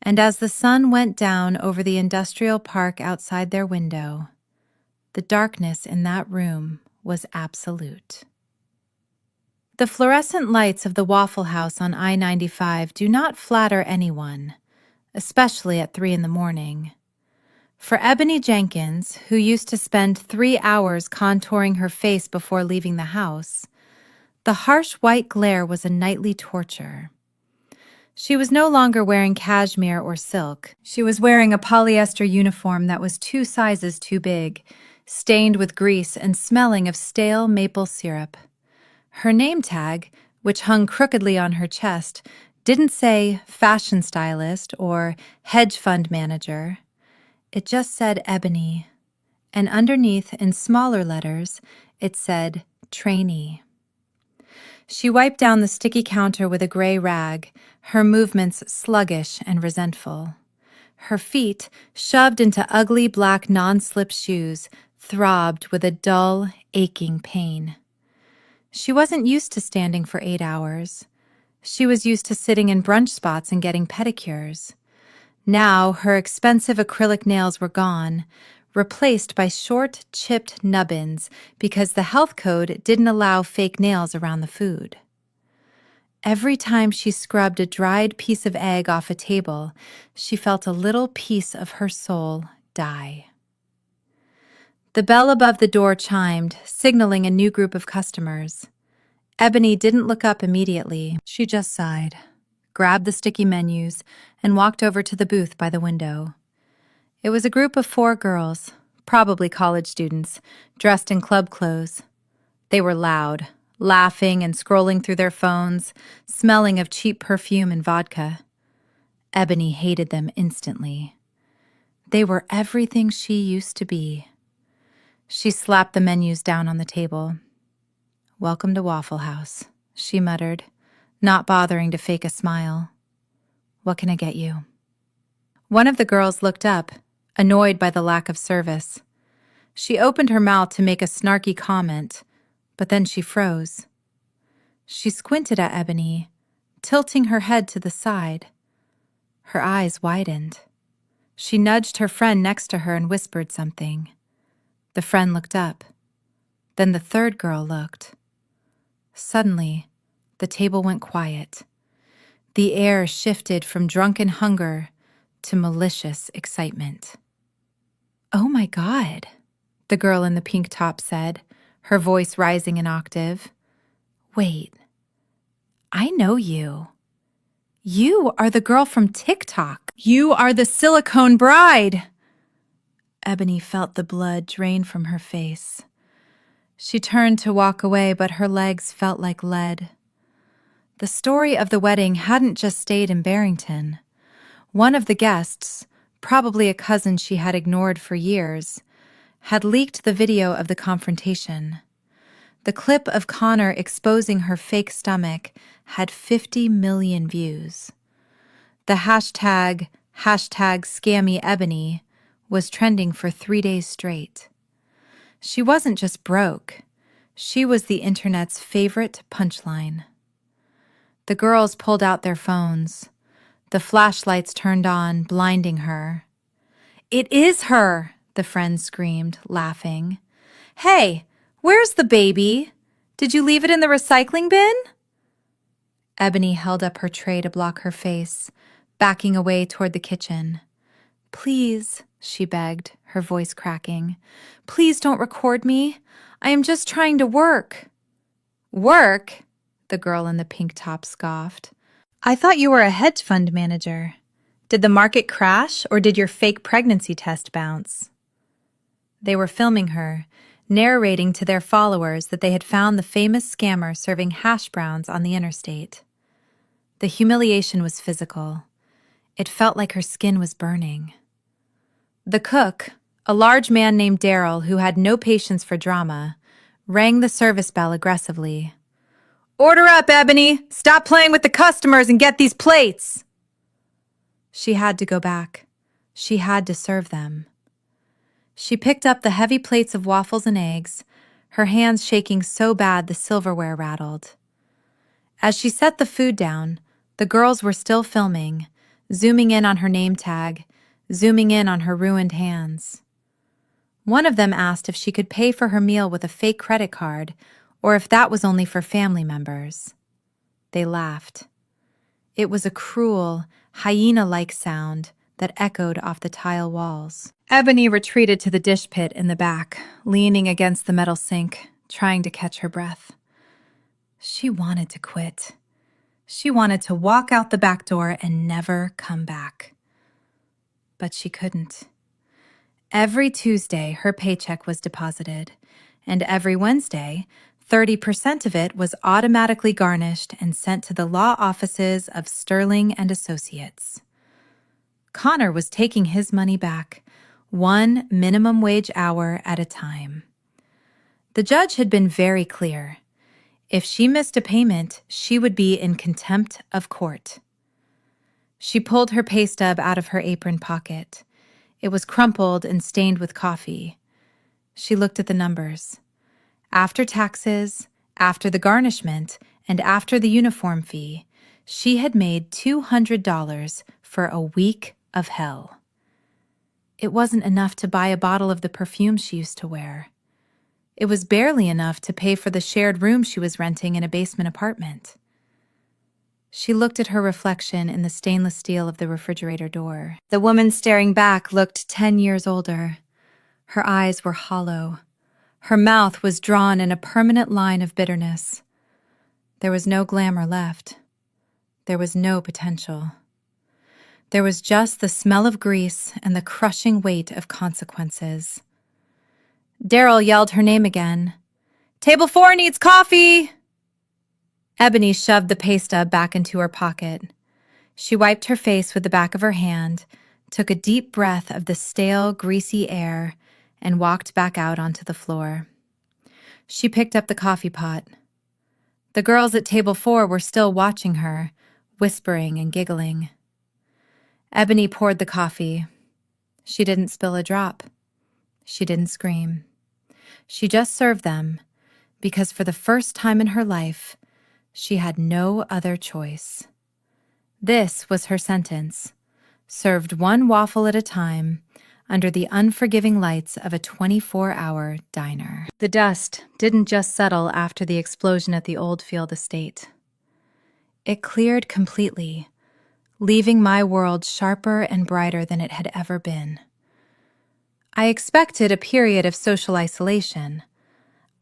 And as the sun went down over the industrial park outside their window, the darkness in that room was absolute. The fluorescent lights of the Waffle House on I-95 do not flatter anyone, especially at 3 a.m. For Ebony Jenkins, who used to spend 3 hours contouring her face before leaving the house, the harsh white glare was a nightly torture. She was no longer wearing cashmere or silk. She was wearing a polyester uniform that was 2 sizes too big, stained with grease and smelling of stale maple syrup. Her name tag, which hung crookedly on her chest, didn't say fashion stylist or hedge fund manager. It just said Ebony, and underneath in smaller letters, it said trainee. She wiped down the sticky counter with a gray rag, her movements sluggish and resentful. Her feet, shoved into ugly black non-slip shoes, throbbed with a dull, aching pain. She wasn't used to standing for 8 hours. She was used to sitting in brunch spots and getting pedicures. Now her expensive acrylic nails were gone, replaced by short, chipped nubbins because the health code didn't allow fake nails around the food. Every time she scrubbed a dried piece of egg off a table, she felt a little piece of her soul die. The bell above the door chimed, signaling a new group of customers. Ebony didn't look up immediately. She just sighed, grabbed the sticky menus, and walked over to the booth by the window. It was a group of 4 girls, probably college students, dressed in club clothes. They were loud, laughing and scrolling through their phones, smelling of cheap perfume and vodka. Ebony hated them instantly. They were everything she used to be. She slapped the menus down on the table. "Welcome to Waffle House," she muttered, not bothering to fake a smile. "What can I get you?" One of the girls looked up, annoyed by the lack of service. She opened her mouth to make a snarky comment, But then she froze. She squinted at Ebony, tilting her head to the side. Her eyes widened. She nudged her friend next to her and whispered something. The friend looked up. Then the third girl looked. Suddenly, the table went quiet. The air shifted from drunken hunger to malicious excitement. "Oh my God," the girl in the pink top said, her voice rising an octave. "Wait, I know you. You are the girl from TikTok. You are the silicone bride." Ebony felt the blood drain from her face. She turned to walk away, but her legs felt like lead. The story of the wedding hadn't just stayed in Barrington. One of the guests, probably a cousin she had ignored for years, had leaked the video of the confrontation. The clip of Connor exposing her fake stomach had 50 million views. The hashtag #ScammyEbony was trending for 3 days straight. She wasn't just broke. She was the internet's favorite punchline. The girls pulled out their phones. The flashlights turned on, blinding her. "It is her!" the friend screamed, laughing. "Hey, where's the baby? Did you leave it in the recycling bin?" Ebony held up her tray to block her face, backing away toward the kitchen. "Please," she begged, her voice cracking. "Please don't record me. I am just trying to work." "Work?" the girl in the pink top scoffed. "I thought you were a hedge fund manager. Did the market crash, or did your fake pregnancy test bounce?" They were filming her, narrating to their followers that they had found the famous scammer serving hash browns on the interstate. The humiliation was physical. It felt like her skin was burning. The cook, a large man named Daryl who had no patience for drama, rang the service bell aggressively. "Order up, Ebony! Stop playing with the customers and get these plates!" She had to go back. She had to serve them. She picked up the heavy plates of waffles and eggs, her hands shaking so bad the silverware rattled. As she set the food down, the girls were still filming, zooming in on her name tag, zooming in on her ruined hands. One of them asked if she could pay for her meal with a fake credit card, or if that was only for family members. They laughed. It was a cruel, hyena-like sound that echoed off the tile walls. Ebony retreated to the dish pit in the back, leaning against the metal sink, trying to catch her breath. She wanted to quit. She wanted to walk out the back door and never come back. But she couldn't. Every Tuesday, her paycheck was deposited, and every Wednesday, 30% of it was automatically garnished and sent to the law offices of Sterling and Associates. Connor was taking his money back, one minimum wage hour at a time. The judge had been very clear. If she missed a payment, she would be in contempt of court. She pulled her pay stub out of her apron pocket. It was crumpled and stained with coffee. She looked at the numbers. After taxes, after the garnishment, and after the uniform fee, she had made $200 for a week of hell. It wasn't enough to buy a bottle of the perfume she used to wear. It was barely enough to pay for the shared room she was renting in a basement apartment. She looked at her reflection in the stainless steel of the refrigerator door. The woman staring back looked 10 years older. Her eyes were hollow. Her mouth was drawn in a permanent line of bitterness. There was no glamour left. There was no potential. There was just the smell of grease and the crushing weight of consequences. Daryl yelled her name again. "Table 4 needs coffee!" Ebony shoved the pay stub back into her pocket. She wiped her face with the back of her hand, took a deep breath of the stale, greasy air, and walked back out onto the floor. She picked up the coffee pot. The girls at table 4 were still watching her, whispering and giggling. Ebony poured the coffee. She didn't spill a drop. She didn't scream. She just served them, because for the first time in her life, she had no other choice. This was her sentence, served one waffle at a time under the unforgiving lights of a 24-hour diner. The dust didn't just settle after the explosion at the Oldfield estate. It cleared completely, leaving my world sharper and brighter than it had ever been. I expected a period of social isolation.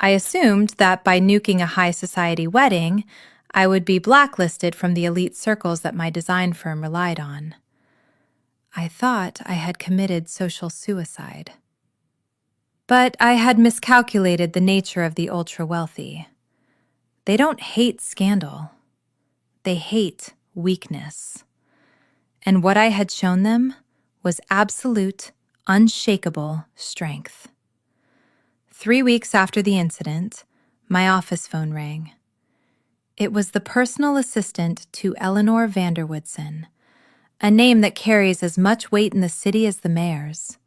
I assumed that by nuking a high society wedding, I would be blacklisted from the elite circles that my design firm relied on. I thought I had committed social suicide. But I had miscalculated the nature of the ultra-wealthy. They don't hate scandal. They hate weakness. And what I had shown them was absolute, unshakable strength. 3 weeks after the incident, my office phone rang. It was the personal assistant to Eleanor Vanderwoodson, a name that carries as much weight in the city as the mayor's.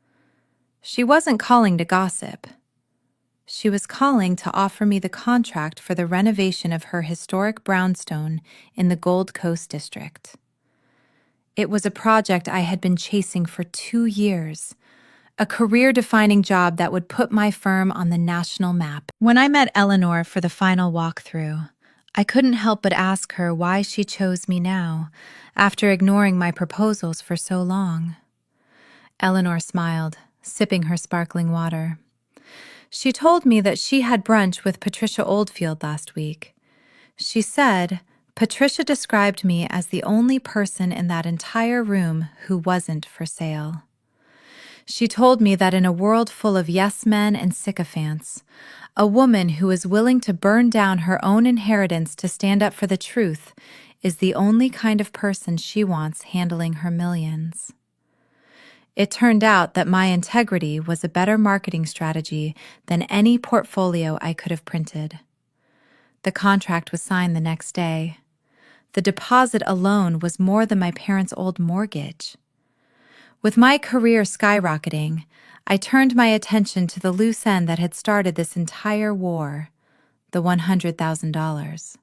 She wasn't calling to gossip. She was calling to offer me the contract for the renovation of her historic brownstone in the Gold Coast district. It was a project I had been chasing for 2 years, a career-defining job that would put my firm on the national map. When I met Eleanor for the final walkthrough, I couldn't help but ask her why she chose me now, after ignoring my proposals for so long. Eleanor smiled, sipping her sparkling water. She told me that she had brunch with Patricia Oldfield last week. She said, Patricia described me as the only person in that entire room who wasn't for sale. She told me that in a world full of yes men and sycophants, a woman who is willing to burn down her own inheritance to stand up for the truth is the only kind of person she wants handling her millions. It turned out that my integrity was a better marketing strategy than any portfolio I could have printed. The contract was signed the next day. The deposit alone was more than my parents' old mortgage. With my career skyrocketing, I turned my attention to the loose end that had started this entire war, the $100,000.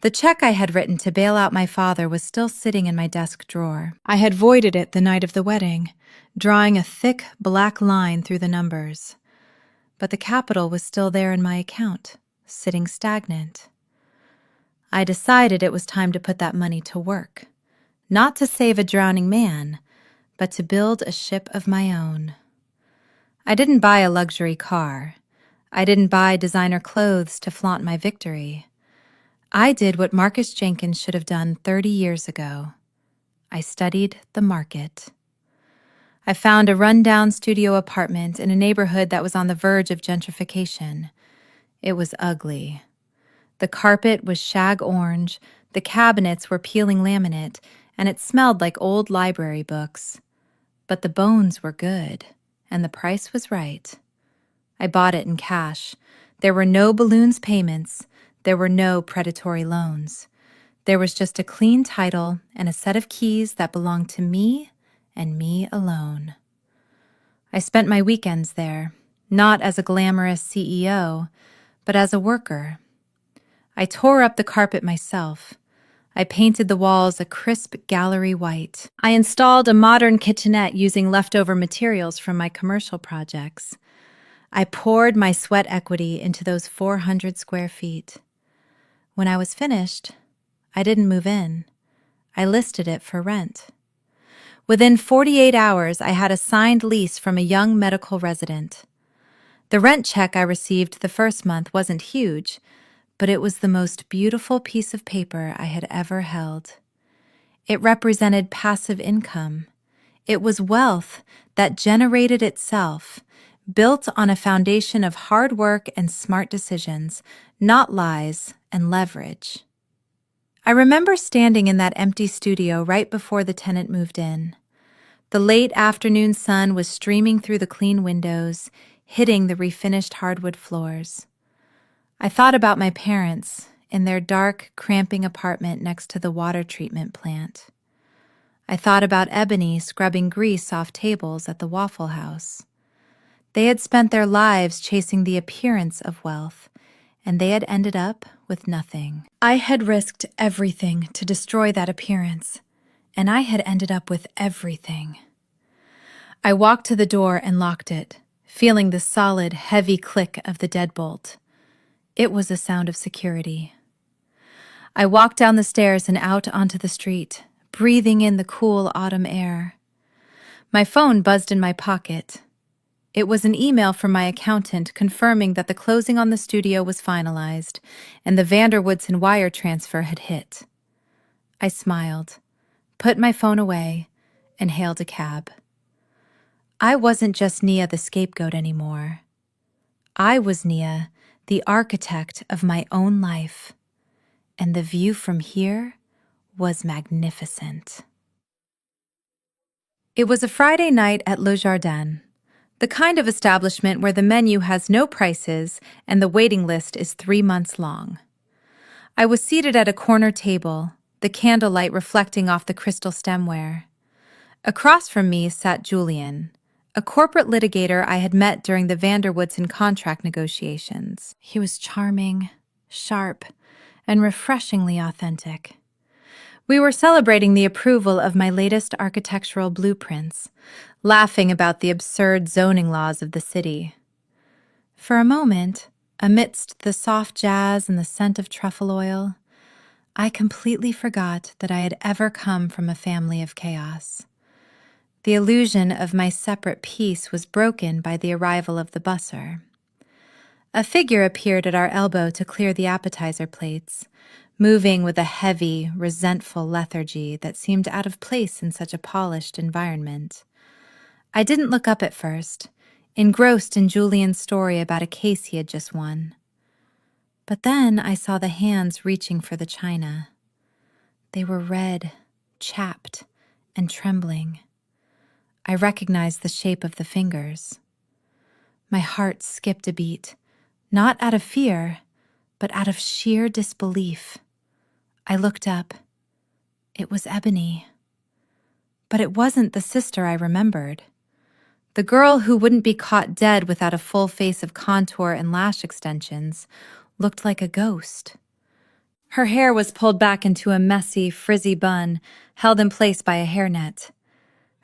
The check I had written to bail out my father was still sitting in my desk drawer. I had voided it the night of the wedding, drawing a thick black line through the numbers. But the capital was still there in my account, sitting stagnant. I decided it was time to put that money to work, not to save a drowning man, but to build a ship of my own. I didn't buy a luxury car. I didn't buy designer clothes to flaunt my victory. I did what Marcus Jenkins should have done 30 years ago. I studied the market. I found a rundown studio apartment in a neighborhood that was on the verge of gentrification. It was ugly. The carpet was shag orange, the cabinets were peeling laminate, and it smelled like old library books. But the bones were good, and the price was right. I bought it in cash. There were no balloons payments. There were no predatory loans. There was just a clean title and a set of keys that belonged to me and me alone. I spent my weekends there, not as a glamorous CEO, but as a worker. I tore up the carpet myself. I painted the walls a crisp gallery white. I installed a modern kitchenette using leftover materials from my commercial projects. I poured my sweat equity into those 400 square feet. When I was finished, I didn't move in. I listed it for rent. Within 48 hours, I had a signed lease from a young medical resident. The rent check I received the first month wasn't huge, but it was the most beautiful piece of paper I had ever held. It represented passive income. It was wealth that generated itself, built on a foundation of hard work and smart decisions, not lies and leverage. I remember standing in that empty studio right before the tenant moved in. The late afternoon sun was streaming through the clean windows, hitting the refinished hardwood floors. I thought about my parents in their dark, cramping apartment next to the water treatment plant. I thought about Ebony scrubbing grease off tables at the Waffle House. They had spent their lives chasing the appearance of wealth, and they had ended up with nothing. I had risked everything to destroy that appearance, and I had ended up with everything. I walked to the door and locked it, feeling the solid, heavy click of the deadbolt. It was a sound of security. I walked down the stairs and out onto the street, breathing in the cool autumn air. My phone buzzed in my pocket. It was an email from my accountant confirming that the closing on the studio was finalized and the Vanderwoodson wire transfer had hit. I smiled, put my phone away, and hailed a cab. I wasn't just Nia the scapegoat anymore. I was Nia, the architect of my own life, and the view from here was magnificent. It was a Friday night at Le Jardin, the kind of establishment where the menu has no prices and the waiting list is 3 months long. I was seated at a corner table, the candlelight reflecting off the crystal stemware. Across from me sat Julian, a corporate litigator I had met during the Vanderwoodson contract negotiations. He was charming, sharp, and refreshingly authentic. We were celebrating the approval of my latest architectural blueprints, laughing about the absurd zoning laws of the city. For a moment, amidst the soft jazz and the scent of truffle oil, I completely forgot that I had ever come from a family of chaos. The illusion of my separate peace was broken by the arrival of the busser. A figure appeared at our elbow to clear the appetizer plates, moving with a heavy, resentful lethargy that seemed out of place in such a polished environment. I didn't look up at first, engrossed in Julian's story about a case he had just won. But then I saw the hands reaching for the china. They were red, chapped, and trembling. I recognized the shape of the fingers. My heart skipped a beat, not out of fear, but out of sheer disbelief. I looked up. It was Ebony. But it wasn't the sister I remembered. The girl who wouldn't be caught dead without a full face of contour and lash extensions looked like a ghost. Her hair was pulled back into a messy, frizzy bun, held in place by a hairnet.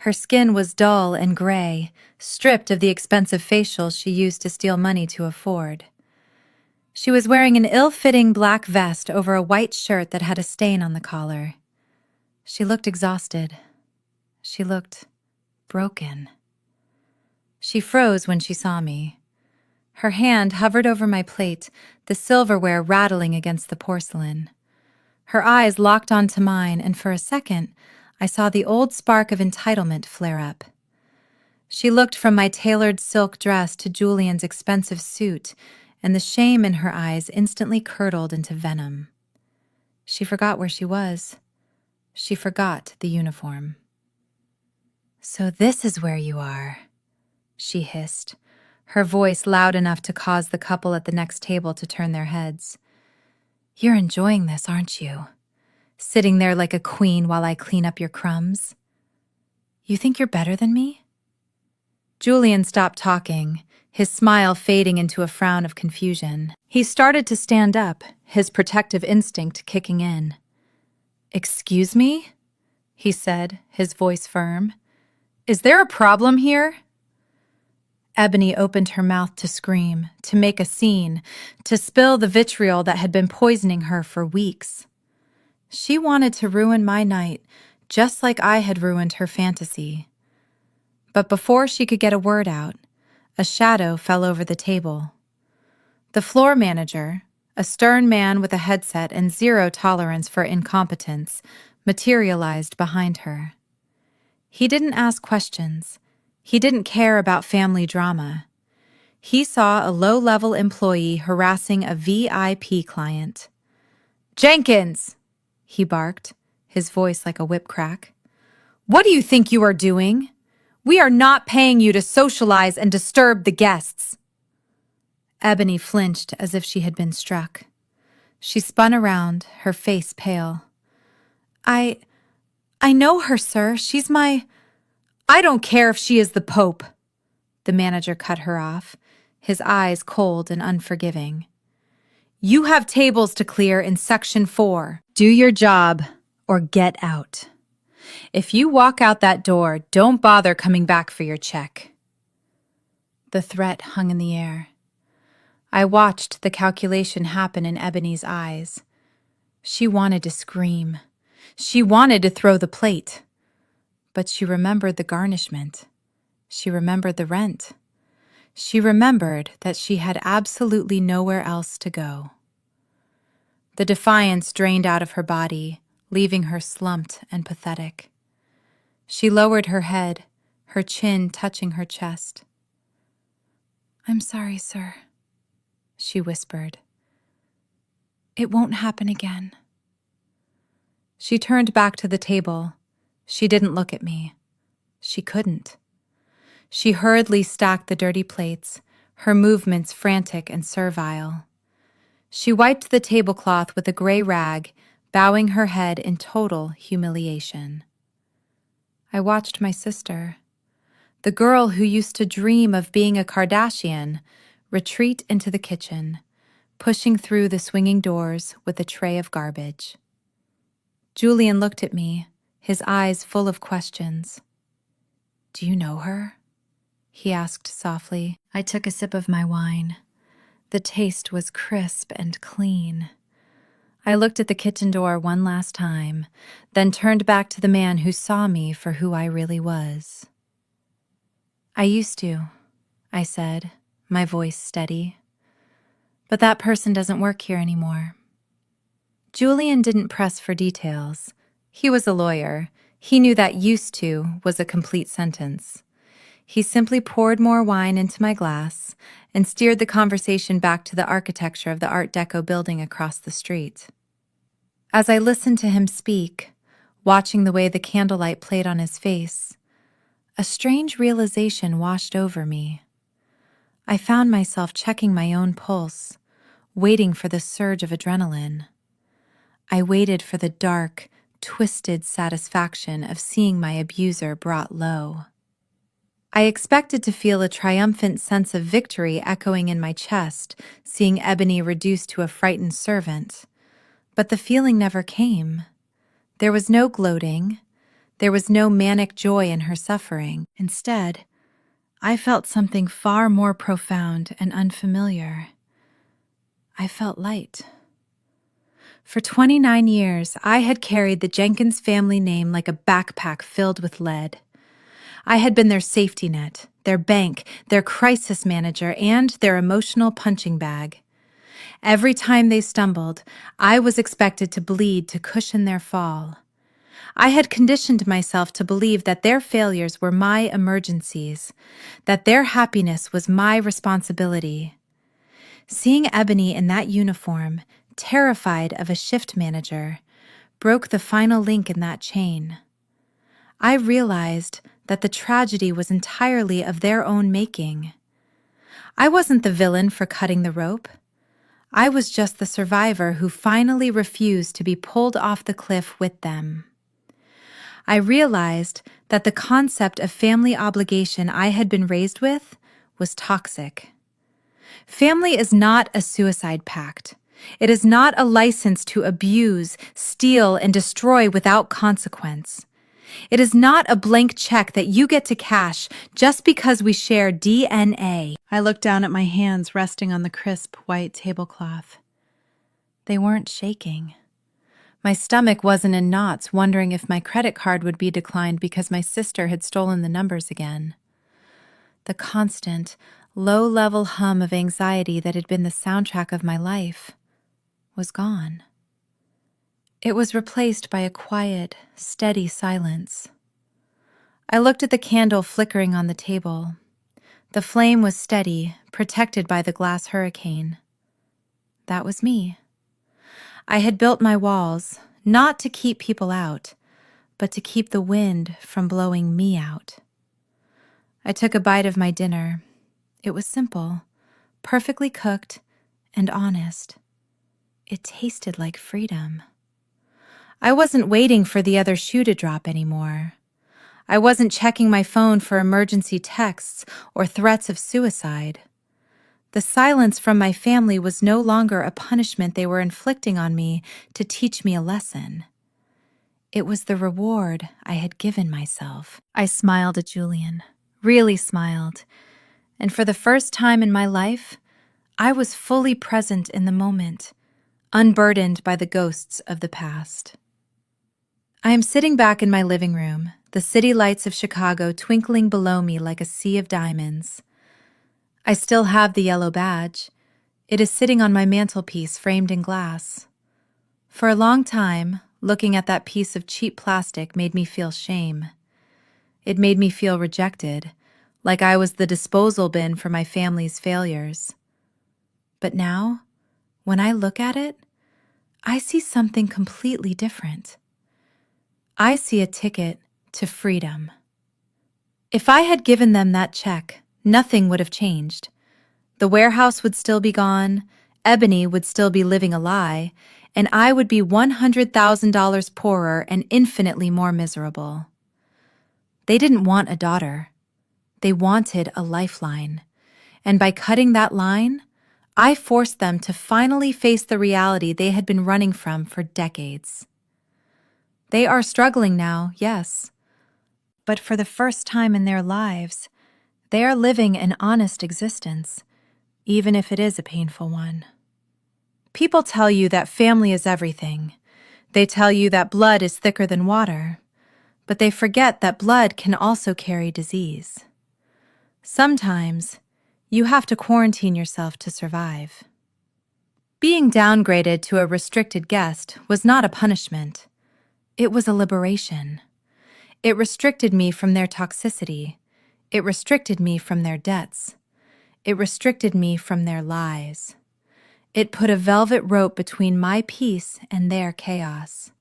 Her skin was dull and gray, stripped of the expensive facials she used to steal money to afford. She was wearing an ill-fitting black vest over a white shirt that had a stain on the collar. She looked exhausted. She looked broken. She froze when she saw me. Her hand hovered over my plate, the silverware rattling against the porcelain. Her eyes locked onto mine, and for a second, I saw the old spark of entitlement flare up. She looked from my tailored silk dress to Julian's expensive suit, and the shame in her eyes instantly curdled into venom. She forgot where she was. She forgot the uniform. "So this is where you are," she hissed, her voice loud enough to cause the couple at the next table to turn their heads. "You're enjoying this, aren't you? Sitting there like a queen while I clean up your crumbs? You think you're better than me?" Julian stopped talking, his smile fading into a frown of confusion. He started to stand up, his protective instinct kicking in. "Excuse me?" he said, his voice firm. "Is there a problem here?" Ebony opened her mouth to scream, to make a scene, to spill the vitriol that had been poisoning her for weeks. She wanted to ruin my night, just like I had ruined her fantasy. But before she could get a word out, a shadow fell over the table. The floor manager, a stern man with a headset and zero tolerance for incompetence, materialized behind her. He didn't ask questions. He didn't care about family drama. He saw a low-level employee harassing a VIP client. "Jenkins!" he barked, his voice like a whip crack. "What do you think you are doing? We are not paying you to socialize and disturb the guests." Ebony flinched as if she had been struck. She spun around, her face pale. I know her, sir. She's my—" "I don't care if she is the Pope," the manager cut her off, his eyes cold and unforgiving. You have tables to clear in Section 4. Do your job or get out. If you walk out that door, don't bother coming back for your check." The threat hung in the air. I watched the calculation happen in Ebony's eyes. She wanted to scream. She wanted to throw the plate. But she remembered the garnishment. She remembered the rent. She remembered that she had absolutely nowhere else to go. The defiance drained out of her body, leaving her slumped and pathetic. She lowered her head, her chin touching her chest. "I'm sorry, sir," she whispered. "It won't happen again." She turned back to the table. She didn't look at me. She couldn't. She hurriedly stacked the dirty plates, her movements frantic and servile. She wiped the tablecloth with a gray rag, bowing her head in total humiliation. I watched my sister, the girl who used to dream of being a Kardashian, retreat into the kitchen, pushing through the swinging doors with a tray of garbage. Julian looked at me, his eyes full of questions. "Do you know her?" he asked softly. I took a sip of my wine. The taste was crisp and clean. I looked at the kitchen door one last time, then turned back to the man who saw me for who I really was. "I used to," I said, my voice steady. "But that person doesn't work here anymore." Julian didn't press for details. He was a lawyer. He knew that "used to" was a complete sentence. He simply poured more wine into my glass and steered the conversation back to the architecture of the Art Deco building across the street. As I listened to him speak, watching the way the candlelight played on his face, a strange realization washed over me. I found myself checking my own pulse, waiting for the surge of adrenaline. I waited for the dark, twisted satisfaction of seeing my abuser brought low. I expected to feel a triumphant sense of victory echoing in my chest, seeing Ebony reduced to a frightened servant. But the feeling never came. There was no gloating. There was no manic joy in her suffering. Instead, I felt something far more profound and unfamiliar. I felt light. For 29 years, I had carried the Jenkins family name like a backpack filled with lead. I had been their safety net, their bank, their crisis manager, and their emotional punching bag. Every time they stumbled, I was expected to bleed to cushion their fall. I had conditioned myself to believe that their failures were my emergencies, that their happiness was my responsibility. Seeing Ebony in that uniform, terrified of a shift manager, broke the final link in that chain. I realized that the tragedy was entirely of their own making. I wasn't the villain for cutting the rope. I was just the survivor who finally refused to be pulled off the cliff with them. I realized that the concept of family obligation I had been raised with was toxic. Family is not a suicide pact. It is not a license to abuse, steal, and destroy without consequence. It is not a blank check that you get to cash just because we share DNA. I looked down at my hands resting on the crisp white tablecloth. They weren't shaking. My stomach wasn't in knots, wondering if my credit card would be declined because my sister had stolen the numbers again. The constant, low-level hum of anxiety that had been the soundtrack of my life was gone. It was replaced by a quiet, steady silence. I looked at the candle flickering on the table. The flame was steady, protected by the glass hurricane. That was me. I had built my walls, not to keep people out, but to keep the wind from blowing me out. I took a bite of my dinner. It was simple, perfectly cooked, and honest. It tasted like freedom. I wasn't waiting for the other shoe to drop anymore. I wasn't checking my phone for emergency texts or threats of suicide. The silence from my family was no longer a punishment they were inflicting on me to teach me a lesson. It was the reward I had given myself. I smiled at Julian, really smiled, and for the first time in my life, I was fully present in the moment, unburdened by the ghosts of the past. I am sitting back in my living room, the city lights of Chicago twinkling below me like a sea of diamonds. I still have the yellow badge. It is sitting on my mantelpiece, framed in glass. For a long time, looking at that piece of cheap plastic made me feel shame. It made me feel rejected, like I was the disposal bin for my family's failures. But now, when I look at it, I see something completely different. I see a ticket to freedom. If I had given them that check, nothing would have changed. The warehouse would still be gone, Ebony would still be living a lie, and I would be $100,000 poorer and infinitely more miserable. They didn't want a daughter. They wanted a lifeline. And by cutting that line, I forced them to finally face the reality they had been running from for decades. They are struggling now, yes. But for the first time in their lives, they are living an honest existence, even if it is a painful one. People tell you that family is everything. They tell you that blood is thicker than water, but they forget that blood can also carry disease. Sometimes, you have to quarantine yourself to survive. Being downgraded to a restricted guest was not a punishment. It was a liberation. It restricted me from their toxicity. It restricted me from their debts. It restricted me from their lies. It put a velvet rope between my peace and their chaos.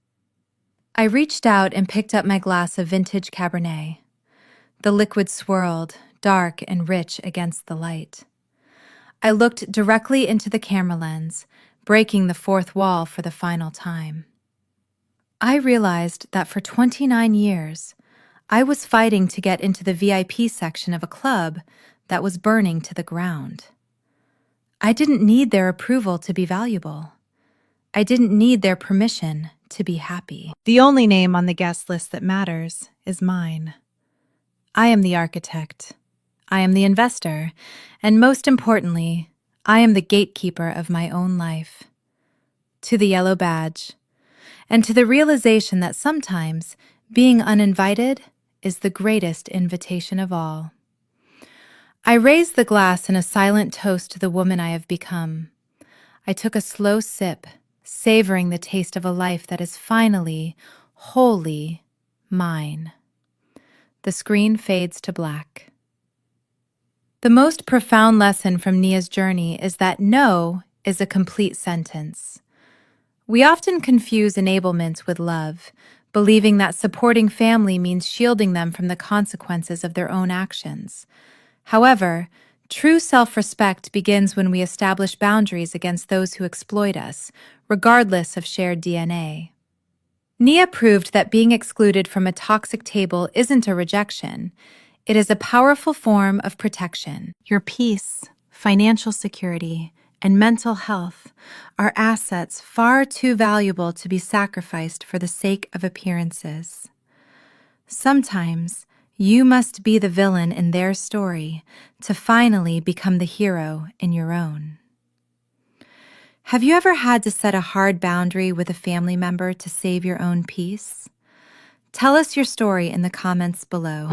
I reached out and picked up my glass of vintage Cabernet. The liquid swirled, dark and rich against the light. I looked directly into the camera lens, breaking the fourth wall for the final time. I realized that for 29 years, I was fighting to get into the VIP section of a club that was burning to the ground. I didn't need their approval to be valuable. I didn't need their permission to be happy. The only name on the guest list that matters is mine. I am the architect. I am the investor. And most importantly, I am the gatekeeper of my own life. To the yellow badge, and to the realization that sometimes being uninvited is the greatest invitation of all. I raised the glass in a silent toast to the woman I have become. I took a slow sip, savoring the taste of a life that is finally, wholly mine. The screen fades to black. The most profound lesson from Nia's journey is that no is a complete sentence. We often confuse enablement with love, believing that supporting family means shielding them from the consequences of their own actions. However, true self-respect begins when we establish boundaries against those who exploit us, regardless of shared DNA. Nia proved that being excluded from a toxic table isn't a rejection. It is a powerful form of protection. Your peace, financial security, and mental health are assets far too valuable to be sacrificed for the sake of appearances. Sometimes, you must be the villain in their story to finally become the hero in your own. Have you ever had to set a hard boundary with a family member to save your own peace? Tell us your story in the comments below.